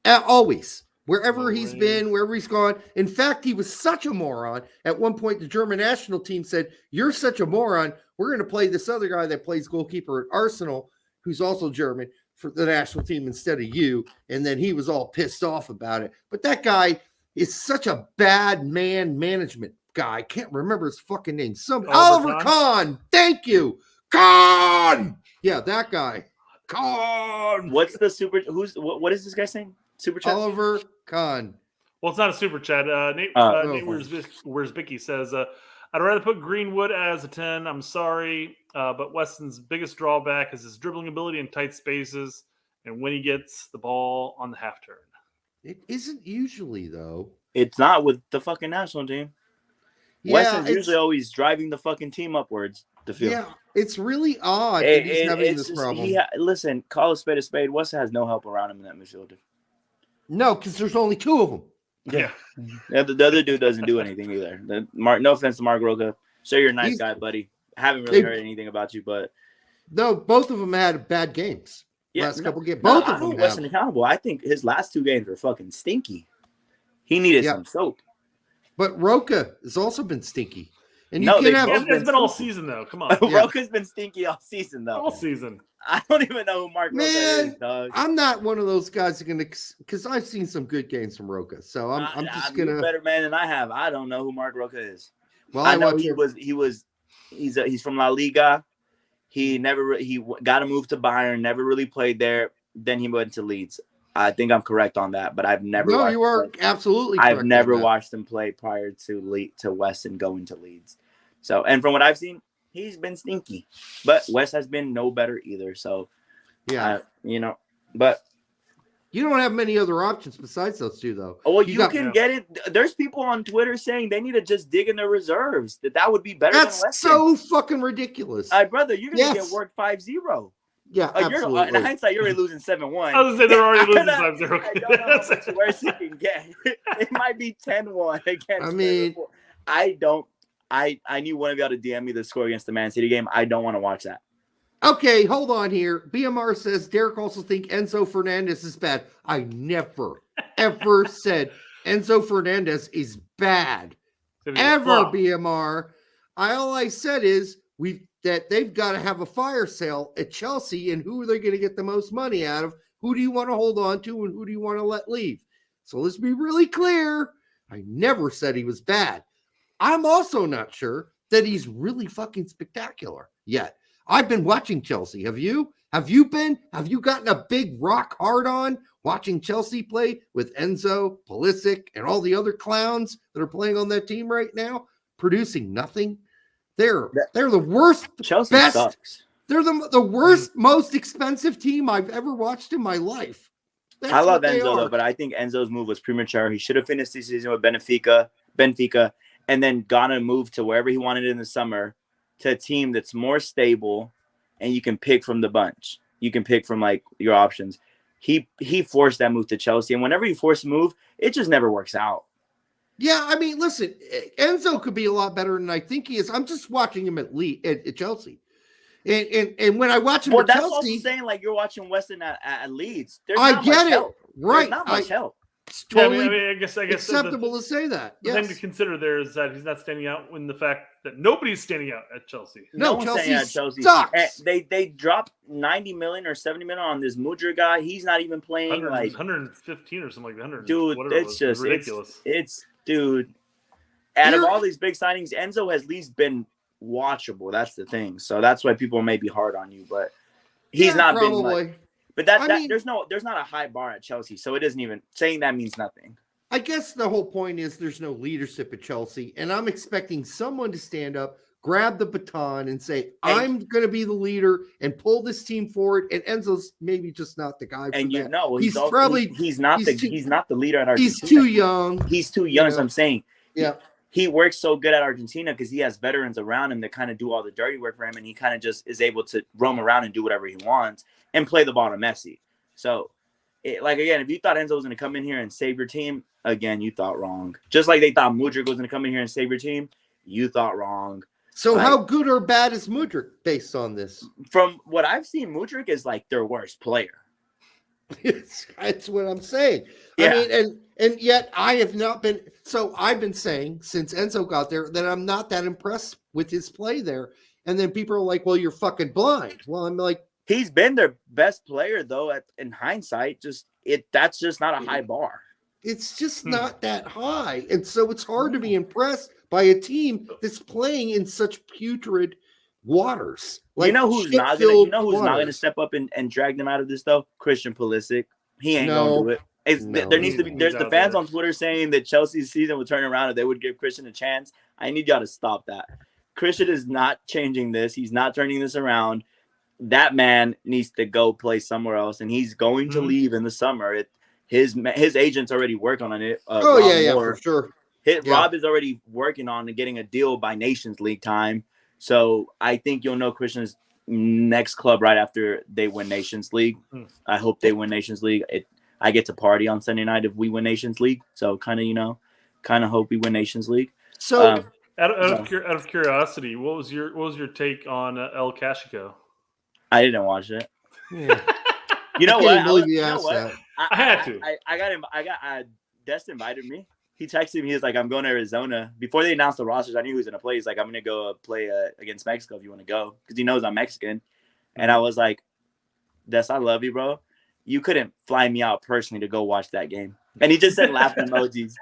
Always. Wherever he's been, wherever he's gone. In fact, he was such a moron. At one point, the German national team said, "You're such a moron. We're going to play this other guy that plays goalkeeper at Arsenal, who's also German, for the national team instead of you." And then he was all pissed off about it. But that guy is such a bad man management guy. I can't remember his fucking name. Oliver Kahn. Thank you. Kahn. Yeah, that guy. Kahn. What's the super? What is this guy saying? Super chat? Oliver Kahn. Well, it's not a super chat. Nate Wierzbicki says, I'd rather put Greenwood as a 10. I'm sorry, but Weston's biggest drawback is his dribbling ability in tight spaces and when he gets the ball on the half turn. It isn't usually, though. It's not with the fucking national team. Yeah, Weston's usually always driving the fucking team upwards. the field. Yeah, it's really odd that he's having this problem. Listen, call a spade a spade. Weston has no help around him in that midfielder. No, because there's only two of them. Yeah. The other dude doesn't do anything either. No offense to Mark Roca. Sure, you're a nice guy, buddy. I haven't really heard anything about you, but no, both of them had bad games. Couple games. Both of them. Weston accountable. I think his last 2 games were fucking stinky. He needed some soap. But Roca has also been stinky. And it's been all season though. Come on. Roca's been stinky all season though. All season. I don't even know who Mark Roca is, dog. I'm not one of those guys that because I've seen some good games from Roca. So I'm just gonna better man than I have. I don't know who Mark Roca is. Well, I know he's from La Liga. He got a move to Bayern, never really played there. Then he went to Leeds. I think I'm correct on that, but I've never. No, you are absolutely correct. I've never watched him play prior to Weston going to Leeds. So, and from what I've seen, he's been stinky. But West has been no better either. So, but you don't have many other options besides those two, though. Oh, well, you can get it. There's people on Twitter saying they need to just dig in their reserves. That would be better. That's than Weston. so fucking ridiculous. Brother, you're gonna get worked 5-0. Yeah, absolutely. In hindsight, you're already losing 7-1. I was gonna say they're already losing 5-0. I don't know how much worse you can get. It might be 10-1 against. I need one of y'all to DM me the score against the Man City game. I don't want to watch that. Okay, hold on here. BMR says Derek also think Enzo Fernandez is bad. I never, ever said Enzo Fernandez is bad. Ever, BMR. All I said is that they've got to have a fire sale at Chelsea, and who are they going to get the most money out of? Who do you want to hold on to, and who do you want to let leave? So let's be really clear. I never said he was bad. I'm also not sure that he's really fucking spectacular yet. I've been watching Chelsea. Have you? Have you been? Have you gotten a big rock hard on watching Chelsea play with Enzo, Pulisic, and all the other clowns that are playing on that team right now, producing nothing? They're the worst. Chelsea sucks. They're the worst, most expensive team I've ever watched in my life. I love Enzo though, but I think Enzo's move was premature. He should have finished the season with Benfica, and then gone and moved to wherever he wanted in the summer to a team that's more stable, and you can pick from the bunch. You can pick from like your options. He forced that move to Chelsea, and whenever you force a move, it just never works out. Yeah, I mean, listen, Enzo could be a lot better than I think he is. I'm just watching him at Chelsea. And when I watch him at that's Chelsea, also saying like you're watching Weston at Leeds. There's I not get much it. help. Right. There's not much help. It's totally I guess acceptable to say that. The thing to consider there is that he's not standing out in the fact that nobody's standing out at Chelsea. No one's standing out at Chelsea. Sucks. They dropped 90 million or 70 million on this Mudryk guy. He's not even playing 115 or something like that. Dude, it's just ridiculous. Dude. Out of all these big signings, Enzo has at least been watchable. That's the thing. So that's why people may be hard on you, but he's not been like. But there's not a high bar at Chelsea, so it isn't even saying that means nothing. I guess the whole point is there's no leadership at Chelsea, and I'm expecting someone to stand up, grab the baton, and say, "I'm going to be the leader and pull this team forward." And Enzo's maybe just not the guy. And he's not the leader at Argentina. He's too young. He's too young. As I'm saying, yeah. He works so good at Argentina because he has veterans around him that kind of do all the dirty work for him, and he kind of just is able to roam around and do whatever he wants and play the ball to Messi. So, again, if you thought Enzo was going to come in here and save your team, again, you thought wrong. Just like they thought Mudryk was going to come in here and save your teim, you thought wrong. So how good or bad is Mudryk based on this? From what I've seen, Mudryk is like their worst player. That's what I'm saying. Yeah. I mean, and yet I have not been. So I've been saying since Enzo got there that I'm not that impressed with his play there. And then people are like, "Well, you're fucking blind." Well, I'm like, he's been their best player though. In hindsight, that's just not a high bar. It's just not that high, and so it's hard to be impressed by a team that's playing in such putrid waters. Like, you know who's not going to step up and drag them out of this though? Christian Pulisic. He ain't going to do it. There's the fans on Twitter saying that Chelsea's season would turn around if they would give Christian a chance. I need y'all to stop that. Christian is not changing this. He's not turning this around. That man needs to go play somewhere else, and he's going to leave in the summer. His agent's already working on it. For sure. Rob is already working on getting a deal by Nations League time. So I think you'll know Christian's next club right after they win Nations League. I hope they win Nations League. I get to party on Sunday night if we win Nations League. So kind of hope we win Nations League. So out of curiosity, what was your take on El Cachico? I didn't watch it. Yeah. You know I what? I had to. I got him. Dest invited me. He texted me. He was like, "I'm going to Arizona." Before they announced the rosters, I knew he was going to play. He's like, "I'm going to go play against Mexico if you want to go," because he knows I'm Mexican. And I was like, "Des, I love you, bro. You couldn't fly me out personally to go watch that game." And he just said laughing emojis.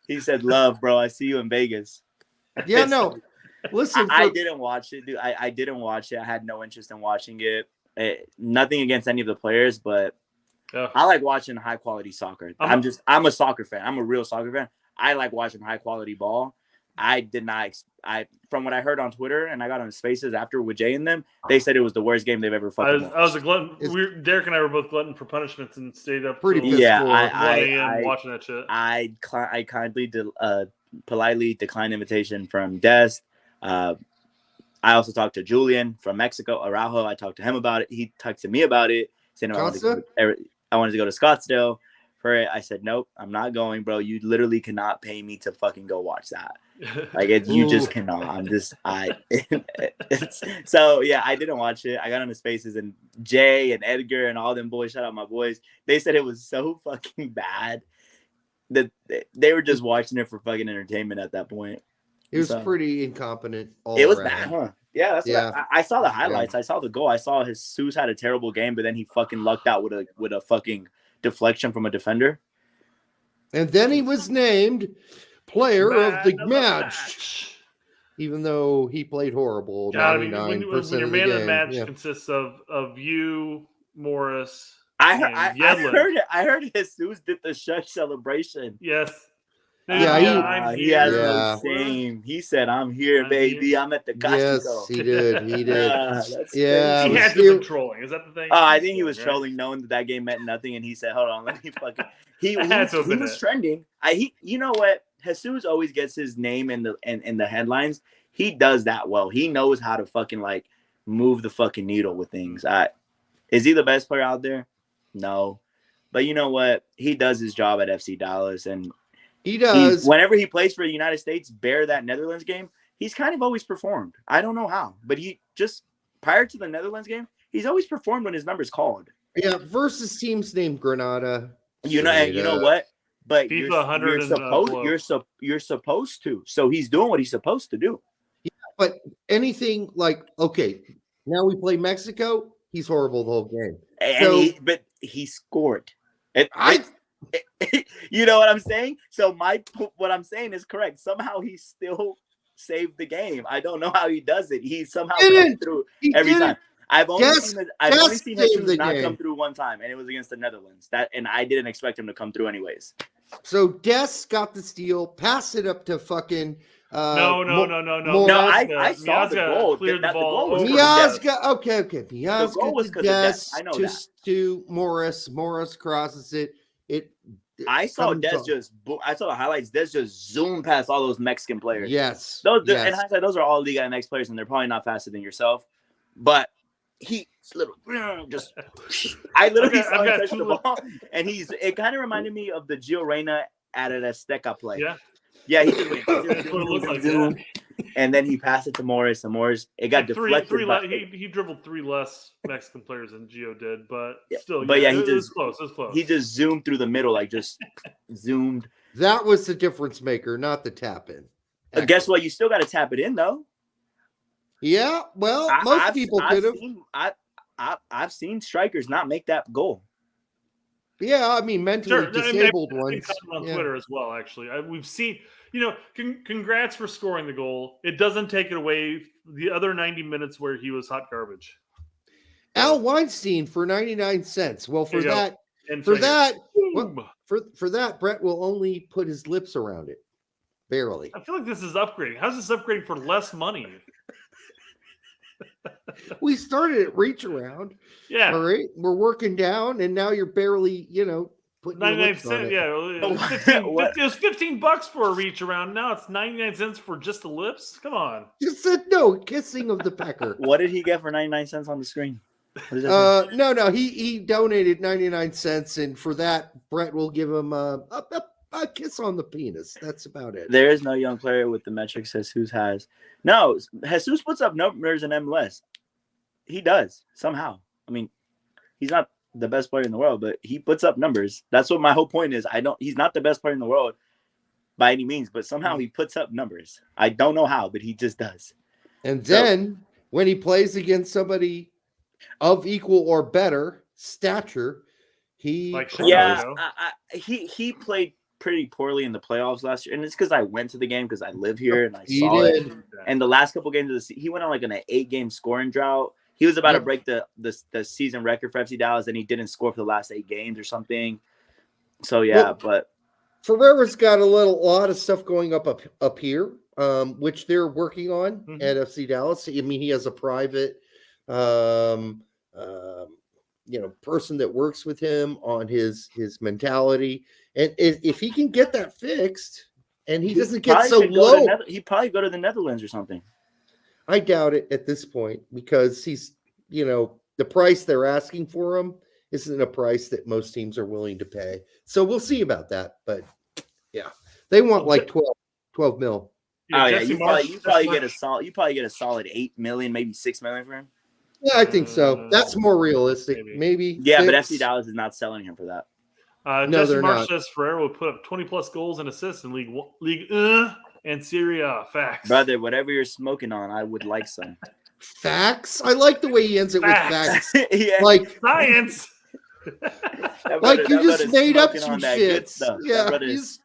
He said, "Love, bro. I see you in Vegas." Yeah, no. Listen, I didn't watch it, dude. I didn't watch it. I had no interest in watching it. Nothing against any of the players, but I like watching high quality soccer. I'm a soccer fan. I'm a real soccer fan. I like watching high quality ball. From what I heard on Twitter and I got on Spaces after with Jay and them, they said it was the worst game they've ever fucking watched. I was a glutton. Derek and I were both glutton for punishments and stayed up pretty till 1 a.m. watching that shit. I kindly politely declined invitation from Dest. I also talked to Julian from Mexico, Araujo. I talked to him about it. He texted me about it, saying I wanted to go to Scottsdale for it. I said, nope, I'm not going, bro. You literally cannot pay me to fucking go watch that. Like, you just cannot. So, yeah, I didn't watch it. I got on the Spaces, and Jay and Edgar and all them boys, shout out my boys, they said it was so fucking bad that they were just watching it for fucking entertainment at that point. It was pretty incompetent. It was bad, huh? Yeah, that's what I saw the highlights. I saw the goal. I saw Jesus had a terrible game, but then he fucking lucked out with a fucking deflection from a defender. And then he was named player of the match, even though he played horrible. 99% when your man of the match consists of you, Morris. I heard Jesus did the shush celebration. Yes. He has no shame. He said, "I'm here, baby. I'm at the Costco." Yes, he did. He did. He had to be trolling. Is that the thing? I think he was trolling, knowing that game meant nothing, and he said, "Hold on, let me fucking." He was trending. You know what? Jesus always gets his name in the headlines. He does that well. He knows how to fucking like move the fucking needle with things. Is he the best player out there? No, but you know what? He does his job at FC Dallas, and he does. Whenever he plays for the United States, that Netherlands game, he's kind of always performed. I don't know how, but he just prior to the Netherlands game, he's always performed when his number's called. Yeah, versus teams named Granada. You know what? But FIFA you're supposed to. So he's doing what he's supposed to do. Yeah, but anything like now we play Mexico. He's horrible the whole game. But he scored. You know what I'm saying? So what I'm saying is correct. Somehow he still saved the game. I don't know how he does it. He somehow comes through every time. I've only seen him not come through one time, and it was against the Netherlands. And I didn't expect him to come through anyways. So Des got the steal, passed it up to fucking. No. I saw the goal. Cleared the ball. Miazga. Okay. Miazga to Des. I know that. To Morris. Morris crosses it. I saw Des I saw the highlights. Des just zoomed past all those Mexican players. Yes. In hindsight, those are all Liga MX players, and they're probably not faster than yourself. But I literally saw him touch the ball, and it kind of reminded me of the Gio Reyna at an Azteca play. Yeah, he just and then he passed it to Morris, and Morris it deflected. He dribbled 3 less Mexican players than Gio did, but still. It was close. He just zoomed through the middle, just zoomed. That was the difference maker, not the tap in. Guess what? You still got to tap it in, though. Yeah, well, most people could have. I've seen strikers not make that goal. Yeah, I mean, mentally disabled ones. On Twitter as well, actually. We've seen, congrats for scoring the goal. It doesn't take it away the other 90 minutes where he was hot garbage. Al Weinstein for 99 cents. Well, for that, Brett will only put his lips around it. Barely. I feel like this is upgrading. How's this upgrading for less money? We started at reach around. Yeah. All right. We're working down, and now you're barely, putting your 99 lips on cents. it. Yeah, it was $15 for a reach around. Now it's 99 cents for just the lips. Come on. Just said no, kissing of the pecker. What did he get for 99 cents on the screen? What does that say? No, he donated 99 cents, and for that, Brett will give him a kiss on the penis. That's about it. There is no young player with the metrics Jesus has. No, Jesus puts up numbers in MLS. He does somehow. I mean, he's not the best player in the world, but he puts up numbers. That's what my whole point is. He's not the best player in the world by any means, but somehow he puts up numbers. I don't know how, but he just does. And then when he plays against somebody of equal or better stature, he played pretty poorly in the playoffs last year, and it's because I went to the game because I live here and I saw it. And the last couple games of the season, he went on like an 8-game scoring drought. He was about to break the season record for FC Dallas, and he didn't score for the last 8 games or something. So but Ferreira's got a lot of stuff going up here, which they're working on at FC Dallas. I mean, he has a private person that works with him on his mentality, and if he can get that fixed and he doesn't get so low, he'd probably go to the Netherlands or something. I doubt it at this point, because he's the price they're asking for him isn't a price that most teams are willing to pay. So we'll see about that, but yeah, they want like 12 mil. You probably get a solid 8 million, maybe 6 million for him. Yeah, I think so. That's more realistic. Maybe. Yeah, but FC Dallas is not selling him for that. No, Jesse they're Marsh not. says Ferreira will put up 20-plus goals and assists in League and Serie A. Facts. Brother, whatever you're smoking on, I would like some. Facts? I like the way he ends it with facts. Yeah. Like science. Like you just made up some shit. Yeah,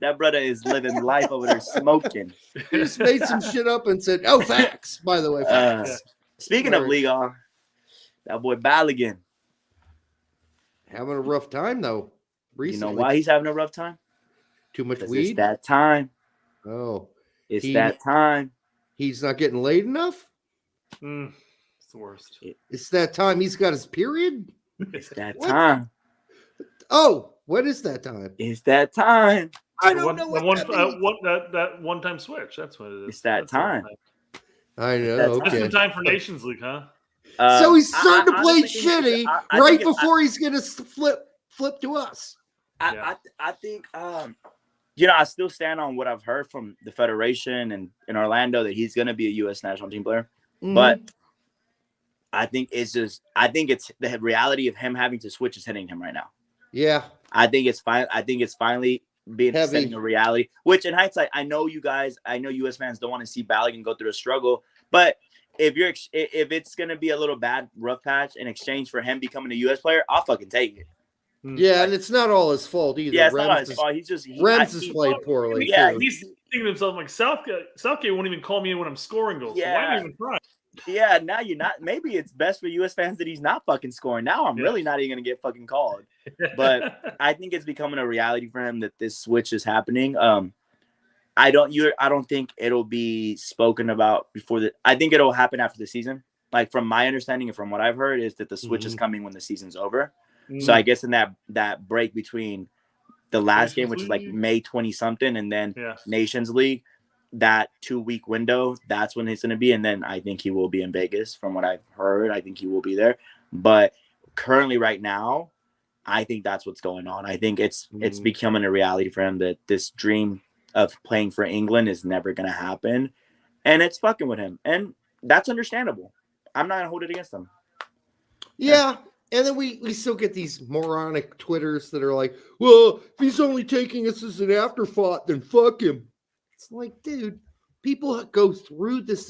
that brother is living life over there smoking. He just made some shit up and said, "Oh, facts." By the way, facts. Speaking of Liga, that boy Balogun having a rough time though. Recently. You know why he's having a rough time? Too much weed. It's that time. Oh, it's that time. He's not getting laid enough. It's the worst. It's that time. He's got his period. It's that time. Oh, what is that time? It's that time. I don't know what that one-time switch. That's what it is. It's that time. I know. Just Okay. in time for Nations League, huh? So he's starting to play shitty right before he's going to flip to us. I think I still stand on what I've heard from the Federation and in Orlando that he's going to be a U.S. national team player. Mm-hmm. But I think it's the reality of him having to switch is hitting him right now. Yeah. I think it's finally being setting a reality, which in hindsight, I know U.S. fans don't want to see Balogun go through a struggle, but if it's going to be a little bad rough patch in exchange for him becoming a U.S. player, I'll fucking take it. Yeah, and it's not all his fault either. Yeah, it's not his fault. Rems has played poorly. Yeah, too. he's thinking to himself like Southgate won't even call me in when I'm scoring goals. Yeah. So why am I even trying? Yeah, now you're not. Maybe it's best for U.S. fans that he's not fucking scoring. Now I'm really not even gonna get fucking called. But I think it's becoming a reality for him that this switch is happening. I don't think it'll be spoken about before I think it'll happen after the season. Like from my understanding and from what I've heard is that the switch is coming when the season's over. So I guess in that break between the last game, which is like May 20 something, and then Nations League, that 2-week window, that's when it's going to be. And then I think he will be in Vegas. From what I've heard, I think he will be there. But currently right now, I think that's what's going on. I think it's becoming a reality for him that this dream of playing for England is never going to happen. And it's fucking with him. And that's understandable. I'm not going to hold it against him. Yeah. And then we still get these moronic Twitters that are like, well, if he's only taking us as an afterthought, then fuck him. It's like, dude, people go through this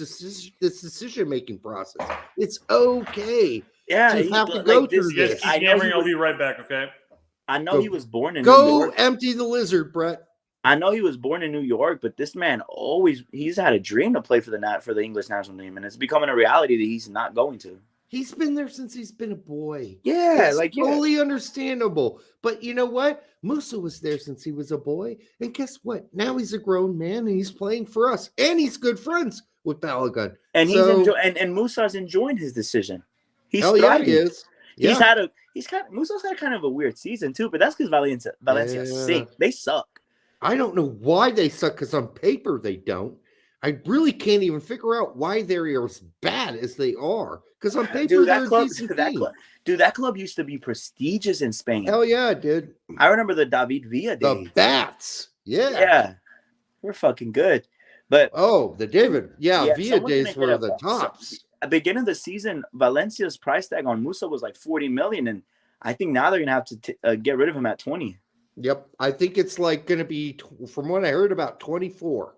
decision-making process. It's okay. Yeah, to have to go through this. I'll be right back, okay? I know he was born in New York. Go empty the lizard, Brett. I know he was born in New York, but this man he's had a dream to play for the English national team, and it's becoming a reality that he's not going to. He's been there since he's been a boy. Yeah, it's totally understandable. But you know what? Musa was there since he was a boy. And guess what? Now he's a grown man and he's playing for us. And he's good friends with Balogun. And and Musa's enjoying his decision. He's hell thriving. yeah, he is. Musso's had kind of a weird season too, but that's because Valencia sink. They suck. I don't know why they suck, because on paper they don't. I really can't even figure out why they're as bad as they are. Because on paper, they're a decent team. That club used to be prestigious in Spain. Hell yeah, it did. I remember the David Villa days. The Bats. Yeah. Yeah. We're fucking good. But the David. Yeah, Villa days were the tops. At the beginning of the season, Valencia's price tag on Musso was like 40 million. And I think now they're going to have to get rid of him at 20. Yep. I think it's like going to be, from what I heard, about 24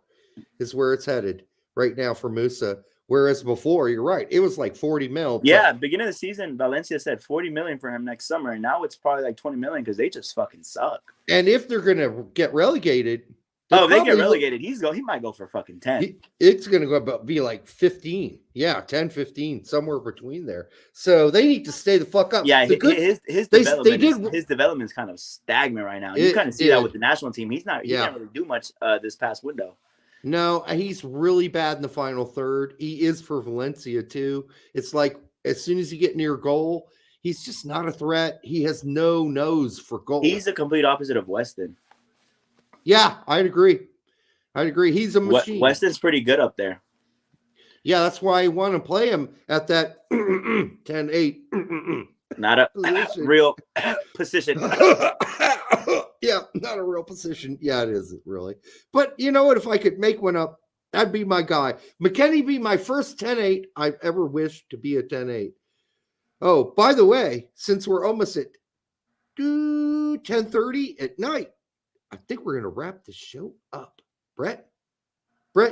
is where it's headed right now for Musa. Whereas before, you're right, it was like 40 mil. Yeah, beginning of the season, Valencia said 40 million for him next summer. And now it's probably like 20 million because they just fucking suck. And if they're going to get relegated. Oh, they get relegated. He might go for fucking 10. It's going to be like 15. Yeah, 10, 15, somewhere between there. So they need to stay the fuck up. Yeah, his development is kind of stagnant right now. You kind of see that with the national team. He didn't really do much this past window. No, he's really bad in the final third. He is for Valencia too. It's like as soon as you get near goal, he's just not a threat. He has no nose for goal. He's the complete opposite of Weston. Yeah, I'd agree. He's a machine. Weston's pretty good up there. Yeah, that's why I want to play him at that 10-8. Not a real position. Yeah, not a real position. Yeah, it isn't really. But you know what? If I could make one up, that'd be my guy. McKennie be my first 10-8 I've ever wished to be a 10-8. Oh, by the way, since we're almost at 10:30 at night, I think we're going to wrap the show up. Brett,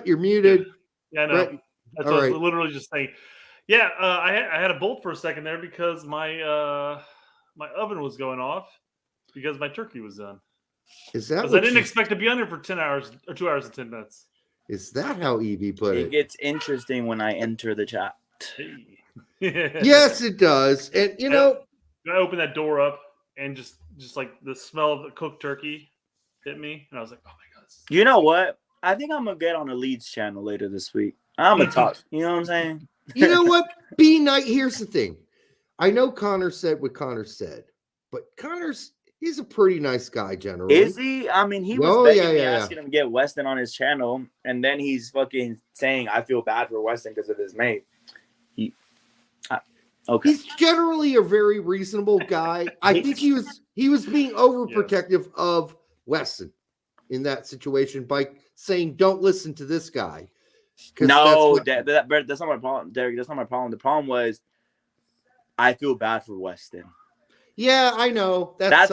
you're muted. Yeah, I know. Brett, that's what I was literally just saying. Yeah, I had a bolt for a second there because my my oven was going off because my turkey was done. Is that? Because I didn't expect to be on there for 10 hours or 2 hours and 10 minutes. Is that how Evie put it? It gets interesting when I enter the chat. Hey. Yes, it does. And you know, I opened that door up and just like the smell of the cooked turkey hit me, and I was like, "Oh my god!" You know what? I think I'm gonna get on the Leeds channel later this week. I'm gonna talk. You know what I'm saying? You know what? B Night. Here's the thing. I know Connor said what Connor said, but he's a pretty nice guy generally. Is he? I mean, he was begging me, asking him to get Weston on his channel, and then he's fucking saying, "I feel bad for Weston because of his mate." Okay. He's generally a very reasonable guy. I think he was being overprotective of Weston in that situation by saying, "Don't listen to this guy." No, that's not my problem, Derek. That's not my problem. The problem was I feel bad for Weston. Yeah, I know. That's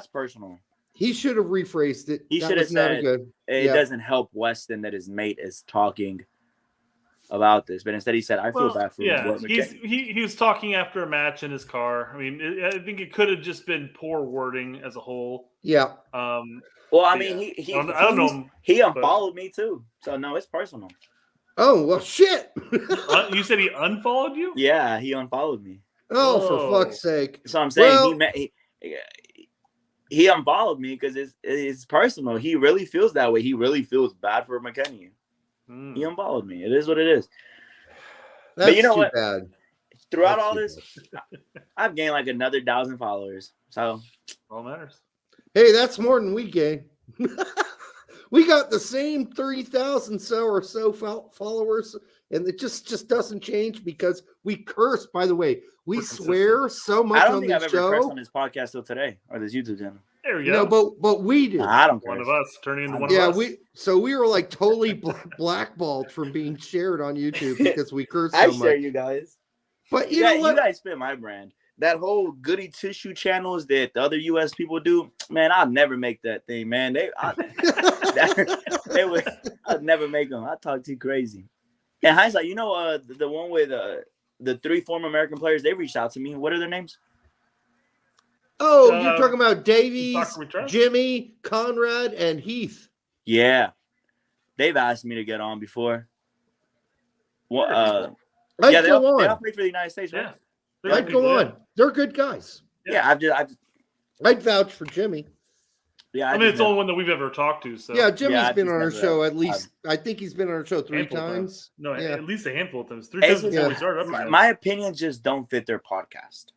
personal. He should have rephrased it. He should have said it doesn't help Weston that his mate is talking about this, but instead he said, "I feel bad for." Yeah, he was talking after a match in his car. I mean, I think it could have just been poor wording as a whole. Yeah. Well, I mean, I don't know. He unfollowed me too, so no, it's personal. Oh well, shit! You said he unfollowed you? Yeah, he unfollowed me. Oh, for fuck's sake! So I'm saying he unfollowed me because it's personal. He really feels that way. He really feels bad for McKennie. He unfollowed me. It is what it is. That's but you know too what? Bad. Throughout all this, I've gained like another 1,000 followers. So all matters. Hey, that's more than we gained. We got the same 30,000 or so followers, and it just doesn't change because we curse. By the way, we swear so much on this show. I don't think I've ever cursed on this podcast till today or this YouTube channel. There we go. No, but we do. I don't care. One of us turning into one of us. Yeah, we were like totally blackballed from being shared on YouTube because we curse so much. I share you guys. But you know what? You guys fit my brand. That whole goody tissue channels that the other US people do, man, I'll never make that thing, man. I'd never make them. I talk too crazy. And hindsight, you know, the one with the 3 former American players, they reached out to me. What are their names? Oh, you're talking about Davies, Jimmy, Conrad, and Heath. Yeah. They've asked me to get on before. Well, they all play for the United States, right? Yeah. I'd go on. They're good guys. Yeah, I'd vouch for Jimmy. Yeah, I mean, it's the only one that we've ever talked to. So yeah, Jimmy's been on our show at least. I think he's been on our show 3 times. No, at least a handful of times. 3 times before we started. My opinions just don't fit their podcast.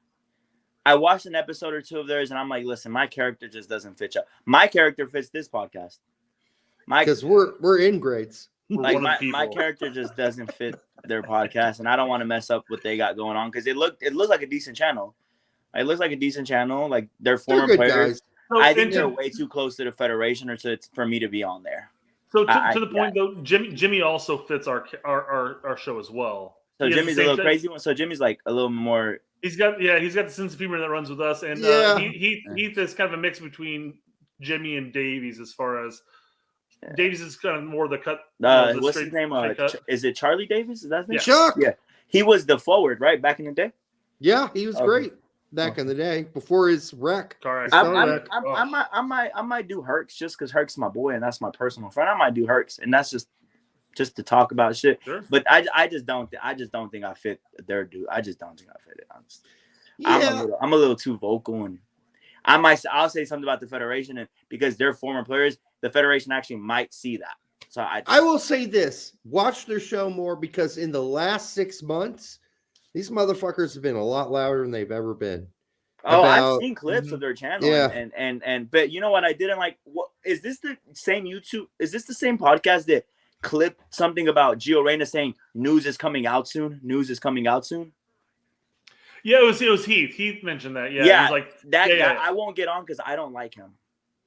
I watched an episode or two of theirs, and I'm like, listen, my character just doesn't fit you. My character fits this podcast. Because we're ingrates. Like my character just doesn't fit their podcast, and I don't want to mess up what they got going on because it looks like a decent channel. It looks like a decent channel. Like they're former players. So, I think they're way too close to the federation or for me to be on there. So to the point though, Jimmy also fits our show as well. So Jimmy's a little crazy one. So Jimmy's like a little more. He's got the sense of humor that runs with us, and Heath is kind of a mix between Jimmy and Davies as far as Davies is kind of more the cut. What's his name? Is it Charlie Davies? Is that his name? Chuck. Yeah, he was the forward, right, back in the day. Yeah, he was great back in the day before his wreck. I might do Hercs just because Hercs is my boy and that's my personal friend. I might do Hercs, and that's just to talk about shit. Sure. But I just don't think I fit their dude. I just don't think I fit it. Honestly. Yeah. I'm a little too vocal, and I'll say something about the federation, and because they're former players, the federation actually might see that. So I will say this: watch their show more, because in the last 6 months, these motherfuckers have been a lot louder than they've ever been. I've seen clips of their channel, and but you know what I didn't like? What is this the same YouTube? Is this the same podcast that clipped something about Gio Reyna saying news is coming out soon? News is coming out soon. Yeah, it was Heath. Heath mentioned that. Yeah, yeah. He was like that guy. I won't get on because I don't like him.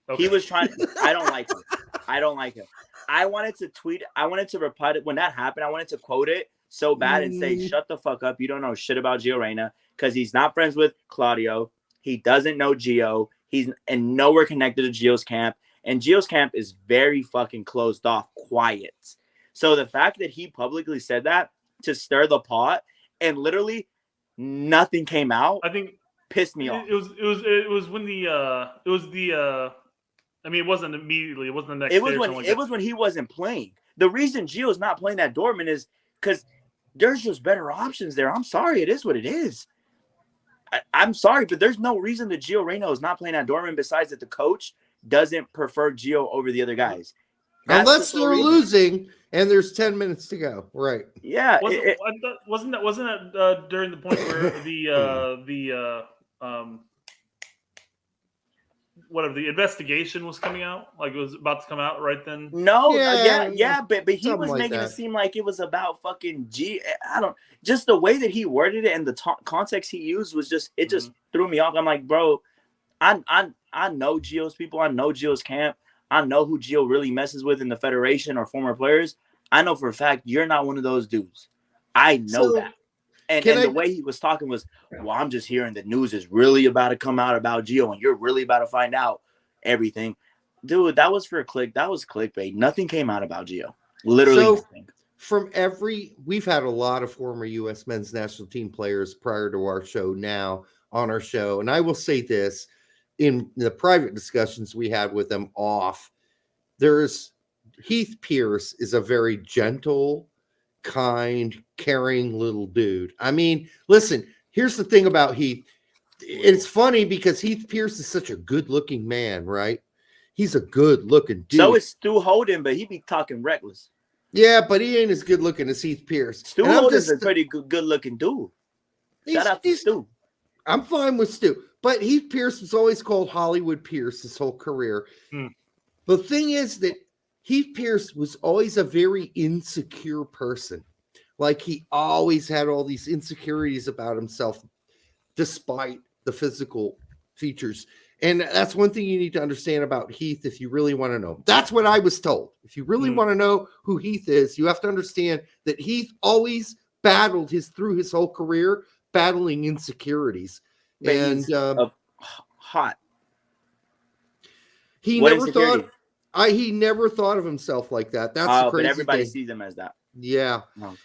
Okay. He was trying. I don't like him. I don't like him. I wanted to tweet. I wanted to reply to when that happened. I wanted to quote it so bad and say, "Shut the fuck up! You don't know shit about Gio Reyna because he's not friends with Claudio. He doesn't know Gio. He's and nowhere connected to Gio's camp. And Gio's camp is very fucking closed off, quiet. So the fact that he publicly said that to stir the pot and literally nothing came out, I think pissed me off. It was when I mean, it wasn't immediately. It wasn't the next. It was when he wasn't playing. The reason Gio's not playing at Dortmund is because there's just better options there. I'm sorry, it is what it is. I'm sorry, but there's no reason that Gio Reyna is not playing at Dortmund besides that the coach doesn't prefer Gio over the other guys. Unless they're losing and there's 10 minutes to go. Right. Yeah. Wasn't that during the point where the investigation was coming out? Like it was about to come out right then? No, but he was making it seem like it was about fucking G. I don't, just the way that he worded it and the context he used was just, it just threw me off. I'm like, bro, I know Gio's people. I know Gio's camp. I know who Gio really messes with in the federation or former players. I know for a fact you're not one of those dudes. I know that. And the way he was talking was, well, I'm just hearing the news is really about to come out about Gio, and you're really about to find out everything. Dude, that was for a click. That was clickbait. Nothing came out about Gio. Literally nothing. We've had a lot of former U.S. men's national team players prior to our show now on our show. And I will say this, in the private discussions we had with them off, Heath Pierce is a very gentle, kind, caring little dude. I mean, listen, here's the thing about Heath. It's funny because Heath Pierce is such a good-looking man, right? He's a good-looking dude. So is Stu Holden, but he be talking reckless. Yeah, but he ain't as good-looking as Heath Pierce. Stu Holden's a pretty good-looking dude. Shout out to Stu. I'm fine with Stu. But Heath Pierce was always called Hollywood Pierce his whole career. The thing is that Heath Pierce was always a very insecure person. Like he always had all these insecurities about himself, despite the physical features. And that's one thing you need to understand about Heath if you really want to know. That's what I was told. If you really want to know who Heath is, you have to understand that Heath always battled through his whole career, battling insecurities. But and hot. He never thought of himself like that. That's the crazy but everybody thing. sees him as that. Yeah,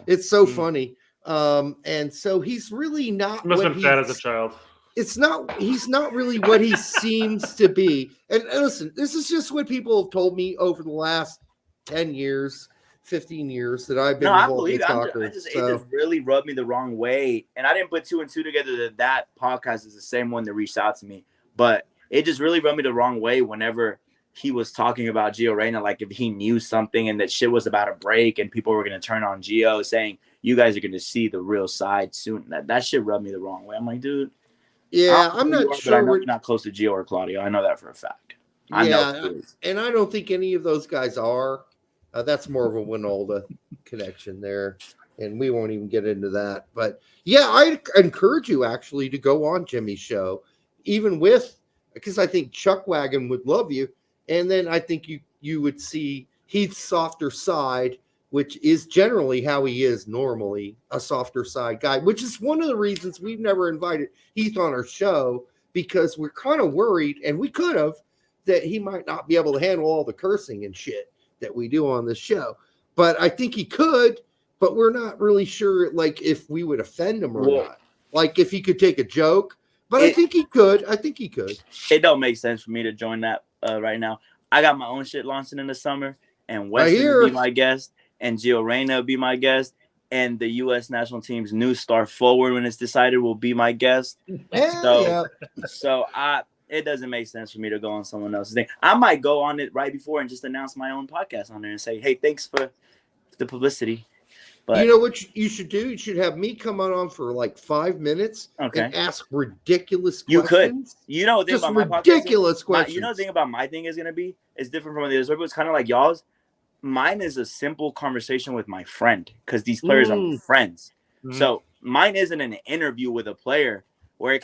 it's so funny. And so he's really not. He must have been fat as a child. He's not really what he seems to be. And listen, this is just what people have told me over the last 10 years, 15 years that I've been involved in soccer. It just really rubbed me the wrong way. And I didn't put two and two together that podcast is the same one that reached out to me. But it just really rubbed me the wrong way whenever he was talking about Gio Reyna, like if he knew something and that shit was about to break and people were going to turn on Gio saying, you guys are going to see the real side soon. That shit rubbed me the wrong way. I'm like, dude, Yeah, I'm not sure. But I know you're not close to Gio or Claudio. I know that for a fact. I know. And I don't think any of those guys are. That's more of a Winolda connection there, and we won't even get into that. But yeah, I encourage you actually to go on Jimmy's show, even because I think Chuck Wagon would love you, and then I think you would see Heath's softer side, which is generally how he is normally, a softer side guy, which is one of the reasons we've never invited Heath on our show, because we're kind of worried, and we could have, that he might not be able to handle all the cursing and shit that we do on this show. But I think he could, but we're not really sure, like, if we would offend him or not. Like, if he could take a joke. But I think he could. It don't make sense for me to join that right now. I got my own shit launching in the summer, and Weston will be my guest, and Gio Reyna will be my guest, and the U.S. national team's new star forward, when it's decided, will be my guest. So it doesn't make sense for me to go on someone else's thing. I might go on it right before and just announce my own podcast on there and say, hey, thanks for the publicity. But you know what you should do? You should have me come on for like 5 minutes and ask ridiculous questions. You could. You know, just ridiculous questions. You know, the thing about my thing is going to be, it's different from the others. It's kind of like y'all's. Mine is a simple conversation with my friend, because these players are my friends. So mine isn't an interview with a player where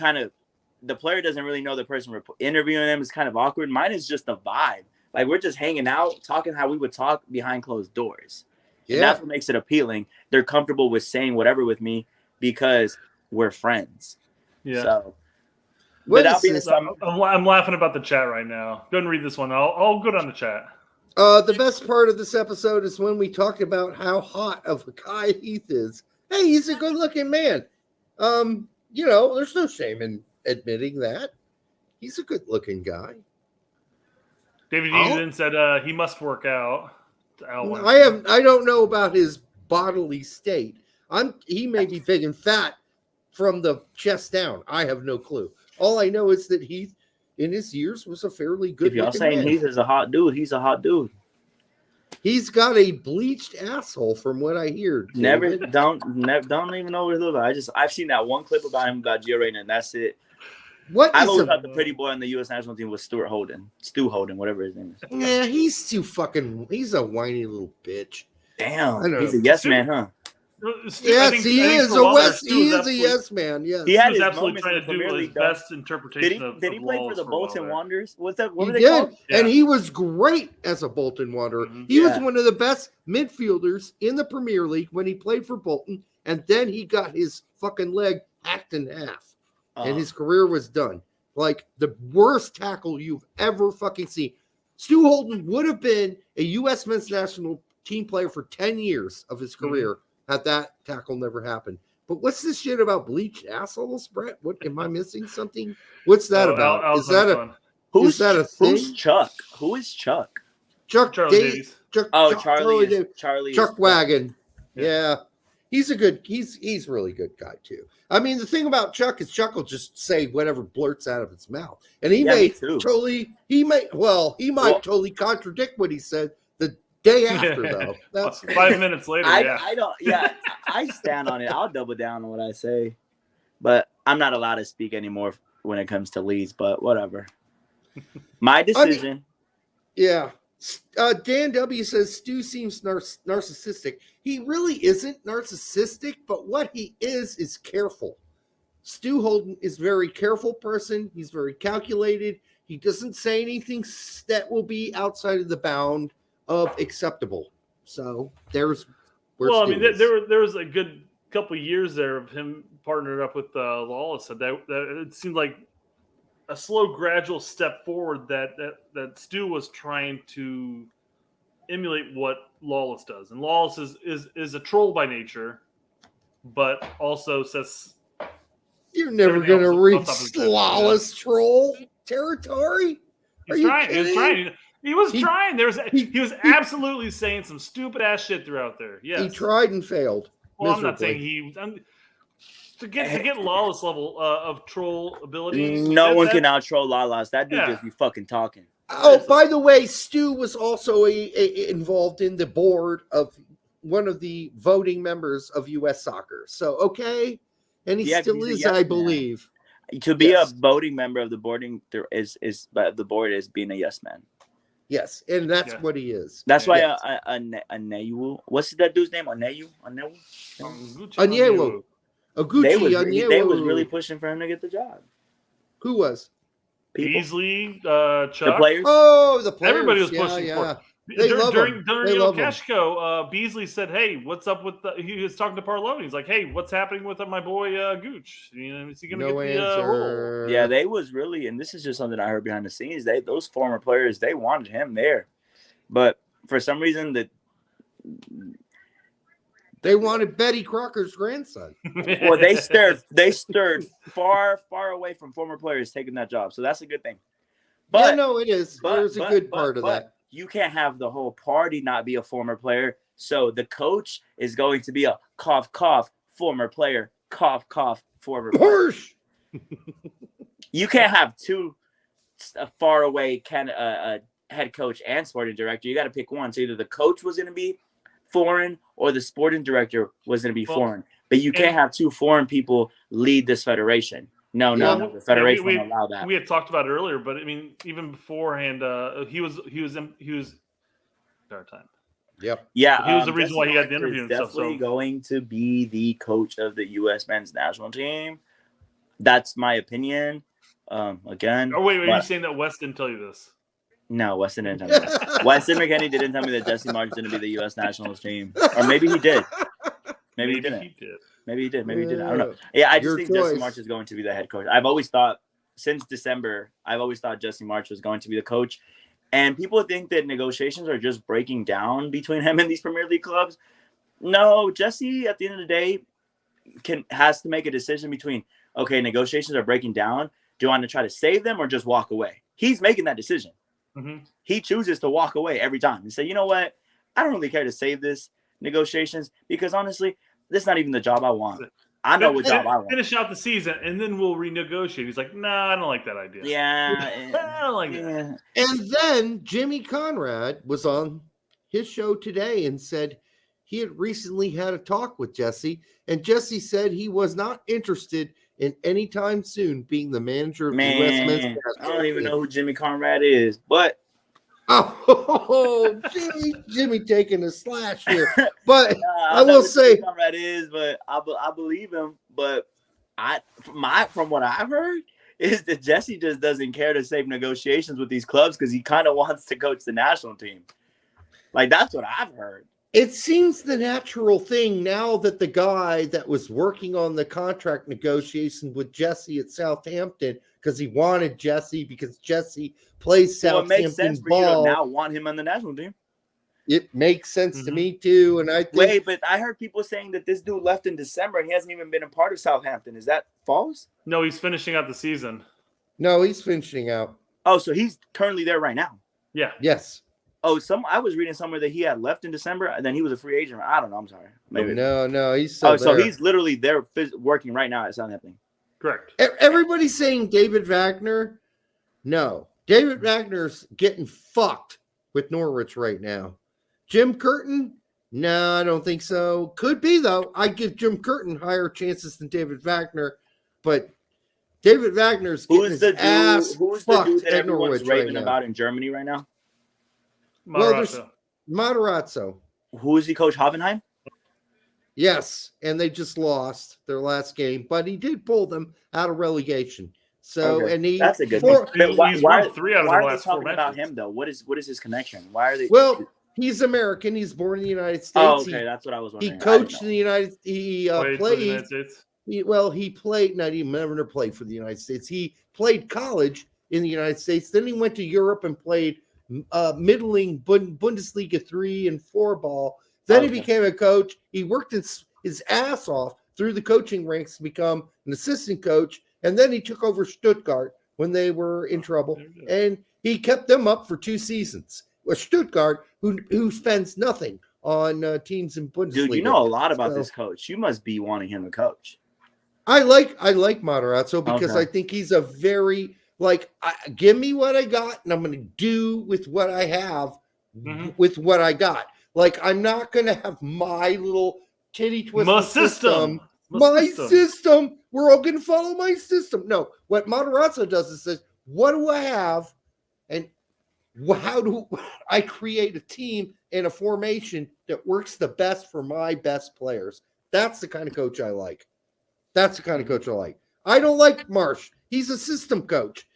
the player doesn't really know the person we're interviewing them. Is kind of awkward. Mine is just a vibe. Like, we're just hanging out, talking how we would talk behind closed doors. Yeah. And that's what makes it appealing. They're comfortable with saying whatever with me because we're friends. Yeah. So, I'm laughing about the chat right now. Go and read this one. I'll go down the chat. The best part of this episode is when we talked about how hot of a guy Heath is. Hey, he's a good-looking man. You know, there's no shame in admitting that. He's a good-looking guy. David Eaton said he must work out. I don't know about his bodily state. He may be big and fat from the chest down. I have no clue. All I know is that Heath, in his years, was a fairly good. If y'all saying Heath is a hot dude, he's a hot dude. He's got a bleached asshole, from what I hear. David. Don't even know what it looks like. I've seen that one clip about him about Gio Reyna, and that's it. I've always thought the pretty boy on the U.S. national team was Stu Holden, whatever his name is. Yeah, he's a whiny little bitch. Damn, he's a yes man, huh? Yes, he is a yes man. Yes, he was absolutely trying to do his best interpretation of. Did he play for the Bolton Wanderers? What were they called? And he was great as a Bolton Wanderer. He was one of the best midfielders in the Premier League when he played for Bolton, and then he got his fucking leg hacked in half. And his career was done. Like, the worst tackle you've ever fucking seen. Stu Holden would have been a U.S. men's national team player for 10 years of his career had that tackle never happened. But what's this shit about bleached assholes, Brett? What, am I missing something? What's that about? Is that a thing? Who's Chuck? Who is Chuck? Charlie Davies. Charlie. Chuck Wagon. Yeah. He's really good guy too. I mean, the thing about Chuck is Chuck will just say whatever blurts out of his mouth, and he might totally contradict what he said the day after, though. That's 5 minutes later. I stand on it. I'll double down on what I say, but I'm not allowed to speak anymore when it comes to Leeds. But whatever, my decision. Dan W says Stu seems narcissistic. He really isn't narcissistic, but what he is careful. Stu Holden is a very careful person. He's very calculated. He doesn't say anything that will be outside of the bound of acceptable. So there's where I mean, there was a good couple of years there of him partnered up with Lawless. That it seemed like a slow, gradual step forward that Stu was trying to emulate what Lawless does. And Lawless is a troll by nature, but also says you're never going to reach Lawless troll territory. He was trying. He was absolutely saying some stupid ass shit throughout there. Yes, he tried and failed. Well, I'm not saying to get Lawless level of troll ability. No one can out troll Lawless. That dude just be fucking talking. Oh, by the way, Stu was also involved in the board of one of the voting members of U.S. Soccer. So, okay. And he still is, I believe. To be Yes. a voting member of the board is being a yes man. Yes, and that's Yeah. what he is. That's why Yes. Aneyu. What's that dude's name? Aneyu. Onyewu. Oguchi They was really Onyewu. pushing for him to get the job. Who was? People. Beasley, The Chuck. players. Oh, the players. Everybody was Yeah, pushing for yeah. it. They love during him. during They El love him. Cashco, Beasley said, "Hey, what's up with the?" He was talking to Parlone. He's like, "Hey, what's happening with my boy Gooch? You know, is he going to No get the role?" answer. Yeah, they was really, and this is just something I heard behind the scenes. Those former players, they wanted him there, but for some reason They wanted Betty Crocker's grandson. well, they stirred far away from former players taking that job, so that's a good thing. But yeah, no, it is. There's a good part of that. You can't have the whole party not be a former player. So the coach is going to be a cough former player, cough former player. You can't have two far away head coach and sporting director. You got to pick one. So either the coach was going to be foreign or the sporting director was going to be foreign. But you can't have two foreign people lead this federation. No. The federation won't allow that. We had talked about it earlier, but I mean, even beforehand, he was our time. Yep. Yeah, he was the reason Jesse why he got the Marsh interview is and stuff. definitely So going to be the coach of the U.S. men's national team. That's my opinion. Again. Oh wait, are you saying that West didn't tell you this? No, Weston didn't tell me that. Weston McKennie didn't tell me that Jesse Marsh is going to be the U.S. national team, or maybe he did. Maybe he didn't. Maybe he did. Maybe he didn't. I don't know. Yeah, I just think Jesse Marsh is going to be the head coach. I've always thought since December, Jesse Marsh was going to be the coach. And people think that negotiations are just breaking down between him and these Premier League clubs. No, Jesse, at the end of the day, has to make a decision between, okay, negotiations are breaking down. Do I want to try to save them or just walk away? He's making that decision. Mm-hmm. He chooses to walk away every time and say, you know what? I don't really care to save this negotiations because honestly, this is not even the job I want. I know what job I want. Finish out the season and then we'll renegotiate. He's like, I don't like that idea. Yeah. I don't like that. And then Jimmy Conrad was on his show today and said he had recently had a talk with Jesse, and Jesse said he was not interested in any time soon being the manager of the U.S. men's national I don't even team. know who Jimmy Conrad is, but Jimmy taking a slash here. But I know will who say Jimmy Conrad is, but I believe him. But from what I've heard is that Jesse just doesn't care to save negotiations with these clubs because he kind of wants to coach the national team. Like that's what I've heard. it seems the natural thing now that the guy that was working on the contract negotiation with Jesse at Southampton, because he wanted Jesse because Jesse plays Southampton it makes sense for you to now want him on the national team. It makes sense to me too. And I think, wait, but I heard people saying that this dude left in December and he hasn't even been a part of Southampton. Is that false? No, he's finishing out the season. No, he's finishing out. Oh, so he's currently there right now. Yeah. Yes. Oh, I was reading somewhere that he had left in December and then he was a free agent. I don't know. I'm sorry. Maybe. No, he's still so there. he's literally there working right now at Southampton. Correct. Everybody's saying David Wagner. No, David Wagner's getting fucked with Norwich right now. Jim Curtin? No, I don't think so. Could be, though. I give Jim Curtin higher chances than David Wagner, but David Wagner's getting his ass Who's the fucked dude that at everyone's Norwich right raving now. about in Germany right now? Well, there's Matarazzo. Who is he, Coach Hoffenheim? Yes, and they just lost their last game, but he did pull them out of relegation. So, Okay. and That's a good He's why, won 3 out of why the are last they 4 talking matches. about him though? What is his connection? Why are they? Well, he's American. He's born in the United States. Oh, okay, that's what I was wondering. He coached in the United. He Played for the United States. He played. Not even never played for the United States. He played college in the United States. Then he went to Europe and played middling Bundesliga 3 and 4 ball. Then he became a coach. He worked his ass off through the coaching ranks to become an assistant coach, and then he took over Stuttgart when they were in trouble, and he kept them up for 2 seasons. Well, Stuttgart, who spends nothing on teams in Bundesliga. Dude, you know a lot about this coach. You must be wanting him to coach. I like Matarazzo because Okay. I think he's a very give me what I got, and I'm going to do with what I have with what I got. Like, I'm not going to have my little titty twisting system My system. We're all going to follow my system. No, what Matarazzo does is says, what do I have? And how do I create a team and a formation that works the best for my best players? That's the kind of coach I like. That's the kind of coach I like. I don't like Marsh. He's a system coach.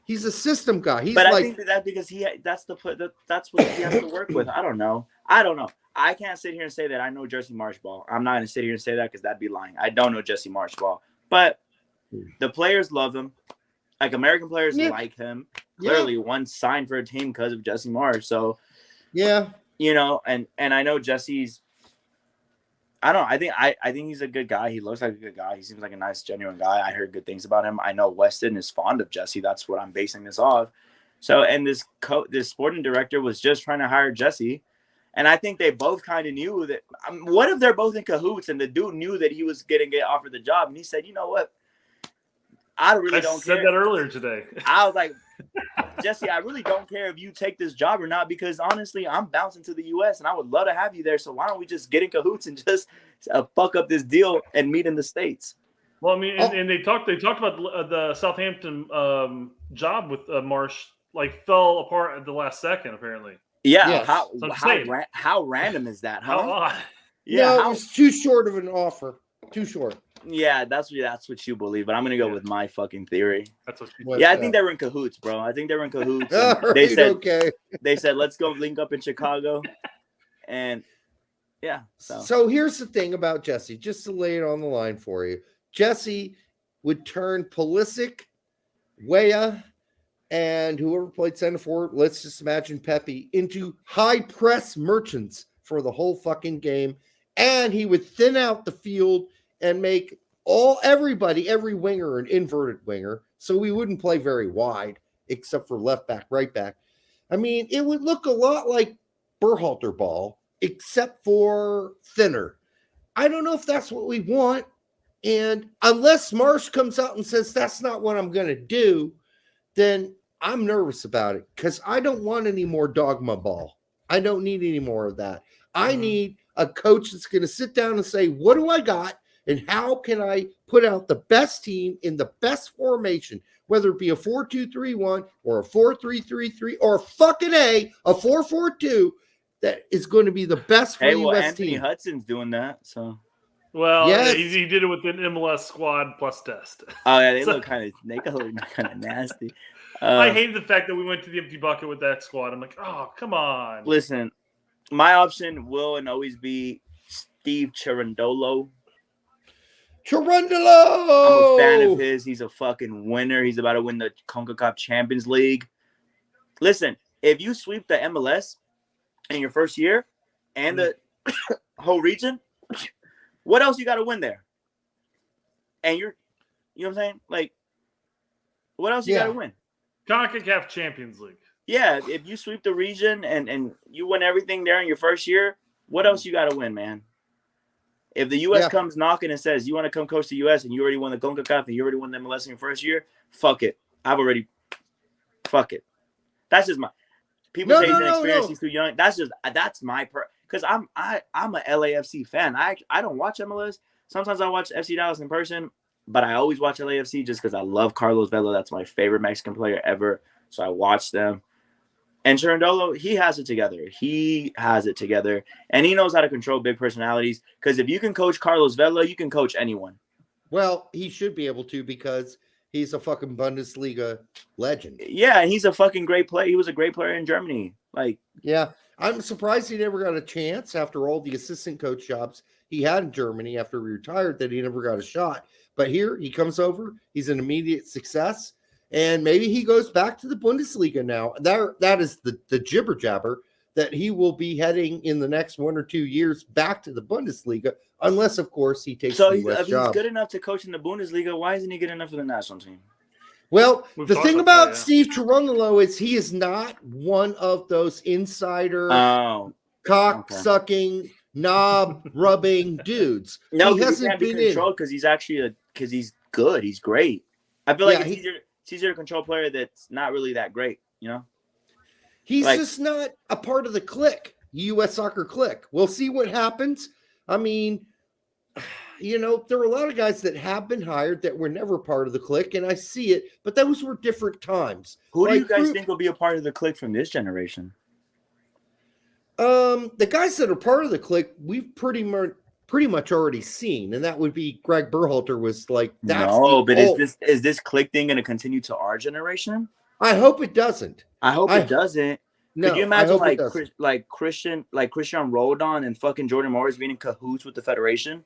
He's a system guy. He's but like, I think that's because that's what he has to work with. I don't know. I can't sit here and say that I know Jesse Marsh ball. I'm not going to sit here and say that because that'd be lying. I don't know Jesse Marsh ball. But the players love him. Like, American players like him. Clearly, one signed for a team because of Jesse Marsh. So, yeah. You know, and I know Jesse's – I don't know. I think he's a good guy. He looks like a good guy. He seems like a nice, genuine guy. I heard good things about him. I know Weston is fond of Jesse. That's what I'm basing this off. So, and this sporting director was just trying to hire Jesse. And I think they both kind of knew that. What if they're both in cahoots and the dude knew that he was going to get offered the job? And he said, you know what? I really don't care. I said that earlier today. I was like, Jesse, I really don't care if you take this job or not, because honestly, I'm bouncing to the U.S. and I would love to have you there. So why don't we just get in cahoots and just fuck up this deal and meet in the States? Well, I mean, and they talked about the Southampton job with Marsh, like, fell apart at the last second, apparently. Yeah. Yes. How random is that, huh? How odd. Yeah, it was too short of an offer. Too short. Yeah, that's what you believe, but I'm gonna go with my fucking theory. That's what. I think they were in cahoots, bro. I think they were in cahoots. Right, they said, let's go link up in Chicago, and yeah. So here's the thing about Jesse, just to lay it on the line for you. Jesse would turn Pulisic, Weah, and whoever played center forward, let's just imagine Pepe, into high press merchants for the whole fucking game, and he would thin out the field and make every winger an inverted winger, so we wouldn't play very wide, except for left back, right back. I mean, it would look a lot like Berhalter ball, except for thinner. I don't know if that's what we want, and unless Marsh comes out and says that's not what I'm going to do, then I'm nervous about it, because I don't want any more dogma ball. I don't need any more of that. I need a coach that's going to sit down and say, what do I got? And how can I put out the best team in the best formation, whether it be a 4-2-3-1 or a 4-3-3-3 or fucking a 4-4-2 that is going to be the best for the U.S. Anthony team. Hudson's doing that, so. Well, yes. he did it with an MLS squad plus test. Oh yeah, they look kind of nasty. I hated the fact that we went to the empty bucket with that squad. I'm like, oh, come on. Listen, my option will and always be Steve Cherundolo. Cherundolo! I'm a fan of his. He's a fucking winner. He's about to win the CONCACAF Champions League. Listen, if you sweep the MLS in your first year and the whole region, what else you got to win there? And you know what I'm saying? Like, what else you got to win? CONCACAF Champions League. Yeah, if you sweep the region and you win everything there in your first year, what else you got to win, man? If the U.S. comes knocking and says, you want to come coach the U.S. and you already won the CONCACAF and you already won the MLS in your first year, fuck it. Fuck it. That's just my – people say he's inexperienced, he's too young. That's my – because I'm a LAFC fan. I don't watch MLS. Sometimes I watch FC Dallas in person, but I always watch LAFC just because I love Carlos Vela. That's my favorite Mexican player ever, so I watch them. And Cherundolo, he has it together. And he knows how to control big personalities. Because if you can coach Carlos Vela, you can coach anyone. Well, he should be able to, because he's a fucking Bundesliga legend. Yeah, and he's a fucking great player. He was a great player in Germany. Yeah, I'm surprised he never got a chance after all the assistant coach jobs he had in Germany after he retired, that he never got a shot. But here he comes over. He's an immediate success. And maybe he goes back to the Bundesliga now. That is the jibber jabber, that he will be heading in the next 1 or 2 years back to the Bundesliga, unless, of course, he takes the US if job. He's good enough to coach in the Bundesliga, why isn't he good enough for the national team? Well, the thing about Steve Cherundolo is he is not one of those insider cock-sucking, knob-rubbing dudes. No, he hasn't can't be been controlled because he's good. He's great. I feel like it's easier to control a player that's not really that great, you know? He's just not a part of the clique, U.S. soccer clique. We'll see what happens. I mean, there were a lot of guys that have been hired that were never part of the clique, and I see it, but those were different times. Who do you guys think will be a part of the clique from this generation? The guys that are part of the clique, we've pretty much already seen, and that would be Greg Berhalter was like, is this clique thing going to continue to our generation? I hope it doesn't. I hope it doesn't. No, could you imagine Christian Roldan and fucking Jordan Morris being in cahoots with the Federation?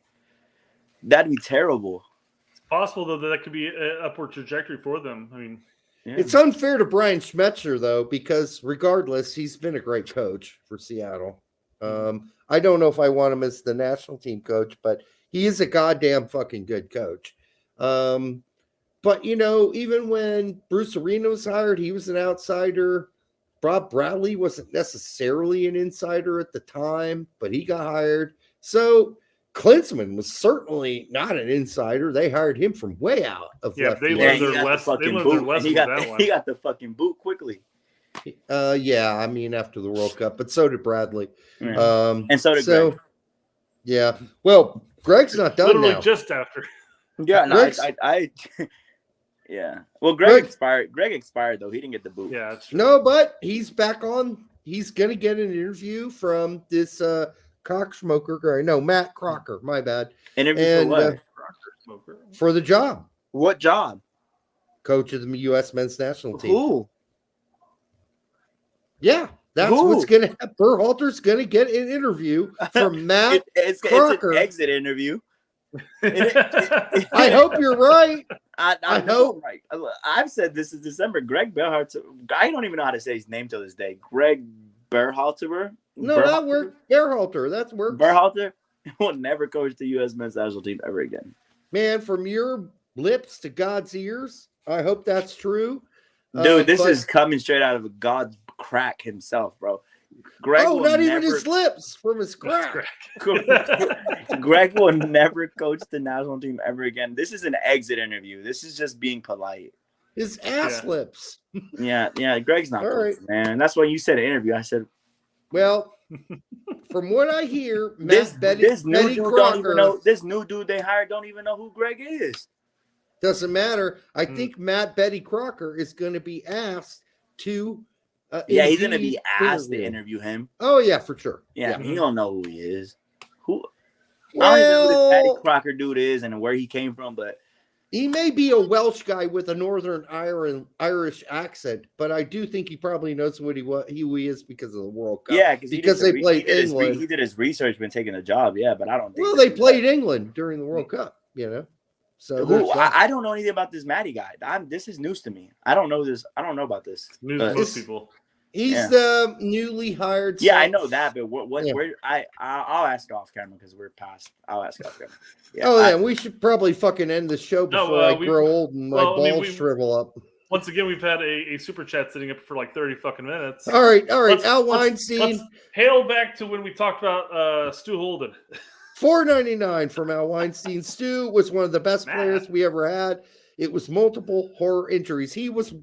That'd be terrible. It's possible though that could be an upward trajectory for them. I mean, It's unfair to Brian Schmetzer though, because regardless, he's been a great coach for Seattle. I don't know if I want him as the national team coach, but he is a goddamn fucking good coach. But even when Bruce Arena was hired, he was an outsider. Bob Bradley wasn't necessarily an insider at the time, but he got hired. So Klinsmann was certainly not an insider. They hired him from way out of left they field. learned their lesson. He got the fucking boot quickly. I mean, after the World Cup, but so did Bradley. Yeah. And so did Greg. Yeah. Well, Greg's not done literally now. just after. Yeah, no, yeah. Well, Greg expired though. He didn't get the boot. Yeah. No, but he's back on. He's gonna get an interview from this cocksmoker guy. No, Matt Crocker. My bad. Interview for what? For the job. What job? Coach of the U.S. men's national team. Who? Yeah, that's what's gonna happen. Berhalter's gonna get an interview from Matt Crocker. It's an exit interview. I hope you're right. I hope. Right. I've said this is December. Greg Berhalter. I don't even know how to say his name till this day. Greg Berhalter. No, that worked. Berhalter. That's worked. Berhalter will never coach the U.S. men's national team ever again. Man, from your lips to God's ears, I hope that's true. Dude, this is coming straight out of God's crack himself, bro. Greg even his lips, from his crack. Greg will never coach the national team ever again. This is an exit interview. This is just being polite. His ass lips. Yeah. Greg's not coaching, man. That's why you said an interview. I said, well, from what I hear, this new dude they hired don't even know who Greg is. Doesn't matter. I think Betty Crocker is going to be asked to. He's going to be asked to interview him. Oh yeah, for sure. Yeah. He don't know who he is. I don't even know who this Betty Crocker dude is and where he came from, but he may be a Welsh guy with a Northern Irish accent, but I do think he probably knows who he is because of the World Cup. Yeah, because they played England. He did his research when taking the job. Yeah, but I don't think. Well, they played England during the World Cup. So I don't know anything about this Matty guy. This is news to me. I don't know this. I don't know about this. News to most people. He's the newly hired. Yeah, I know that, but where I'll ask off camera because we're past. I'll ask off camera. Yeah, we should probably fucking end the show before I grow old and my balls shrivel up. Once again, we've had a super chat sitting up for like 30 fucking minutes. All right. Al Weinstein. Let's hail back to when we talked about Stu Holden. $4.99 from Al Weinstein. Stu was one of the best players we ever had. It was multiple horror injuries. He was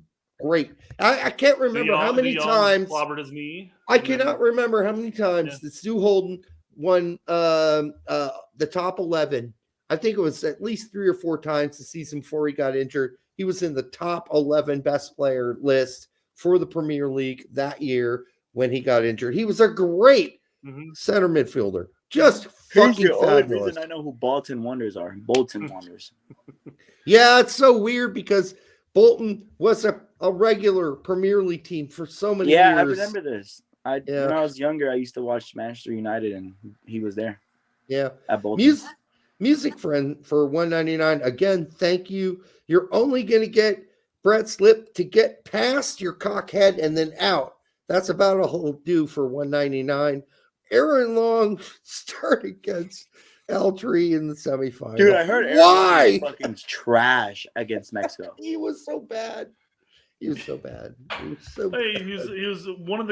great. I can't remember how many times. Clobbered his knee. I cannot remember how many times that Stu Holden won the top 11. I think it was at least 3 or 4 times the season before he got injured. He was in the top 11 best player list for the Premier League that year when he got injured. He was a great center midfielder. Just fucking fabulous. Reason I know who Bolton Wanderers are. Bolton Wanderers. Yeah, it's so weird because Bolton was a regular Premier League team for so many years. Yeah, I remember this. When I was younger, I used to watch Manchester United, and he was there. Yeah. At Bolton. Music friend for $1.99. Again, thank you. You're only going to get Brett Slip to get past your cockhead and then out. That's about all he'll do for $1.99. Aaron Long start against Eltree in the semifinal. Dude, I heard Aaron Long was fucking trash against Mexico. He was so bad. He was so bad. He was one of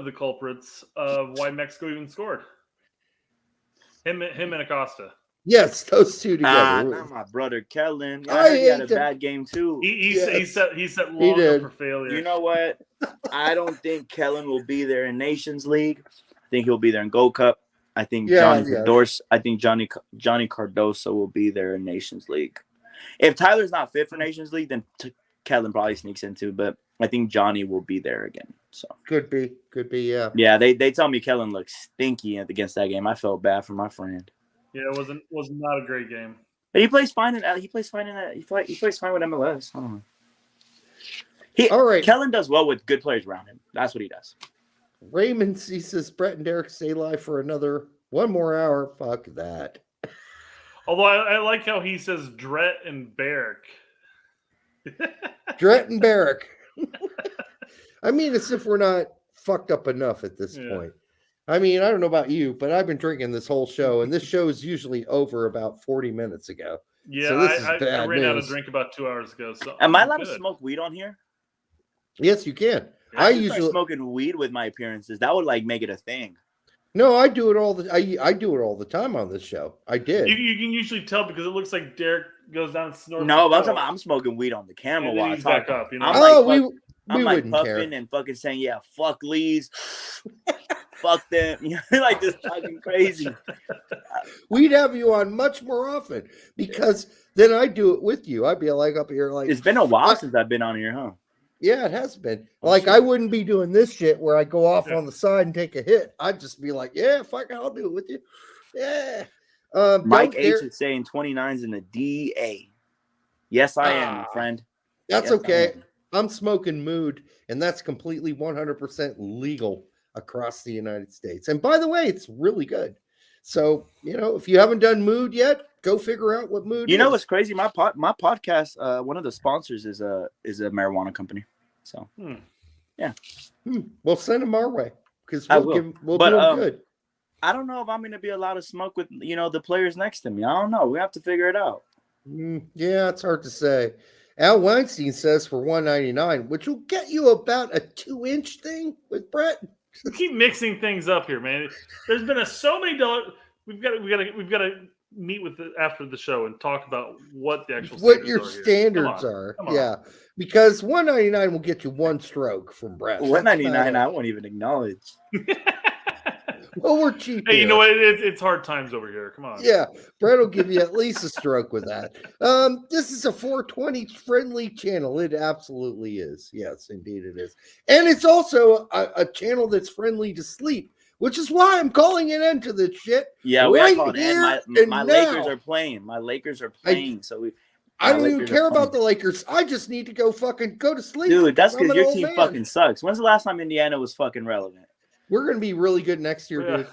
the culprits of why Mexico even scored. Him and Acosta. Yes, those two together. Not my brother Kellen. He had a bad game too. He set long up for failure. You know what? I don't think Kellen will be there in Nations League. I think he'll be there in Gold Cup. I think Yeah, Johnny Cardoso will be there in Nations League. If Tyler's not fit for Nations League, then Kellen probably sneaks into. But I think Johnny will be there again. So could be, yeah. Yeah, they tell me Kellen looks stinky against that game. I felt bad for my friend. Yeah, it was not a great game. But he plays fine with MLS. I don't know. All right. Kellen does well with good players around him. That's what he does. Raymond, he says, Brett and Derek stay live for one more hour. Fuck that. Although I like how he says Dret and Barrick. Dret and Barrick. I mean, as if we're not fucked up enough at this point. I mean, I don't know about you, but I've been drinking this whole show, and this show is usually over about 40 minutes ago. Yeah, so I ran out of drink about 2 hours ago. So am I allowed to smoke weed on here? Yes, you can. Yeah, I usually smoking weed with my appearances. That would like make it a thing. No, I do it I do it all the time on this show. I did. You can usually tell because it looks like Derek goes down and snorts. No, but I'm smoking weed on the camera while I talk. Back up, you know? I'm like puffing and fucking saying, yeah, fuck Leeds. Fuck them. You know, like just talking crazy. We'd have you on much more often because then I do it with you. I'd be like up here like it's been a while since I've been on here, huh? Yeah, it has been. Like I wouldn't be doing this shit where I go off on the side and take a hit. I'd just be like, yeah, fuck, I'll do it with you. Yeah. Mike H is saying 29's in the DA. Yes, I am, friend. That's okay. I'm smoking mood, and that's completely 100% legal across the United States. And by the way, it's really good. So, if you haven't done mood yet, go figure out what mood is. You know what's crazy? My podcast, one of the sponsors is a marijuana company. So, yeah. Well, send them our way because we'll do them good. I don't know if I'm going to be allowed to smoke with, the players next to me. I don't know. We have to figure it out. Yeah, it's hard to say. Al Weinstein says for $1.99, which will get you about a 2-inch thing with Brett. We keep mixing things up here, man. There's been so many dollars. We've got to meet with after the show and talk about what the actual standards are. Yeah, because $1.99 will get you one stroke from Brett. $1.99 I won't even acknowledge. Well, we're cheap. Hey, you know what? It's hard times over here. Come on. Yeah, Brett will give you at least a stroke with that. This is a 420 friendly channel. It absolutely is. Yes, indeed it is. And it's also a channel that's friendly to sleep, which is why I'm calling it into this shit. Yeah, we are calling in. My Lakers are playing. My Lakers are playing. I don't even care about the Lakers. I just need to go to sleep. Dude, that's because your team fucking sucks. When's the last time Indiana was fucking relevant? We're going to be really good next year, dude.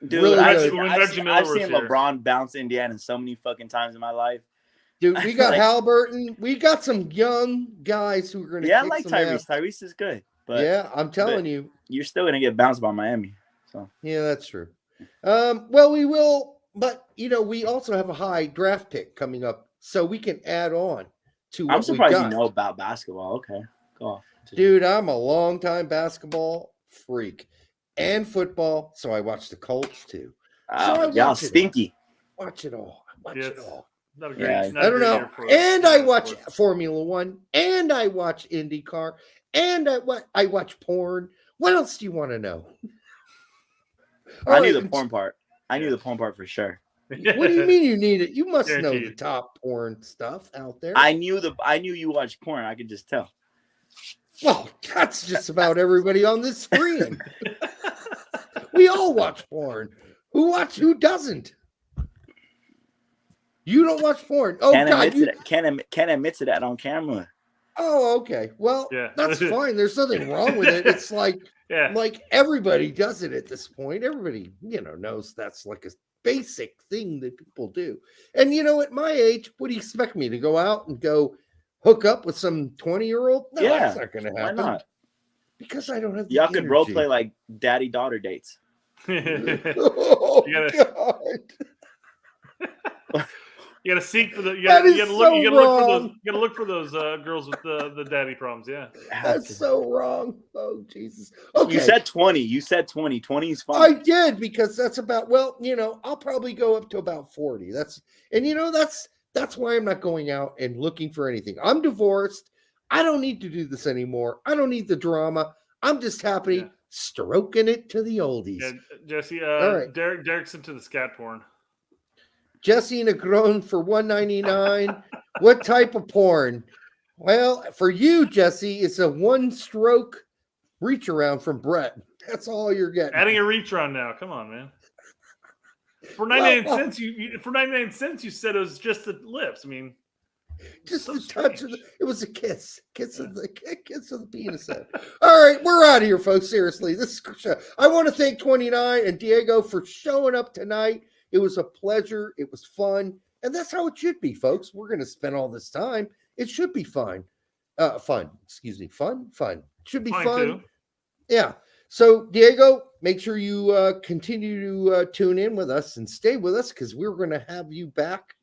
Dude, really I've seen LeBron bounce Indiana so many fucking times in my life. Dude, we got Halliburton. We got some young guys who are going to I like Tyrese. Tyrese is good. But yeah, I'm telling you. You're still going to get bounced by Miami. So yeah, that's true. Well, we will. But, we also have a high draft pick coming up. So we can add on to what I'm surprised you know about basketball. Okay. Go on. Dude, I'm a long-time basketball freak. And football, so I watch the Colts too. Y'all stinky. Watch it all. Watch it all. I don't know. And I watch Formula One, and I watch IndyCar, and I watch porn. What else do you want to know? I knew the porn part. I knew the porn part for sure. What do you mean you need it? You must know the top porn stuff out there. I knew you watch porn. I could just tell. Well, that's just about everybody on this screen. We all watch porn. Who doesn't? You don't watch porn. Oh, Can't admit to that on camera. Oh, okay. Well, that's fine. There's nothing wrong with it. It's like everybody does it at this point. Everybody, knows that's like a basic thing that people do. And at my age, what do you expect me to go out and go hook up with some 20-year-old? No, that's not going to happen. Why not? Because I don't have the Y'all could role play like daddy-daughter dates. Oh, God. You gotta seek for the. You gotta look for those girls with the daddy problems. Yeah, that's so wrong. Oh Jesus. Okay. You said 20. You said 20. 20 is fine. I did because that's about. Well, I'll probably go up to about 40. That's why I'm not going out and looking for anything. I'm divorced. I don't need to do this anymore. I don't need the drama. I'm just happy stroking it to the oldies. Yeah, Jesse, All right. Derek's into the scat porn. Jesse Negron for $1.99. What type of porn? Well, for you, Jesse, it's a one-stroke reach around from Brett. That's all you're getting. Adding a reach around now. Come on, man. For 99 cents, for 99 cents, you said it was just the lips. I mean, just so the touch of it was a kiss of the penis head. All right, we're out of here, folks. Seriously, this is I want to thank 29 and Diego for showing up tonight. It was a pleasure. It was fun, and that's how it should be, folks. We're going to spend all this time. It should be fun. Fun. Excuse me. Fun. It should be fun. Too. Yeah. So, Diego, make sure you continue to tune in with us and stay with us because we're going to have you back,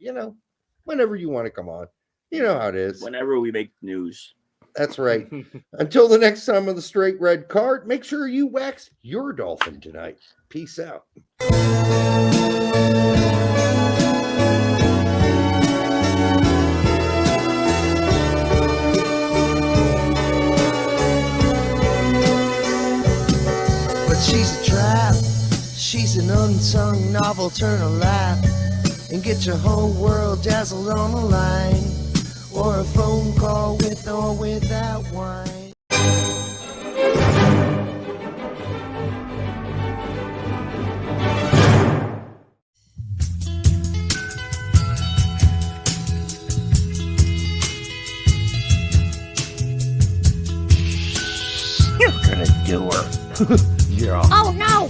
whenever you want to come on. You know how it is. Whenever we make news. That's right. Until the next time on the Straight Red Card, make sure you wax your dolphin tonight. Peace out. She's a trap, she's an unsung novel, turn a lap and get your whole world dazzled on the line, or a phone call with or without wine. You're gonna do her. Yeah. Oh no!